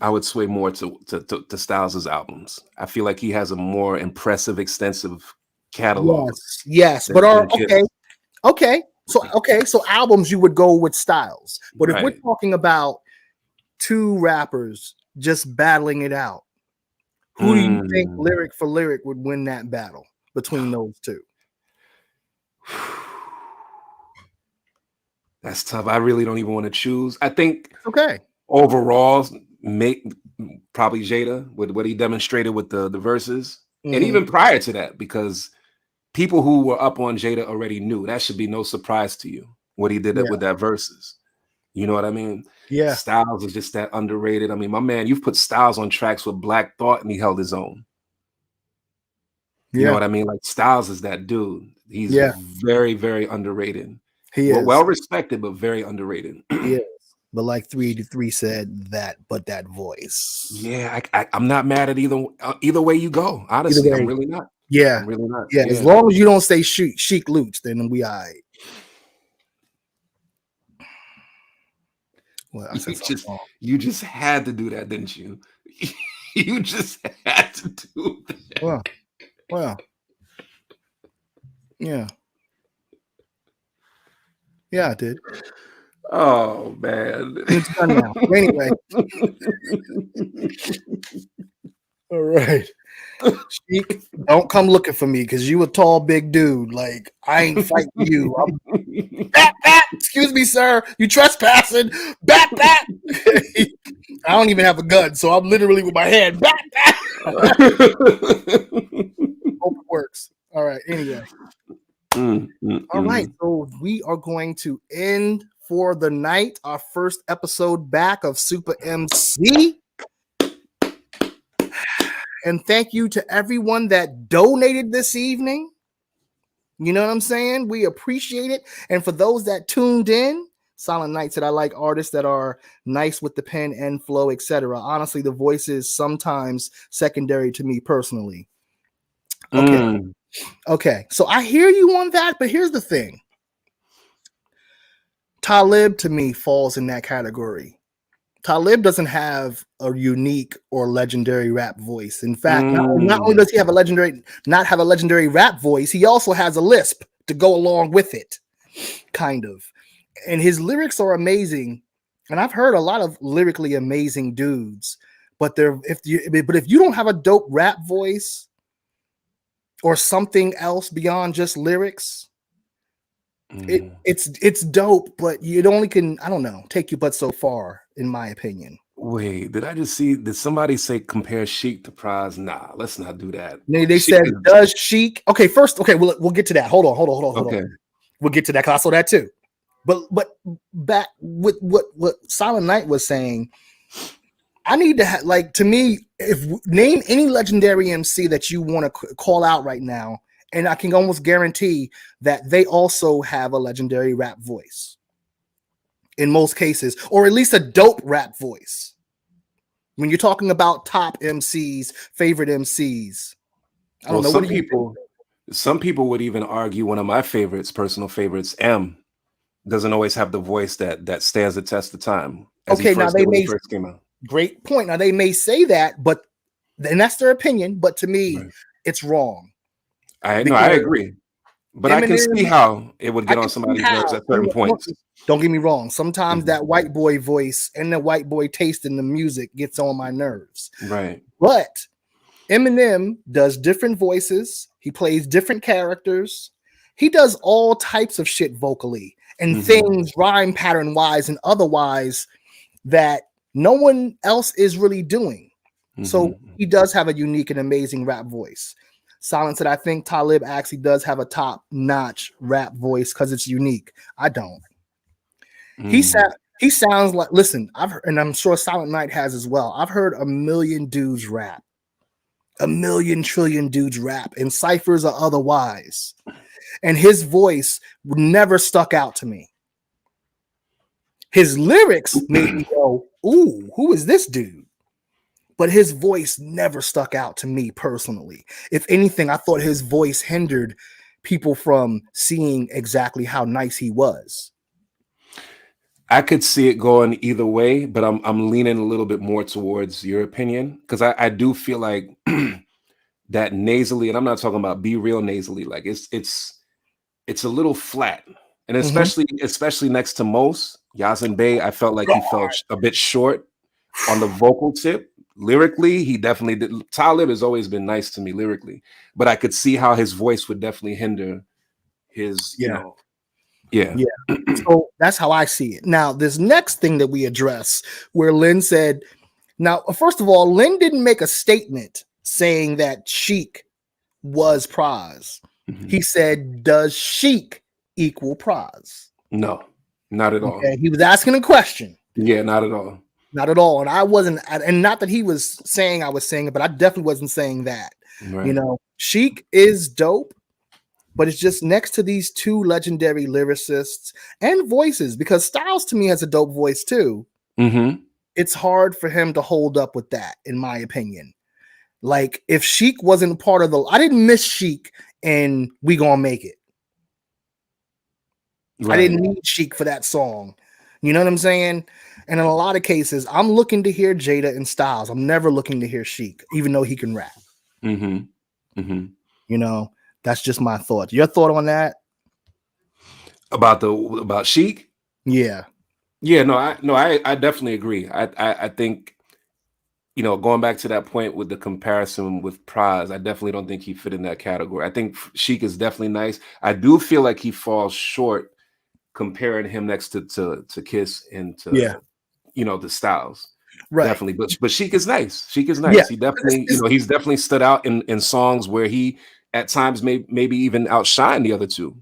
I would sway more to Styles' albums. I feel like he has a more impressive, extensive catalog. Yes. But okay. So albums you would go with Styles. But if we're talking about two rappers just battling it out, who do you think lyric for lyric would win that battle between those two? That's tough. I really don't even want to choose. I think okay. Overall, probably Jada with what he demonstrated with the verses, and even prior to that, because people who were up on Jada already knew. That should be no surprise to you what he did with that verses. You know what I mean? Yeah. Styles is just that underrated. I mean, my man, you've put Styles on tracks with Black Thought, and he held his own. You know what I mean? Like Styles is that dude. He's very, very underrated. He is well respected, but very underrated. He is. But like 383 said, that voice. Yeah, I'm not mad at either way you go. Honestly, I'm really not. Yeah, I'm really not. Yeah, as long as you don't say chic loots, then we all right. Well, you just had to do that, didn't you? You just had to do that. Well, yeah. Yeah, I did. Oh man. It's done now. Anyway. All right. Sheik, don't come looking for me because you a tall, big dude. Like, I ain't fighting you. Bat. Excuse me, sir. You trespassing. Bat. I don't even have a gun, so I'm literally with my hand. Bat. Hope it works. All right. Anyway. All right. So we are going to end for the night our first episode back of Super MC. And thank you to everyone that donated this evening. You know what I'm saying? We appreciate it. And for those that tuned in, Silent Night said, I like artists that are nice with the pen and flow, etc. Honestly, the voice is sometimes secondary to me personally. Okay. So I hear you on that, but here's the thing. Talib, to me, falls in that category. Talib doesn't have a unique or legendary rap voice. In fact, not only does he not have a legendary rap voice, he also has a lisp to go along with it, kind of. And his lyrics are amazing. And I've heard a lot of lyrically amazing dudes, but if you don't have a dope rap voice or something else beyond just lyrics, it's dope, but it only can, I don't know, take you but so far, in my opinion. Wait, did somebody say compare Sheik to Pras? Nah, let's not do that. They said, does Sheik? Okay, we'll get to that. Hold on. We'll get to that because I saw that too. But back with what Silent Night was saying, I need to to me, name any legendary MC that you want to call out right now, and I can almost guarantee that they also have a legendary rap voice in most cases, or at least a dope rap voice. When you're talking about top MCs, favorite MCs, I don't know. Some people would even argue one of my personal favorites, M, doesn't always have the voice that stands the test of time. Okay, now when he first came out. Great point. Now they may say that, and that's their opinion, but to me, it's wrong. I agree. But Eminem, I can see how it would get on somebody's nerves at certain points. Don't get me wrong. Sometimes that white boy voice and the white boy taste in the music gets on my nerves. Right. But Eminem does different voices. He plays different characters. He does all types of shit vocally and things rhyme pattern wise and otherwise that no one else is really doing. So Mhm. he does have a unique and amazing rap voice. Silent said, I think Talib actually does have a top-notch rap voice because it's unique. I don't. He sounds like, listen, I've heard, and I'm sure Silent Night has as well. I've heard a million dudes rap, a million trillion dudes rap, in ciphers or otherwise. And his voice never stuck out to me. His lyrics made me go, ooh, who is this dude? But his voice never stuck out to me personally. If anything, I thought his voice hindered people from seeing exactly how nice he was. I could see it going either way, but I'm leaning a little bit more towards your opinion because I do feel like that nasally, and I'm not talking about be real nasally, like it's a little flat, and especially next to Mos Yazin Bey, I felt like he fell a bit short on the vocal tip. Lyrically, he definitely did. Talib has always been nice to me lyrically, but I could see how his voice would definitely hinder his, Yeah. Yeah. So that's how I see it. Now, this next thing that we address, where Lynn said, now, first of all, Lynn didn't make a statement saying that Chic was Praz. He said, does Chic equal Praz? No, not at all. Okay, he was asking a question. Yeah, not at all. Not at all. And I wasn't, and not that he was saying I was saying it, but I definitely wasn't saying that. Right. You know, Chic is dope, but it's just next to these two legendary lyricists and voices, because Styles to me has a dope voice too. It's hard for him to hold up with that, in my opinion. Like, if Chic wasn't part of I didn't miss Chic and We Gonna Make It. I didn't need Chic for that song. You know what I'm saying? And in a lot of cases, I'm looking to hear Jada and Styles. I'm never looking to hear Chic, even though he can rap. You know, that's just my thought. Your thought on that? About Chic? Yeah. Yeah, I definitely agree. I think, you know, going back to that point with the comparison with Praz, I definitely don't think he fit in that category. I think Chic is definitely nice. I do feel like he falls short comparing him next to Kiss and to you know, the Styles. Right. Definitely. But Chic is nice. Chic is nice. Yeah. He definitely, you know, he's definitely stood out in songs where he at times maybe even outshined the other two.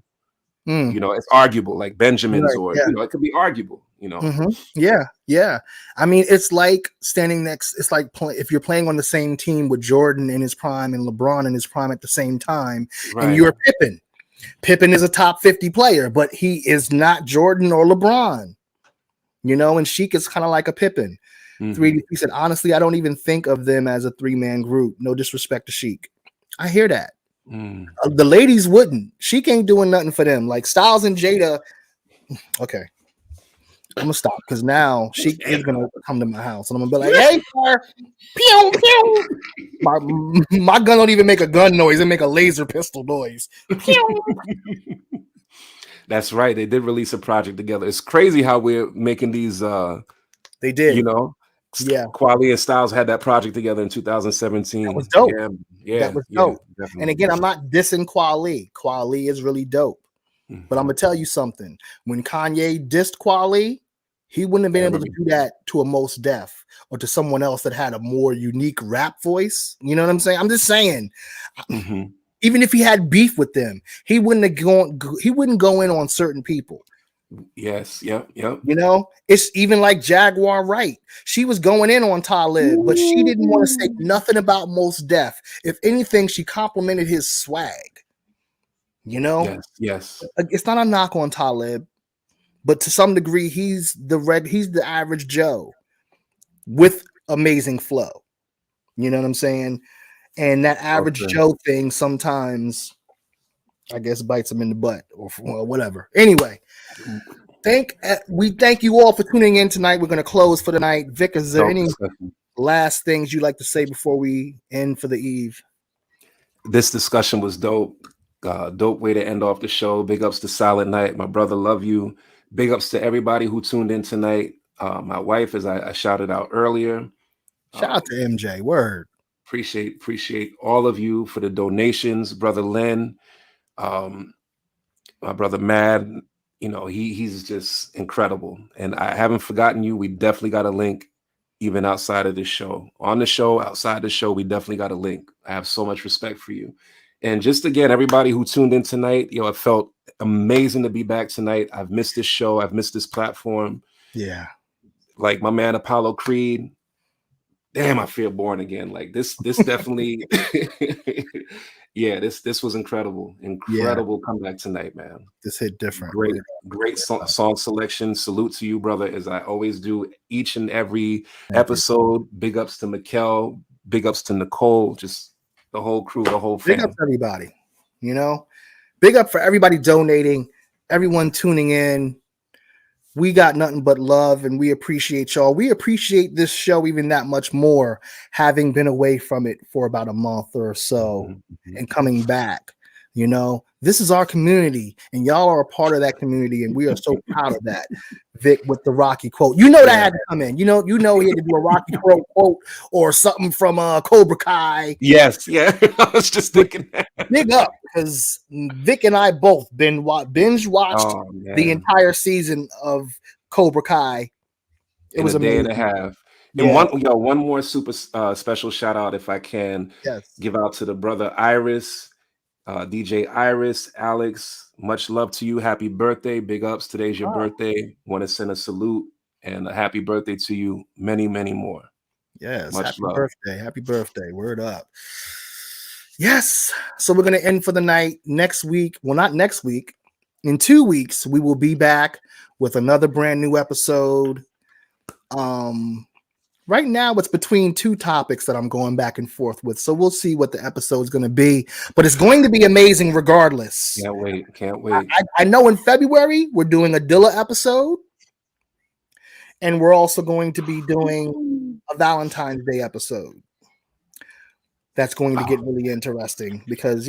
You know, it's arguable, like Benjamin's, or you know, it could be arguable, you know. Yeah. I mean, it's like standing next. It's like if you're playing on the same team with Jordan in his prime and LeBron in his prime at the same time, and you're Pippen. Pippen is a top 50 player, but he is not Jordan or LeBron. You know, and Chic is kind of like a Pippen. 3D, he said, honestly, I don't even think of them as a 3-man group. No disrespect to Chic. I hear that. The ladies wouldn't. Chic ain't doing nothing for them. Like Styles and Jada. Okay. I'm gonna stop because now Chic is gonna come to my house and I'm gonna be like, hey, sir, pew, pew. My gun don't even make a gun noise, it make a laser pistol noise. Pew. That's right. They did release a project together. It's crazy how we're making these they did, you know. Yeah, Kweli and Styles had that project together in 2017. That was dope. Yeah, that was dope. Definitely. And again, I'm not dissing Kweli. Kweli is really dope. But I'm gonna tell you something. When Kanye dissed Kweli, he wouldn't have been able to do that to a Mos Def or to someone else that had a more unique rap voice. You know what I'm saying? I'm just saying. Even if he had beef with them, he wouldn't go in on certain people. Yes, yep. You know, it's even like Jaguar Wright. She was going in on Talib, but she didn't want to say nothing about Mos Def. If anything, she complimented his swag. You know, yes. It's not a knock on Talib, but to some degree, he's the average Joe with amazing flow. You know what I'm saying? And that average Joe thing sometimes, I guess, bites him in the butt or whatever. Anyway, we thank you all for tuning in tonight. We're going to close for the night. Vic, is there any last things you'd like to say before we end for the eve? This discussion was dope. Dope way to end off the show. Big ups to Silent Night. My brother, love you. Big ups to everybody who tuned in tonight. My wife, as I shouted out earlier. Shout out to MJ. Word. Appreciate all of you for the donations. Brother Len, my brother Mad, you know, he's just incredible. And I haven't forgotten you. We definitely got a link even outside of this show. On the show, outside the show, we definitely got a link. I have so much respect for you. And just again, everybody who tuned in tonight, it felt amazing to be back tonight. I've missed this show. I've missed this platform. Yeah. Like my man Apollo Creed. Damn, I feel born again. Like this definitely, yeah, this was incredible. Incredible comeback tonight, man. This hit different. Great song selection. Salute to you, brother, as I always do each and every episode. Big ups to Mikkel, big ups to Nicole, just the whole crew, the whole fam. Big up to everybody, big up for everybody donating, everyone tuning in. We got nothing but love, and we appreciate y'all. We appreciate this show even that much more, having been away from it for about a month or so and coming back. This is our community, and y'all are a part of that community, and we are so proud of that. Vic with the Rocky quote. That had to come in. He had to do a Rocky quote or something from Cobra Kai. Yes, yeah. I was just thinking that. Big up, because Vic and I both binge watched the entire season of Cobra Kai. It was a day amazing. and a half. And one more super special shout out, if I can. Yes. Give out to the brother Iris, DJ Iris, Alex. Much love to you. Happy birthday. Big ups. Today's your birthday. Want to send a salute and a happy birthday to you. Many, many more. Yes. Much happy love. birthday. Happy birthday. Word up. Yes. So we're going to end for the night next week. Well, not next week. In 2 weeks, we will be back with another brand new episode. Right now, it's between two topics that I'm going back and forth with. So we'll see what the episode is going to be. But it's going to be amazing regardless. Can't wait. I know in February, we're doing a Dilla episode. And we're also going to be doing a Valentine's Day episode. That's going to get really interesting because,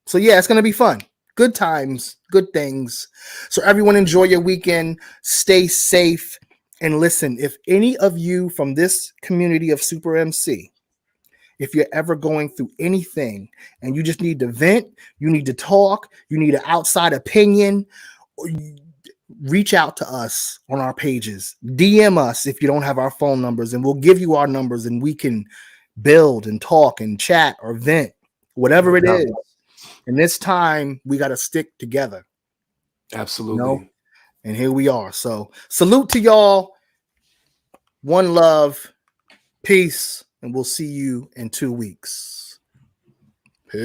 So, yeah, it's going to be fun. Good times, good things. So everyone enjoy your weekend. Stay safe. And listen, if any of you from this community of Super MC, if you're ever going through anything and you just need to vent, you need to talk, you need an outside opinion, reach out to us on our pages. DM us if you don't have our phone numbers, and we'll give you our numbers and we can build and talk and chat or vent, whatever it is. And this time we got to stick together. Absolutely. And here we are. So salute to y'all. One love. Peace. And we'll see you in 2 weeks. Peace.